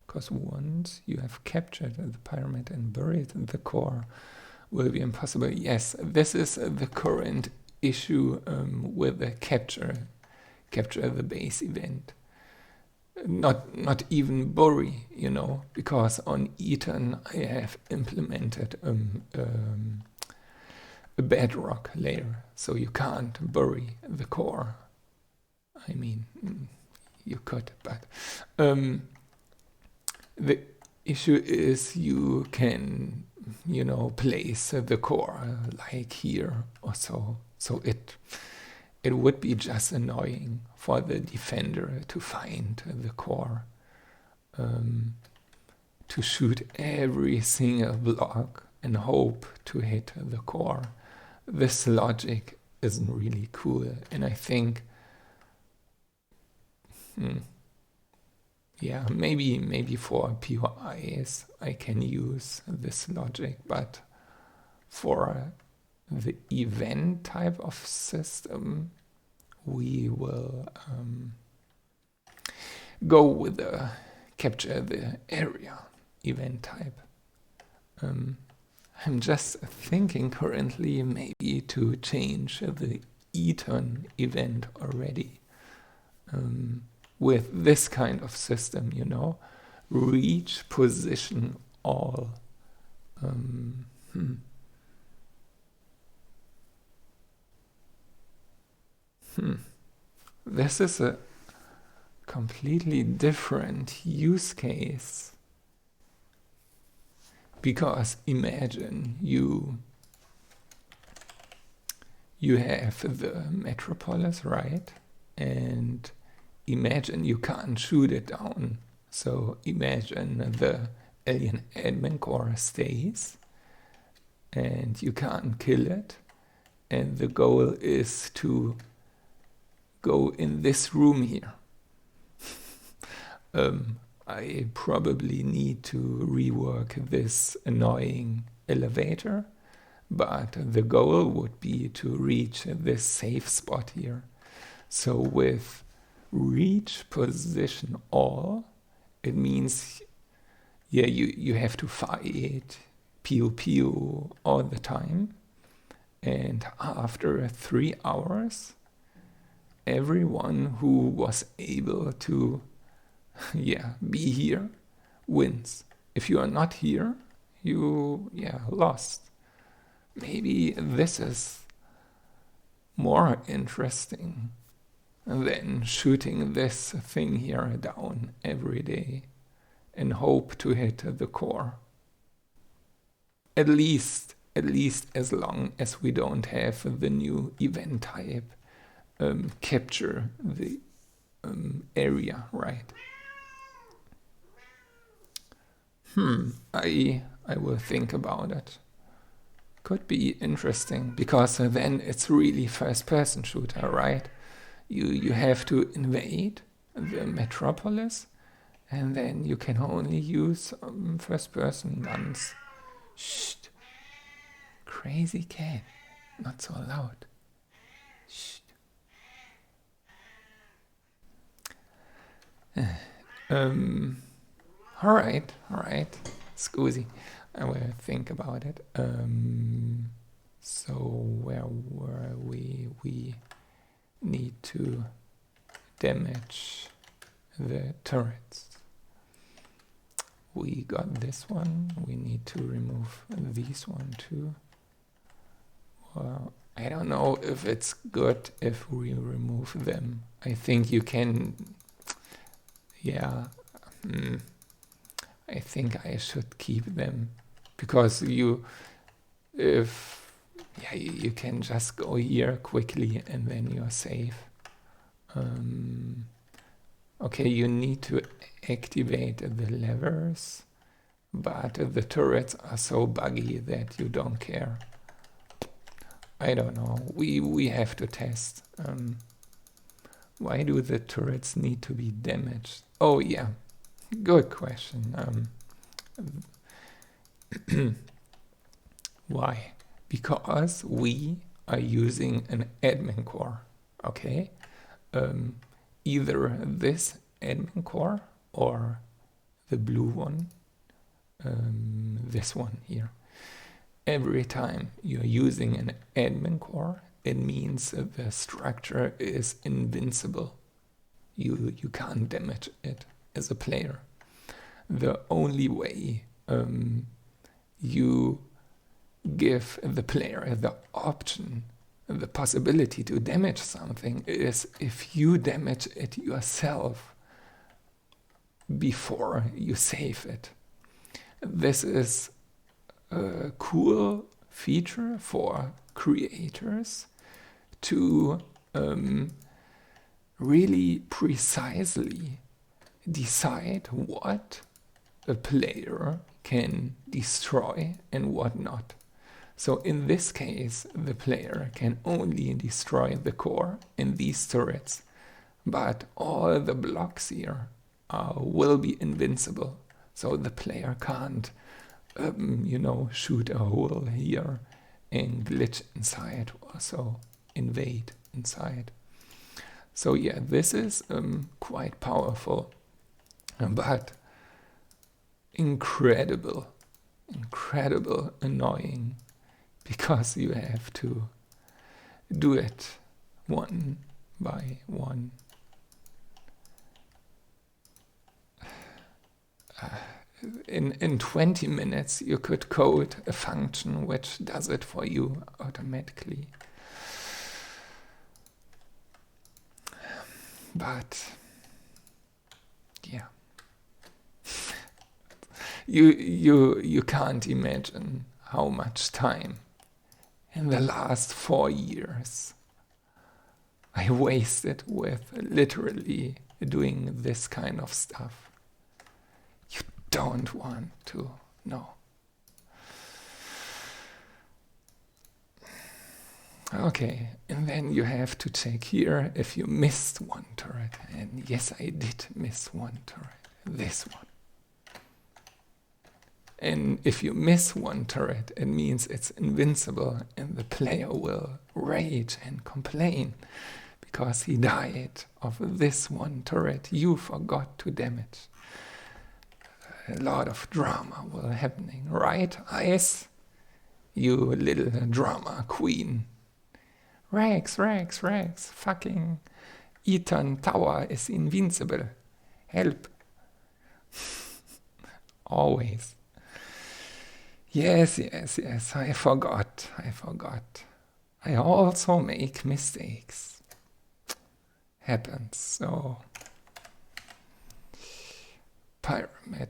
because once you have captured the pyramid and buried the core, will be impossible. Yes, this is the current issue with the capture the base event. Not even bury, you know, because on Ethan I have implemented a bedrock layer, so you can't bury the core. I mean, you could, but the issue is you can, you know, place the core like here or so it it would be just annoying for the defender to find the core, to shoot every single block and hope to hit the core. This logic isn't really cool, and I think, yeah, maybe for POIs I can use this logic, but for the event type of system, we will go with the capture the area event type. I'm just thinking currently maybe to change the Eton event already. With this kind of system, you know, reach, position, all. This is a completely different use case. Because imagine you have the metropolis, right? And imagine you can't shoot it down. So imagine the alien admin core stays and you can't kill it. And the goal is to go in this room here. I probably need to rework this annoying elevator, but the goal would be to reach this safe spot here. So with reach, position, all, it means, yeah, you have to fight pew pew all the time. And after 3 hours, everyone who was able to be here wins. If you are not here, you lost. Maybe this is more interesting than shooting this thing here down every day and hope to hit the core. At least as long as we don't have the new event type capture the area, right? I will think about it. Could be interesting, because then it's really first-person shooter, right? You have to invade the metropolis, and then you can only use first-person guns. Shh. Crazy cat. Not so loud. Shh. All right. Scusi. I will think about it. So where were we? We need to damage the turrets. We got this one. We need to remove this one too. Well, I don't know if it's good if we remove them. I think you can. I think I should keep them, because you can just go here quickly and then you're safe. Okay, you need to activate the levers, but the turrets are so buggy that you don't care. I don't know. We have to test. Why do the turrets need to be damaged? Oh yeah, good question. Why? Because we are using an admin core, okay? Either this admin core or the blue one, this one here. Every time you're using an admin core, it means that the structure is invincible. You can't damage it as a player. The only way you give the player the option, the possibility to damage something, is if you damage it yourself before you save it. This is a cool feature for creators to really precisely decide what a player can destroy and what not. So in this case, the player can only destroy the core in these turrets, but all the blocks here will be invincible. So the player can't, shoot a hole here and glitch inside or so invade inside. So yeah, this is quite powerful, but incredible annoying, because you have to do it one by one. In 20 minutes you could code a function which does it for you automatically. But yeah, you can't imagine how much time in the last 4 years I wasted with literally doing this kind of stuff. You don't want to know. Okay, and then you have to check here if you missed one turret. And yes, I did miss one turret. This one. And if you miss one turret, it means it's invincible, and the player will rage and complain because he died of this one turret you forgot to damage. A lot of drama will happening, right, Ice? You little drama queen. Rex, fucking Eton Tower is invincible. Help. Always. Yes, I forgot. I also make mistakes. Happens, so... Pyramid.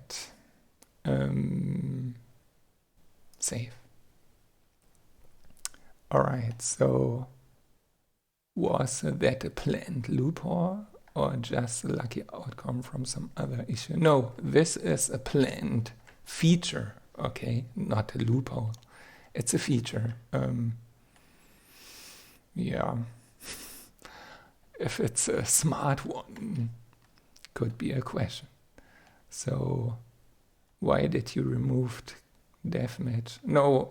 Save. Alright, so... Was that a planned loophole or just a lucky outcome from some other issue? No, this is a planned feature, okay? Not a loophole. It's a feature. Yeah. If it's a smart one, could be a question. So, why did you remove deathmatch? No,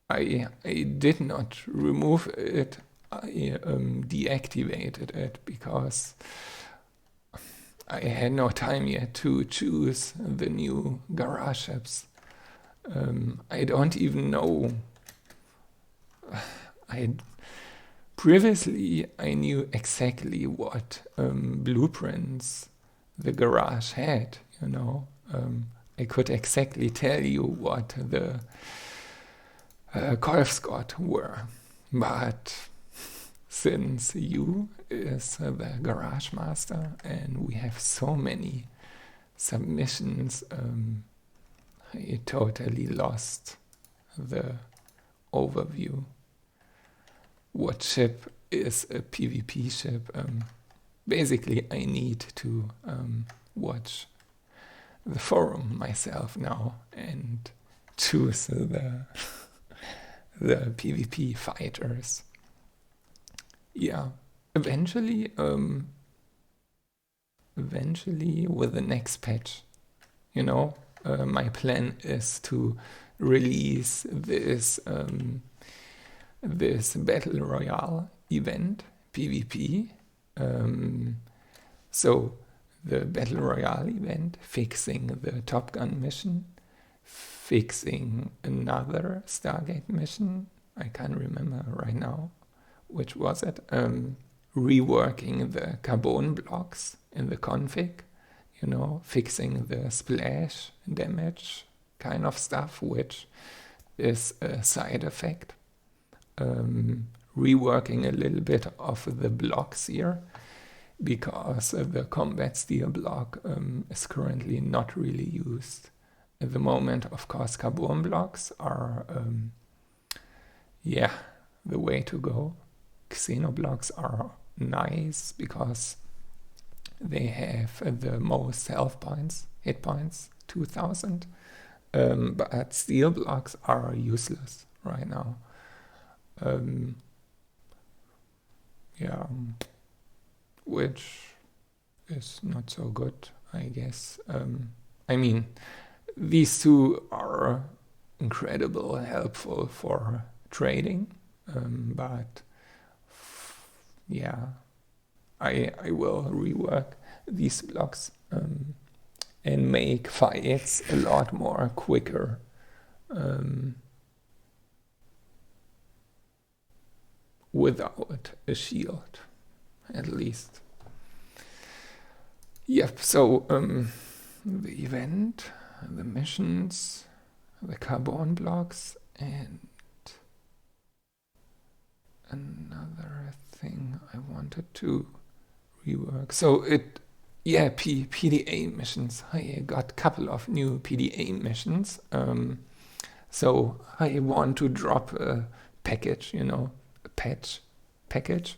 I did not remove it. I deactivated it because I had no time yet to choose the new garage ships. I don't even know. Previously I knew exactly what blueprints the garage had, you know. I could exactly tell you what the Kolfskott were, but since you is the garage master and we have so many submissions, I totally lost the overview. What ship is a PvP ship? Basically, I need to watch the forum myself now and choose the PvP fighters. Yeah, eventually with the next patch, you know, my plan is to release this Battle Royale event, PvP. So the Battle Royale event, fixing the Top Gun mission, fixing another Stargate mission, I can't remember right now, which was it, reworking the carbon blocks in the config, you know, fixing the splash damage kind of stuff, which is a side effect. Reworking a little bit of the blocks here, because the combat steel block is currently not really used. At the moment, of course, carbon blocks are, the way to go. Xenoblocks are nice because they have the most health points, hit points, 2000. But steel blocks are useless right now. Yeah, which is not so good, I guess. I mean, these two are incredibly helpful for trading, but yeah, I will rework these blocks and make fights a lot more quicker. Without a shield, at least. Yep, so the event, the missions, the carbon blocks, and another thing I wanted to rework. So PDA missions. I got a couple of new PDA missions. So I want to drop a package, a package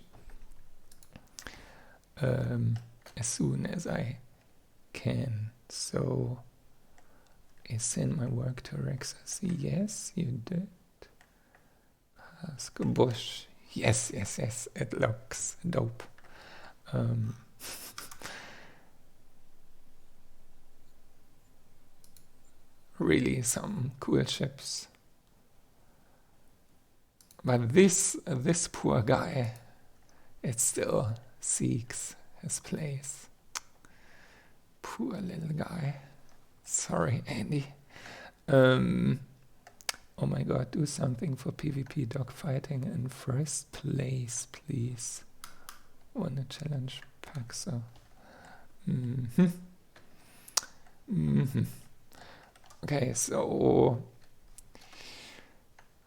as soon as I can. So I send my work to RexXxuS. Yes, you did. Ask a bush. Yes. It looks dope. Really some cool ships. But this poor guy, it still seeks his place. Poor little guy. Sorry, Andy. Oh my god, do something for PvP dogfighting in first place, please. Wanna challenge Paxo. Okay, so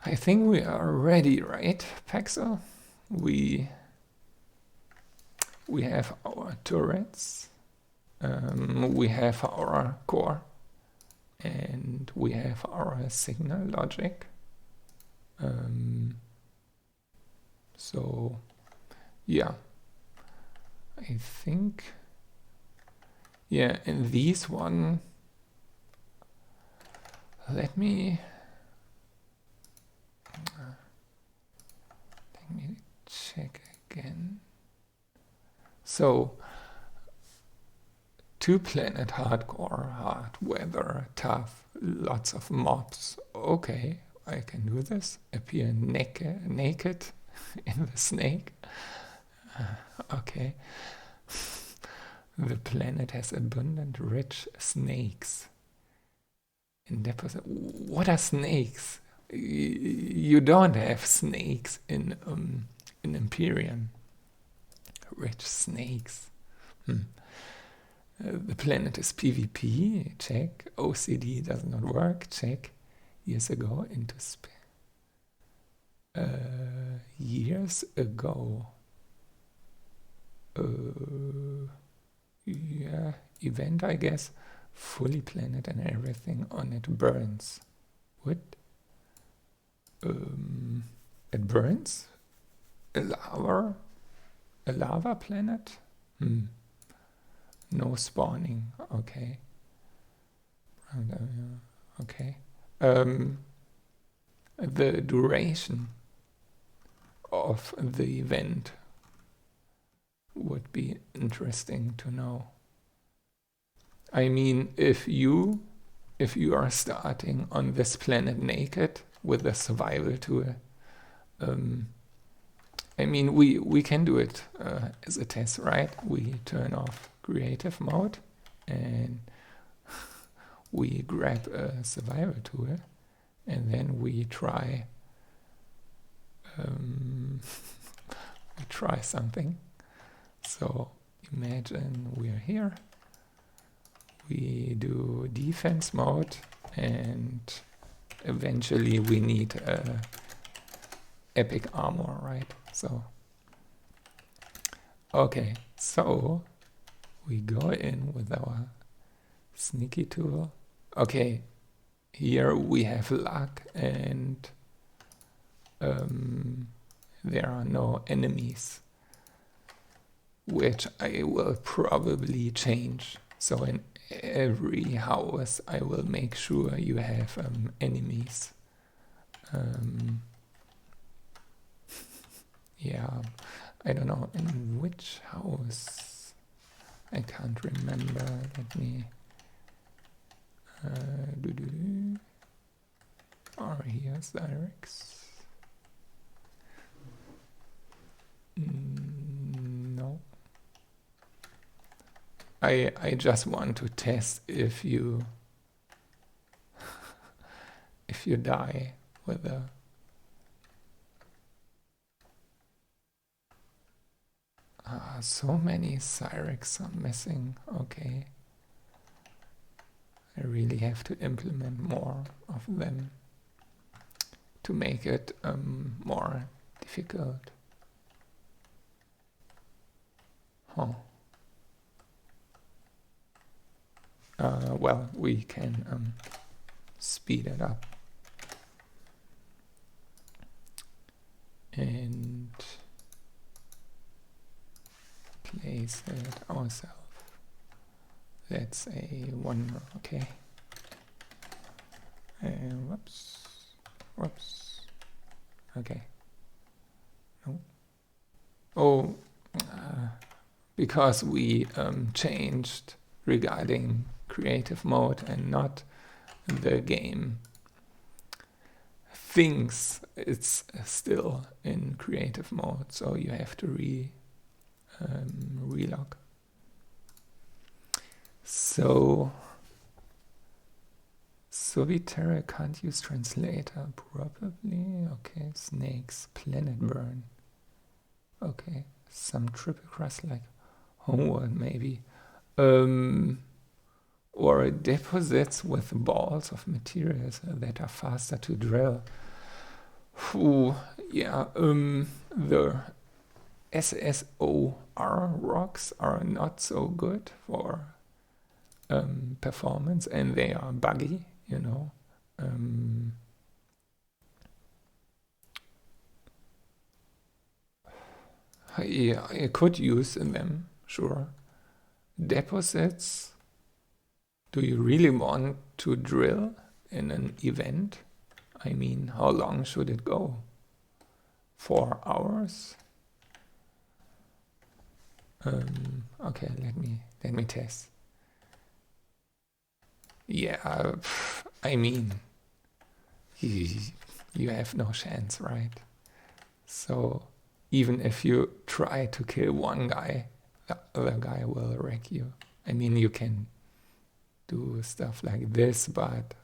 I think we are ready, right, Paxo? We have our turrets, we have our core, and we have our signal logic. So yeah, I think, yeah, and these one, let me check again. So 2-planet hardcore, hard weather, tough, lots of mobs. Okay, I can do this. Appear naked in the snake. Okay. The planet has abundant, rich snakes. In deposit. What are snakes? You don't have snakes in Empyrion. Rich snakes. The planet is PvP. Check. OCD does not work. Check. Years ago into space. Years ago. Yeah, event, I guess. Fully planet and everything on it burns. What? It burns? A lava planet? No spawning. Okay. Okay. The duration of the event would be interesting to know. I mean, if you are starting on this planet naked with a survival tool, I mean, we can do it as a test, right? We turn off creative mode and we grab a survival tool and then we try something. So imagine we're here. We do defense mode and eventually we need epic armor, right? So, okay, so we go in with our sneaky tool. Okay, here we have luck and there are no enemies, which I will probably change. So in every house I will make sure you have enemies. Yeah, I don't know in which house. I can't remember. Let me here's Direct. No. I just want to test if you if you die with a so many Cyrex are missing. Okay. I really have to implement more of them to make it more difficult. Huh. Well, we can speed it up. And place it ourselves. Let's say 1, okay. Whoops. Okay. No. Oh, because we changed regarding creative mode and not the game thinks it's still in creative mode, so you have to relog. So Solitaire can't use translator, probably. Okay, snakes, planet burn. Okay, some triple cross like homeworld maybe. Or deposits with balls of materials that are faster to drill. Ooh, yeah, the SSOR rocks are not so good for performance, and they are buggy, you know. Yeah, I could use them, sure. Deposits. Do you really want to drill in an event? I mean, how long should it go? 4 hours? Okay, let me test. Yeah, I mean, you have no chance, right? So even if you try to kill one guy, the other guy will wreck you. I mean, you can do stuff like this, but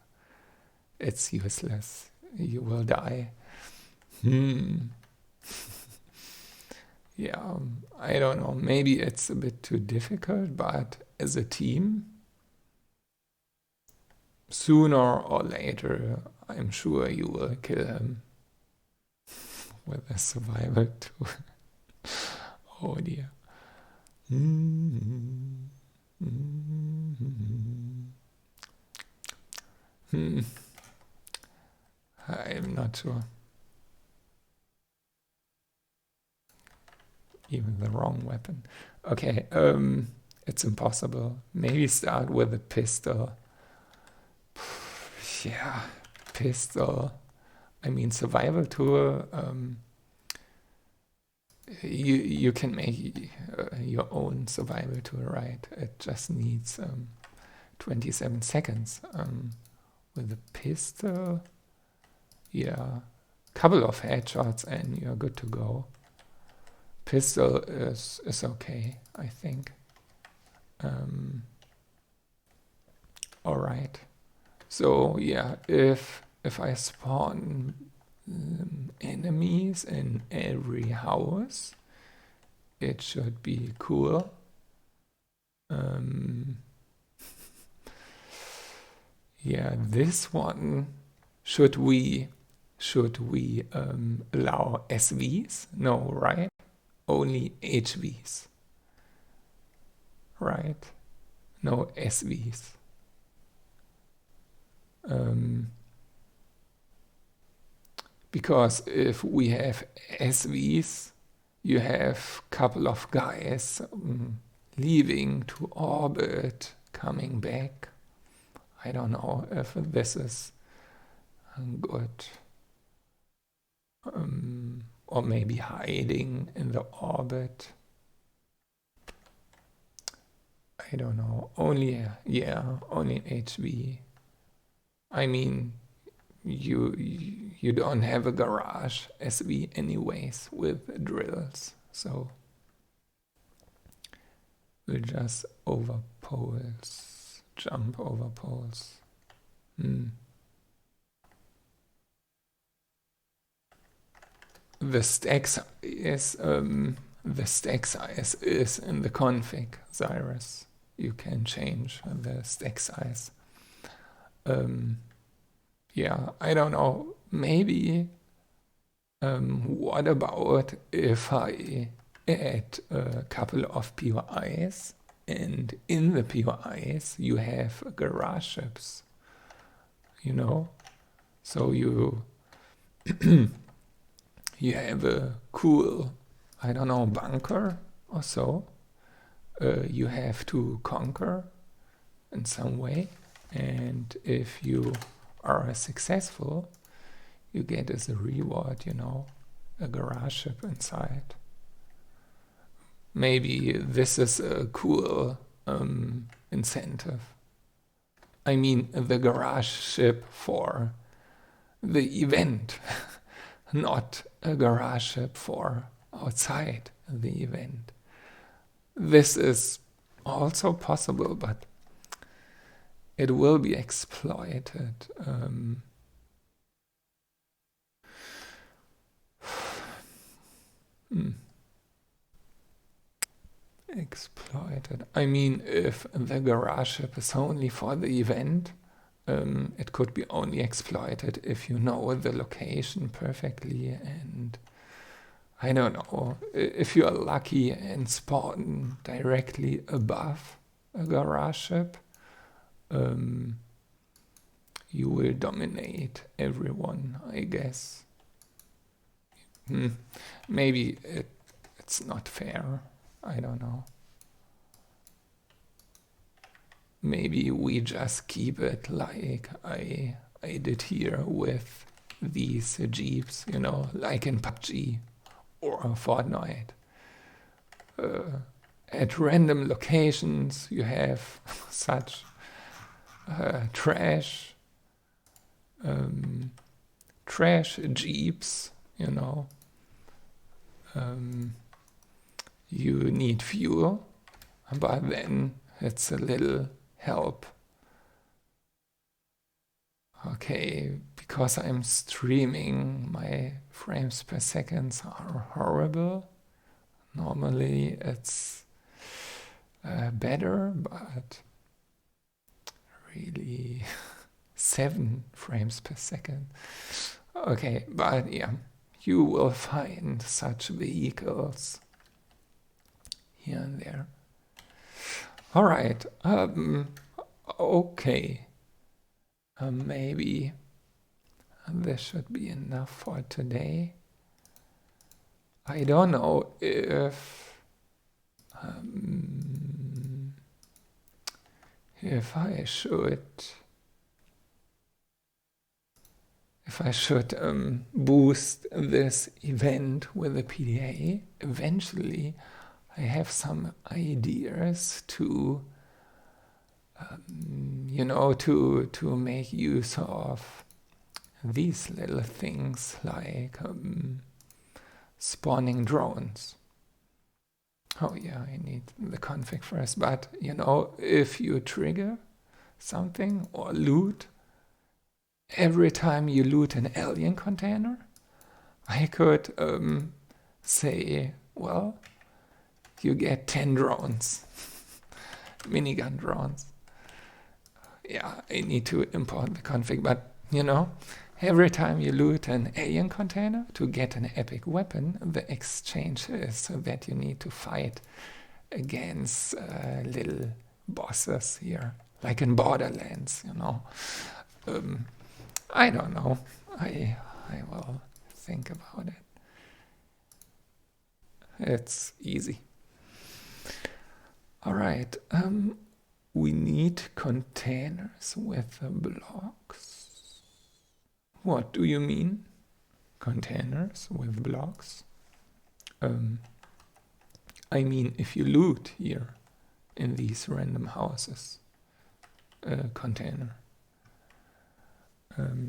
it's useless. You will die. Yeah, I don't know. Maybe it's a bit too difficult, but as a team, sooner or later, I'm sure you will kill him with a survival tool. Oh dear. I'm not sure. Even the wrong weapon. Okay, it's impossible. Maybe start with a pistol. Yeah, pistol. I mean, survival tool. You can make your own survival tool, right? It just needs 27 seconds. With a pistol, yeah, couple of headshots and you're good to go. Pistol is okay, I think. All right. So yeah, if I spawn enemies in every house, it should be cool. Yeah, this one, should we allow SVs? No, right? Only HVs, right? No SVs. Because if we have SVs, you have a couple of guys leaving to orbit, coming back. I don't know if this is good. Or maybe hiding in the orbit. I don't know. Only in HV. I mean, you don't have a garage SV anyways with drills, so we'll just over poles, jump over poles. The stack size is in the config, Cyrus. You can change the stack size. Yeah, I don't know. Maybe. What about if I add a couple of POIs, and in the POIs you have garage ships, you know? So you you have a cool, I don't know, bunker or so. You have to conquer in some way, and if you are successful, you get as a reward, you know, a garage ship inside. Maybe this is a cool incentive. I mean, the garage ship for the event, not a garage ship for outside the event. This is also possible, but it will be exploited. Exploited. I mean, if the garage ship is only for the event, it could be only exploited if you know the location perfectly, and I don't know, if you are lucky and spawn directly above a garage ship, you will dominate everyone, I guess. Maybe it's not fair. I don't know. Maybe we just keep it like I did here with these jeeps, you know, like in PUBG or Fortnite. At random locations you have such trash jeeps, you know. You need fuel, but then it's a little help. Okay, because I'm streaming, my frames per second are horrible. Normally it's better, but really 7 frames per second. Okay, but yeah, you will find such vehicles here and there. All right. Okay. Maybe this should be enough for today. I don't know if I should boost this event with a PDA. Eventually, I have some ideas to, you know, to make use of these little things like spawning drones. Oh yeah, I need the config first, but you know, if you trigger something or loot, every time you loot an alien container, I could say, well, you get 10 drones, minigun drones. Yeah, I need to import the config, but you know, every time you loot an alien container to get an epic weapon, the exchange is so that you need to fight against little bosses here, like in Borderlands, you know. I don't know. I will think about it. It's easy. All right. We need containers with blocks. What do you mean? Containers with blocks? I mean, if you loot here in these random houses, a container.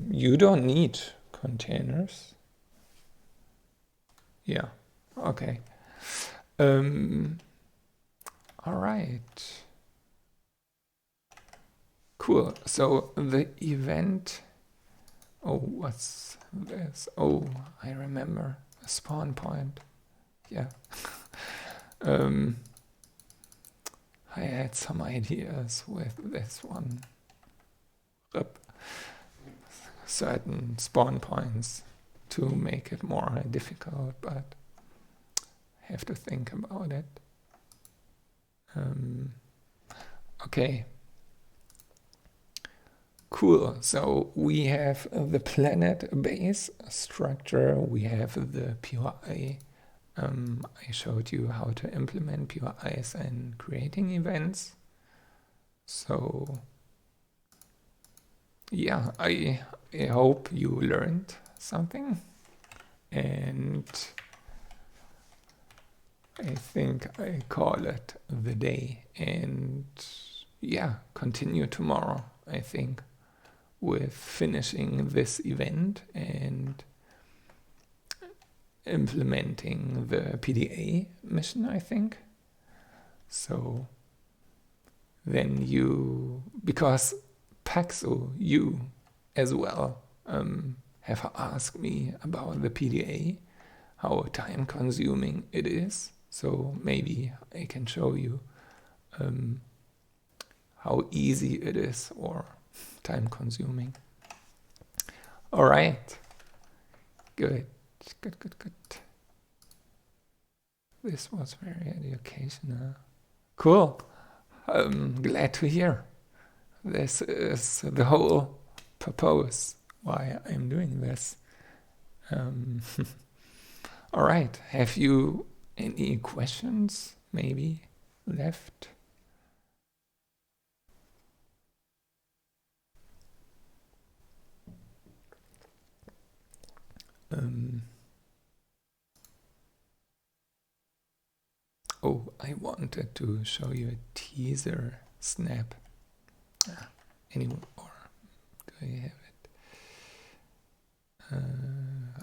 You don't need containers. Yeah, okay. All right. Cool. So the event. Oh, what's this? Oh, I remember. A spawn point. Yeah. I had some ideas with this one. Certain spawn points to make it more difficult, but I have to think about it. Okay. Cool. So we have the planet base structure. We have the POI. I showed you how to implement POIs and creating events. So yeah, I hope you learned something, and I think I call it the day. And yeah, continue tomorrow, I think, with finishing this event and implementing the PDA mission, I think. So then you, because Paxo, you as well have asked me about the PDA, how time consuming it is. So maybe I can show you how easy it is or time consuming. All right. Good. This was very educational. Cool. Glad to hear. This is the whole purpose why I'm doing this. All right. Have you any questions maybe left? Oh, I wanted to show you a teaser snap. Anymore, or do I have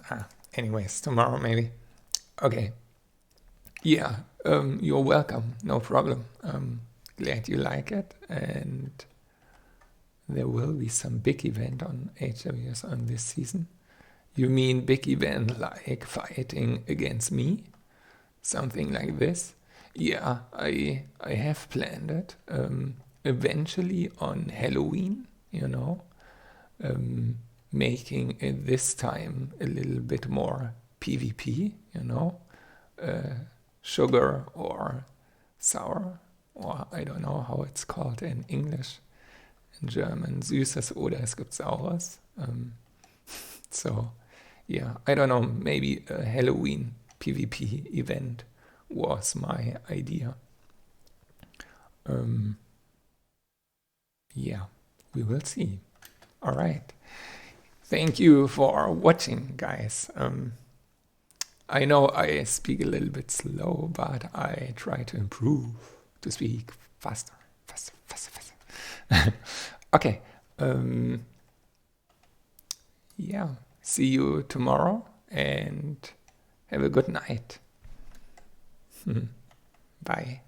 it? Anyways, tomorrow maybe. Okay. Yeah, you're welcome. No problem. Glad you like it, and there will be some big event on HWS on this season. You mean big event like fighting against me? Something like this? Yeah, I have planned it. Eventually on Halloween, you know, making it this time a little bit more PvP, you know, sugar or sour, or I don't know how it's called in English. In German, Süßes oder es gibt Saures. So, yeah, I don't know, maybe a Halloween PvP event was my idea. Yeah, we will see. All right. Thank you for watching, guys. I know I speak a little bit slow, but I try to improve to speak faster. Okay. Yeah. See you tomorrow and have a good night. Bye.